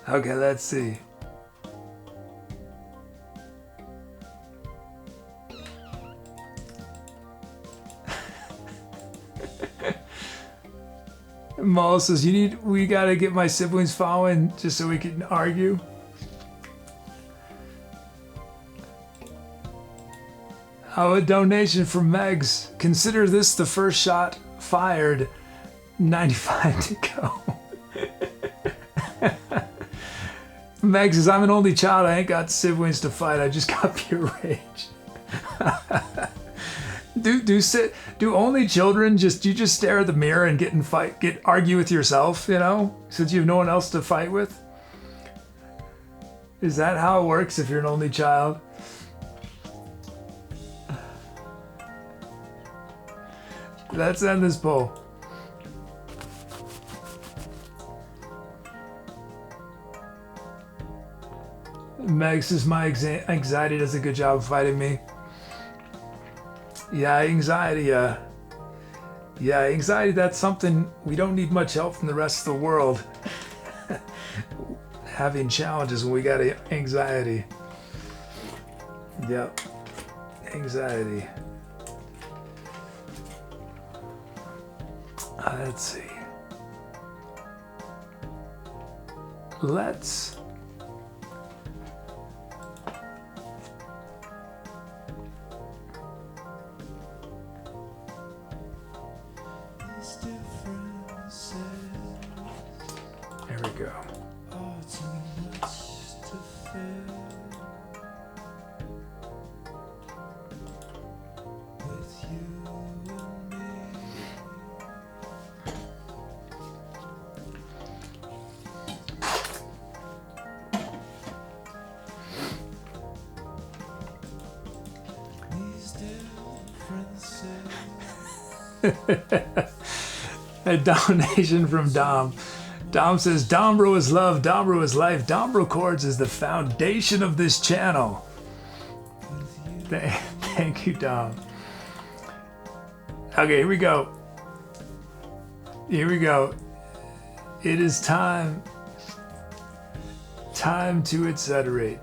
Okay, let's see. Maul says, we gotta get my siblings following just so we can argue. Oh, a donation from Megs. Consider this the first shot fired. 95 to go. Meg says, I'm an only child. I ain't got siblings to fight. I just got pure rage. Do only children just stare at the mirror and argue with yourself, you know, since you have no one else to fight with? Is that how it works if you're an only child? Let's end this poll. Meg says, my anxiety does a good job of fighting me. Yeah, anxiety, that's something we don't need much help from the rest of the world. Having challenges when we got anxiety. Yep, anxiety. Let's see. Let's There we go. A donation from Dom. Dom says, Dombro is love, Dombro is life, Dombro chords is the foundation of this channel. Thank you, Dom. Okay, here we go. Here we go. It is time to etcetera.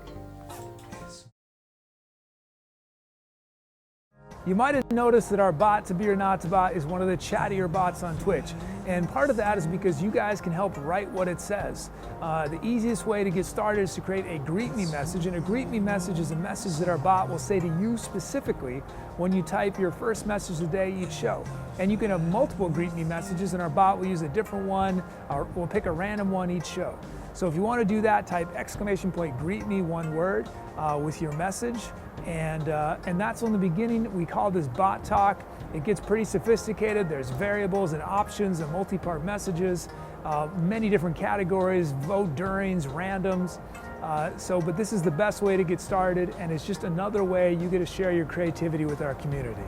You might have noticed that our bot, To Be or Not to Bot, is one of the chattier bots on Twitch. And part of that is because you guys can help write what it says. The easiest way to get started is to create a greet me message. And a greet me message is a message that our bot will say to you specifically when you type your first message of the day each show. And you can have multiple greet me messages and our bot will use a different one, or we'll pick a random one each show. So if you want to do that, type !greet me, one word, with your message. And that's on the beginning. We call this bot talk. It gets pretty sophisticated. There's variables and options and multi-part messages, many different categories, vote durings, randoms. But this is the best way to get started, and it's just another way you get to share your creativity with our community.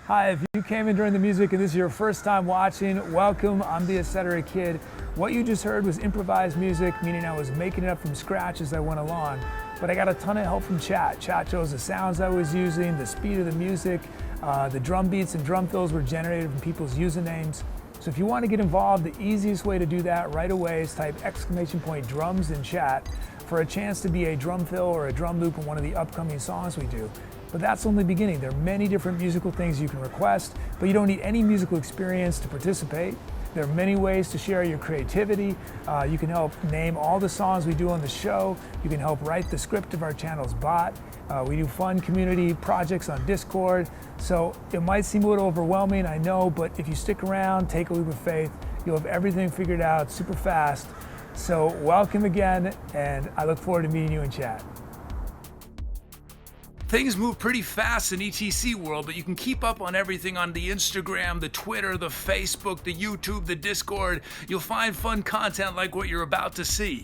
Hi, if you came in during the music and this is your first time watching, welcome. I'm the Etc. Kid. What you just heard was improvised music, meaning I was making it up from scratch as I went along. But I got a ton of help from chat. Chat chose the sounds I was using, the speed of the music, the drum beats and drum fills were generated from people's usernames. So if you want to get involved, the easiest way to do that right away is type !drums in chat for a chance to be a drum fill or a drum loop in one of the upcoming songs we do. But that's only the beginning. There are many different musical things you can request, but you don't need any musical experience to participate. There are many ways to share your creativity. You can help name all the songs we do on the show. You can help write the script of our channel's bot. We do fun community projects on Discord. So it might seem a little overwhelming, I know, but if you stick around, take a leap of faith, you'll have everything figured out super fast. So welcome again, and I look forward to meeting you in chat. Things move pretty fast in ETC world, but you can keep up on everything on the Instagram, the Twitter, the Facebook, the YouTube, the Discord. You'll find fun content like what you're about to see.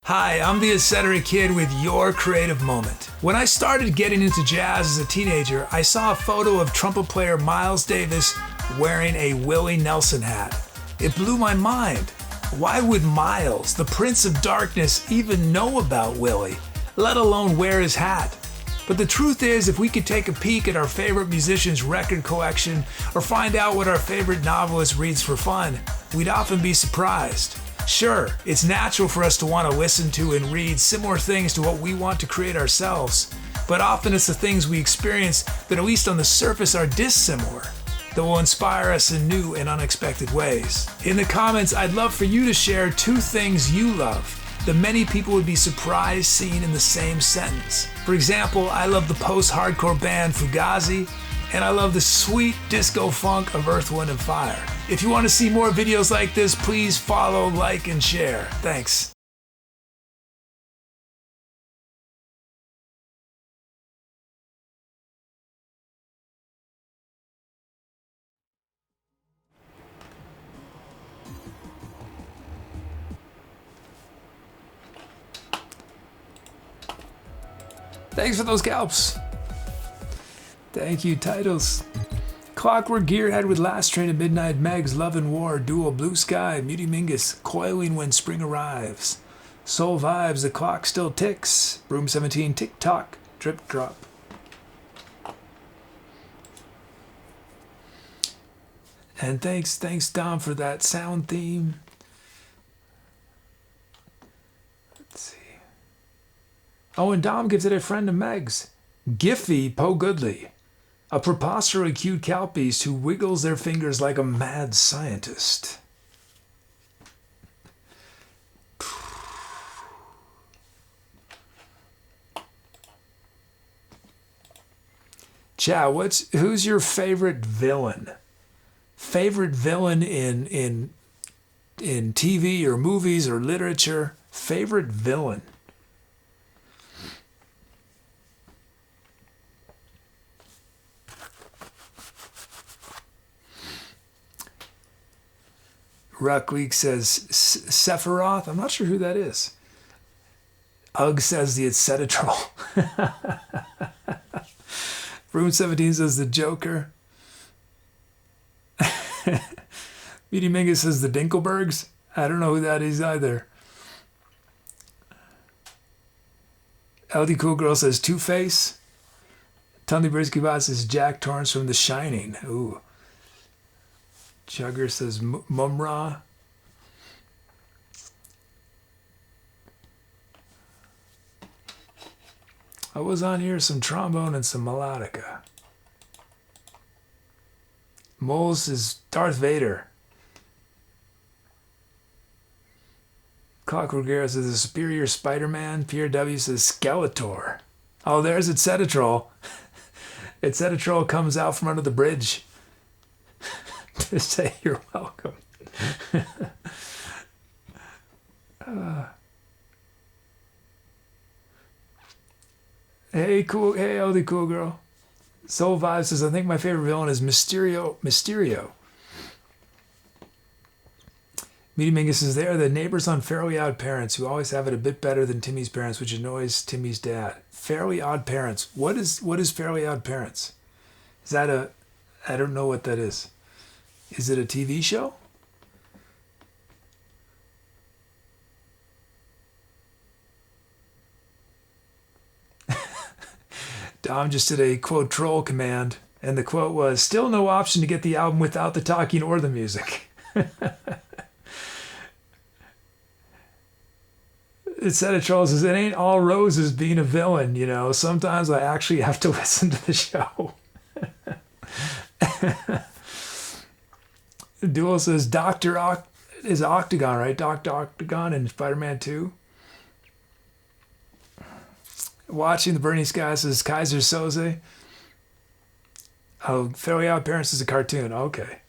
Hi, I'm the Etc. Kid with your creative moment. When I started getting into jazz as a teenager, I saw a photo of trumpet player Miles Davis wearing a Willie Nelson hat. It blew my mind. Why would Miles, the Prince of Darkness, even know about Willie, let alone wear his hat? But the truth is, if we could take a peek at our favorite musician's record collection or find out what our favorite novelist reads for fun, we'd often be surprised. Sure, it's natural for us to want to listen to and read similar things to what we want to create ourselves, but often it's the things we experience that, at least on the surface, are dissimilar, that will inspire us in new and unexpected ways. In the comments, I'd love for you to share 2 things you love that many people would be surprised seeing in the same sentence. For example, I love the post-hardcore band Fugazi, and I love the sweet disco funk of Earth, Wind & Fire. If you want to see more videos like this, please follow, like, and share. Thanks. Thanks for those scalps. Thank you, titles. Clockwork Gearhead with Last Train of Midnight, Megs, Love and War, Dual, Blue Sky, Muty Mingus, Coiling When Spring Arrives, Soul Vibes, The Clock Still Ticks, Room 17, Tick Tock, Drip Drop. And thanks Dom for that sound theme. Let's see. Oh, and Dom gives it a friend of Meg's, Giffy Po Goodly, a preposterously cute calpiece who wiggles their fingers like a mad scientist. Chow, who's your favorite villain? Favorite villain in TV or movies or literature? Favorite villain? Ruckweek says Sephiroth. I'm not sure who that is. Ugg says the Etc. Room 17 says the Joker. Meaty Mingus says the Dinkelbergs. I don't know who that is either. LD Cool Girl says Two-Face. Tundy Brisky Bot says Jack Torrance from The Shining. Ooh. Chugger says Mumra. I was on here some trombone and some melodica. Moles is Darth Vader. Clockwork Arrow says the Superior Spider-Man. Pierre W says Skeletor. Oh, there's Etc. Etc. comes out from under the bridge to say you're welcome. Hey, cool. Hey, LD Cool Girl. Soul Vibe says, I think my favorite villain is Mysterio. Meaty Mingus is there. The neighbors on Fairly Odd Parents who always have it a bit better than Timmy's parents, which annoys Timmy's dad. Fairly Odd Parents. What is Fairly Odd Parents? Is that I don't know what that is. Is it a TV show? Dom just did a quote troll command, and the quote was, "Still no option to get the album without the talking or the music." Instead of trolls says, "It ain't all roses being a villain, you know. Sometimes I actually have to listen to the show." Duel says, is Octagon, right? Dr. Octagon in Spider-Man 2. Watching the Burning Sky says, Kaiser Soze. Oh, Fairly Odd Parents is a cartoon. Okay.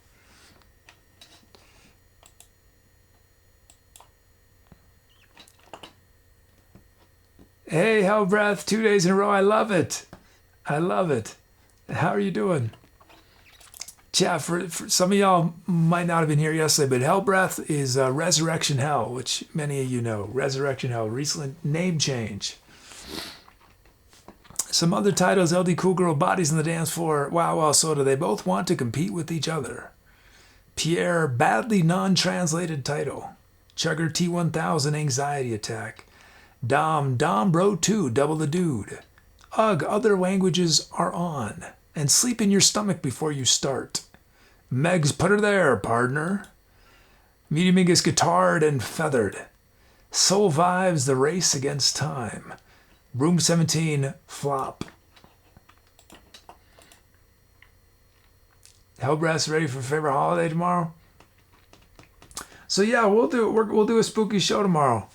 Hey, Hell Breath, 2 days in a row. I love it. I love it. How are you doing? Chat, for some of y'all might not have been here yesterday, but Hell Breath is Resurrection Hell, which many of you know. Resurrection Hell, recent name change. Some other titles, LD Cool Girl, Bodies on the Dance Floor, Wow Wow Soda, they both want to compete with each other. Pierre, badly non-translated title. Chugger T1000, Anxiety Attack. Dom Bro 2, Double the Dude. Ugh, other languages are on. And sleep in your stomach before you start. Megs, put her there, partner. Medium Mingus, Guitared and Feathered. Soul Vibes, The Race Against Time. Room 17, Flop. Hellbreath's ready for favorite holiday tomorrow. So yeah, we'll do a spooky show tomorrow.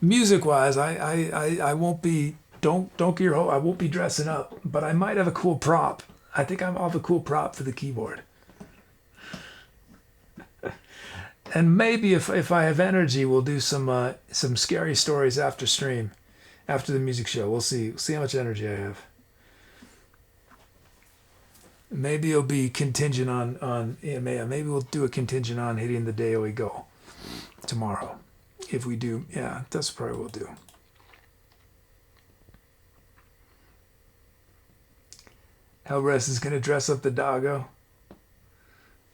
Music wise, I won't be don't get your hope. I won't be dressing up, but I might have a cool prop. I think I'll have a cool prop for the keyboard. And maybe if I have energy, we'll do some scary stories after stream. After the music show, we'll see. We'll see how much energy I have. Maybe it'll be contingent on maybe we'll do a contingent on hitting the daily goal tomorrow. If we do, yeah, that's probably what we'll do. Hellrest is gonna dress up the doggo.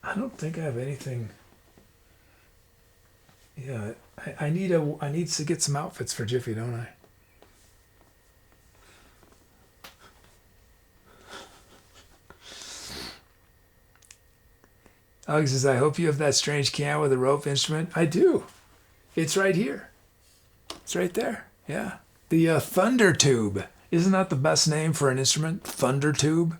I don't think I have anything. Yeah, I need to get some outfits for Jiffy, don't I? Alex says, I hope you have that strange can with a rope instrument. I do. It's right here. It's right there. Yeah. The Thunder Tube. Isn't that the best name for an instrument? Thunder Tube.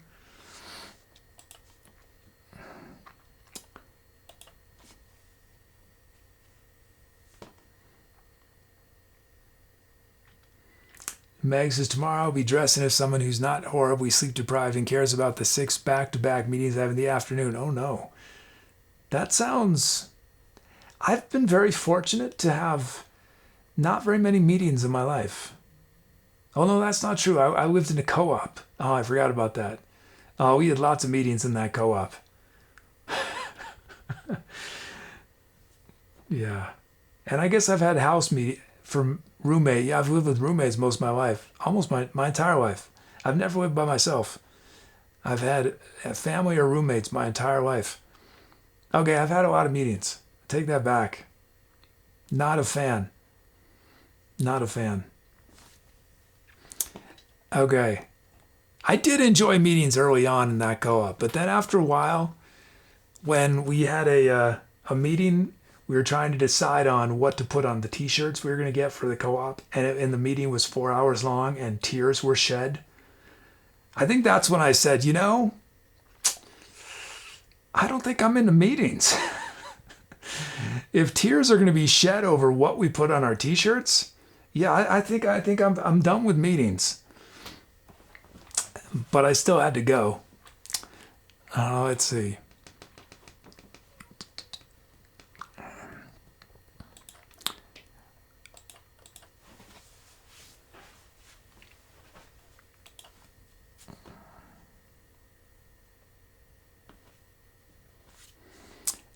Meg says, tomorrow I'll be dressing as someone who's not horribly sleep deprived and cares about the 6 back-to-back meetings I have in the afternoon. Oh no. That sounds... I've been very fortunate to have not very many meetings in my life. Oh no, that's not true. I lived in a co-op. Oh, I forgot about that. Oh, we had lots of meetings in that co-op. Yeah. And I guess I've had house meeting from roommate. Yeah, I've lived with roommates most of my life. Almost my entire life. I've never lived by myself. I've had family or roommates my entire life. Okay, I've had a lot of meetings. Take that back. Not a fan. Not a fan. Okay. I did enjoy meetings early on in that co-op, but then after a while, when we had a meeting, we were trying to decide on what to put on the t-shirts we were going to get for the co-op, and the meeting was 4 hours long and tears were shed. I think that's when I said, you know, I don't think I'm into meetings. If tears are going to be shed over what we put on our t-shirts, yeah, I think I'm done with meetings. But I still had to go. Let's see.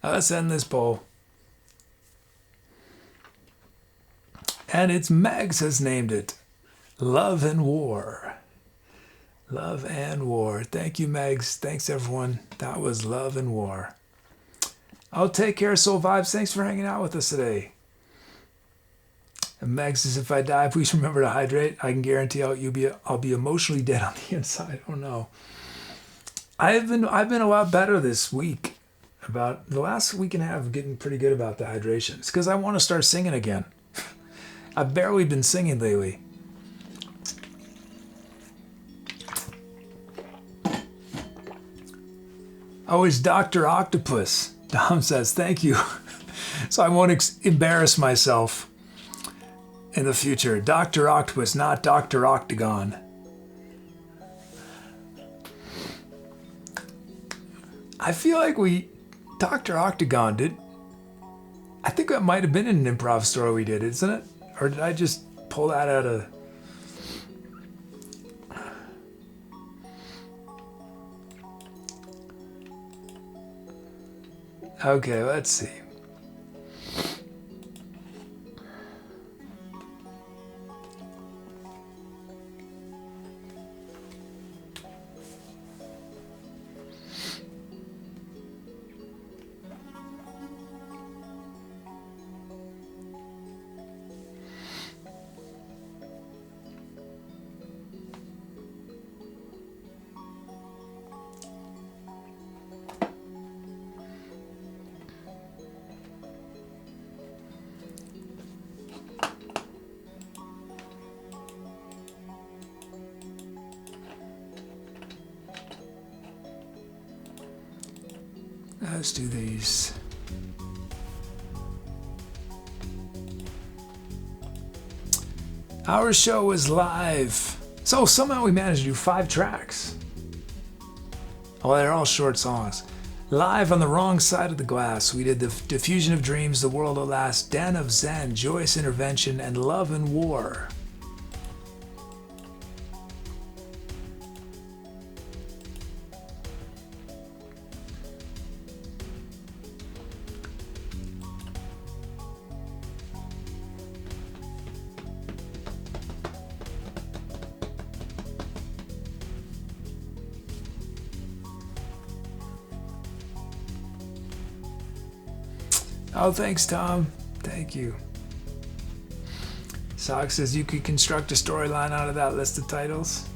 Let's end this poll. And it's Megs has named it Love and War. Love and War. Thank you, Megs. Thanks, everyone. That was Love and War. Oh, take care, Soul Vibes. Thanks for hanging out with us today. And Megs says, if I die, please remember to hydrate. I can guarantee I'll be emotionally dead on the inside. Oh, no. I've been a lot better this week. About the last week and a half, getting pretty good about the hydration. It's because I want to start singing again. I've barely been singing lately. Oh, it's Dr. Octopus. Dom says, thank you. So I won't embarrass myself in the future. Dr. Octopus, not Dr. Octagon. I feel like Dr. Octagon did. I think that might have been in an improv story we did, isn't it? Or did I just pull that out of... Okay, let's see. Let's do these. Our show is live. So somehow we managed to do 5 tracks. Oh, they're all short songs. Live on the wrong side of the glass, we did the Diffusion of Dreams, The World at Last, Den of Zen, Joyous Intervention, and Love and War. Oh, thanks, Tom. Thank you. Sock says you could construct a storyline out of that list of titles.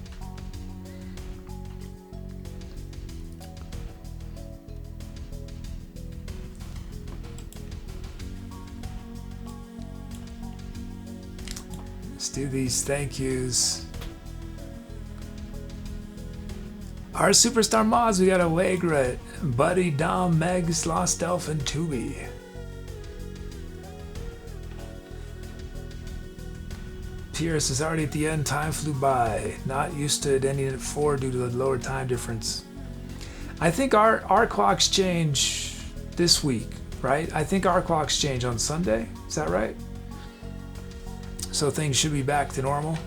Let's do these thank yous. Our superstar mods, we got Allegra, Buddy, Dom, Megs, Lost Elf, and Tubi. Pierce is already at the end. Time flew by. Not used to it ending at 4 due to the lower time difference. I think our clocks change this week, right? I think our clocks change on Sunday. Is that right? So things should be back to normal.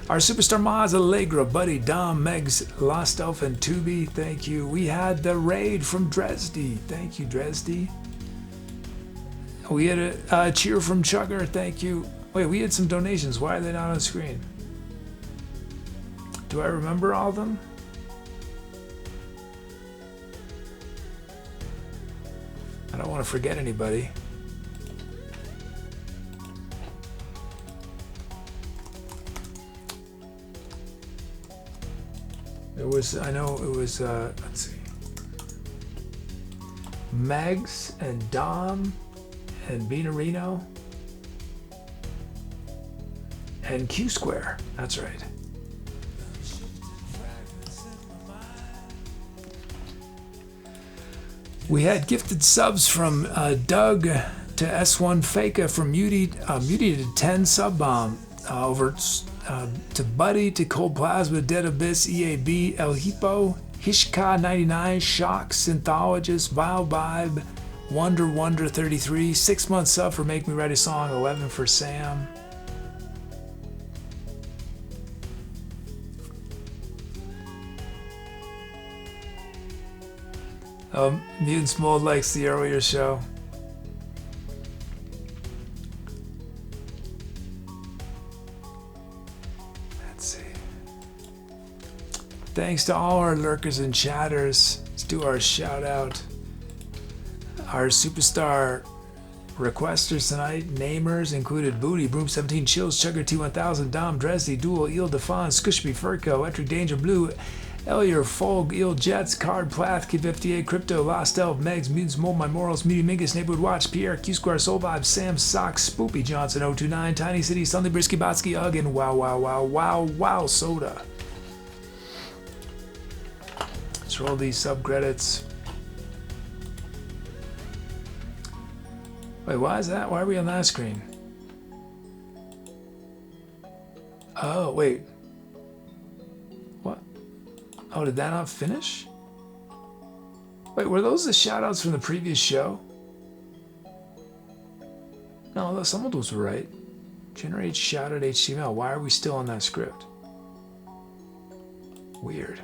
Our superstar mods, Allegra, Buddy, Dom, Megs, Lost Elf, and Tubi. Thank you. We had the raid from Dresdy. Thank you, Dresdy. We had a cheer from Chugger. Thank you. Wait, we had some donations. Why are they not on screen? Do I remember all of them? I don't want to forget anybody. I know it was, let's see. Megs and Dom and Beanarino. And Q Square, that's right. We had gifted subs from Doug to S1 Faka from Muti to 10 sub bomb over to Buddy to Cold Plasma, Dead Abyss, EAB, El Hippo, Hishka 99, Shock, Synthologist, Vile Vibe, Wonder 33, 6 month sub for Make Me Write a Song, 11 for Sam. Mutants Mold likes the earlier show. see. Thanks to all our lurkers and chatters. Let's do our shout out. Our superstar requesters tonight, namers included Booty, Broom 17, Chills, Chugger T1000, Dom, Dresdy, Duel, Eel, Defon, Scushby, Furco, Electric Danger, Blue, Elier, Folg, Eel, Jets, Card, Plath, Kid 58, Crypto, Lost Elf, Megs, Mutants, Mold, My Morals, Medium Mingus, Neighborhood Watch, Pierre, Q Square, Soul Vibe, Sam, Socks, Spoopy Johnson, 029, Tiny City, Sunday Brisky, Botsky, Ugg, and Wow Soda. Let's roll these subcredits. Wait, why is that? Why are we on that screen? Oh, wait. What? Oh, did that not finish? Wait, were those the shoutouts from the previous show? No, some of those were right. Generate shoutout HTML. Why are we still on that script? Weird.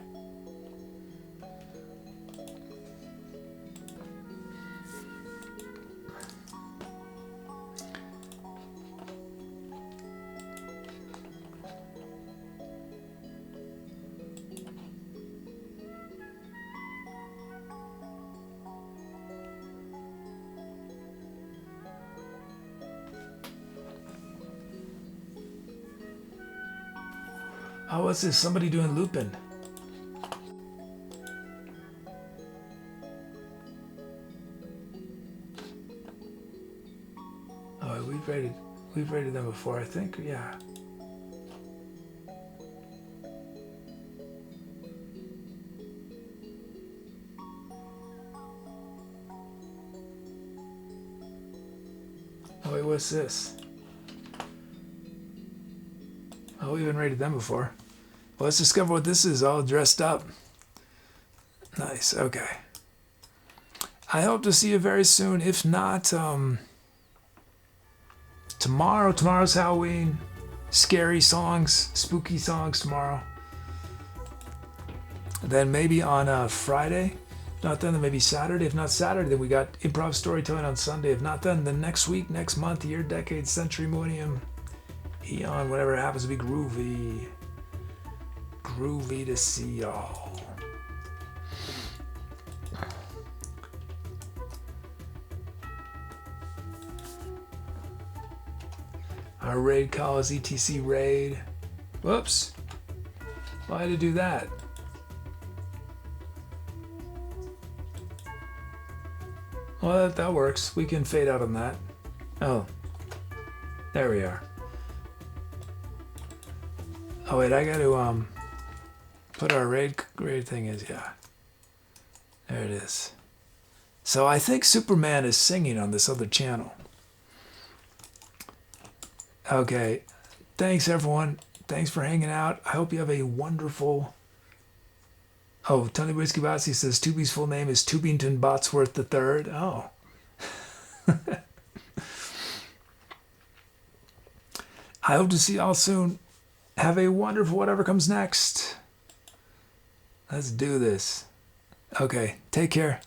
Oh, what's this? Somebody doing looping. Oh, we've rated them before, I think. Yeah. Oh, wait, what's this? Oh, we haven't rated them before. Well, let's discover what this is, all dressed up. Nice, okay. I hope to see you very soon. If not, tomorrow. Tomorrow's Halloween. Scary songs, spooky songs tomorrow. Then maybe on Friday. If not then maybe Saturday. If not Saturday, then we got improv storytelling on Sunday. If not then next week, next month, year, decade, century, millennium, eon, whatever happens to be groovy. Groovy to see y'all. Our raid call is ETC raid. Whoops. Why did I do that? Well, that works. We can fade out on that. Oh. There we are. Oh wait, I gotta put our raid thing is, yeah. There it is. So I think Superman is singing on this other channel. Okay. Thanks everyone. Thanks for hanging out. I hope you have a wonderful... Oh, Tony Whiskey Botsy says Tubi's full name is Tubington Botsworth III. Oh. I hope to see y'all soon. Have a wonderful whatever comes next. Let's do this. Okay, take care.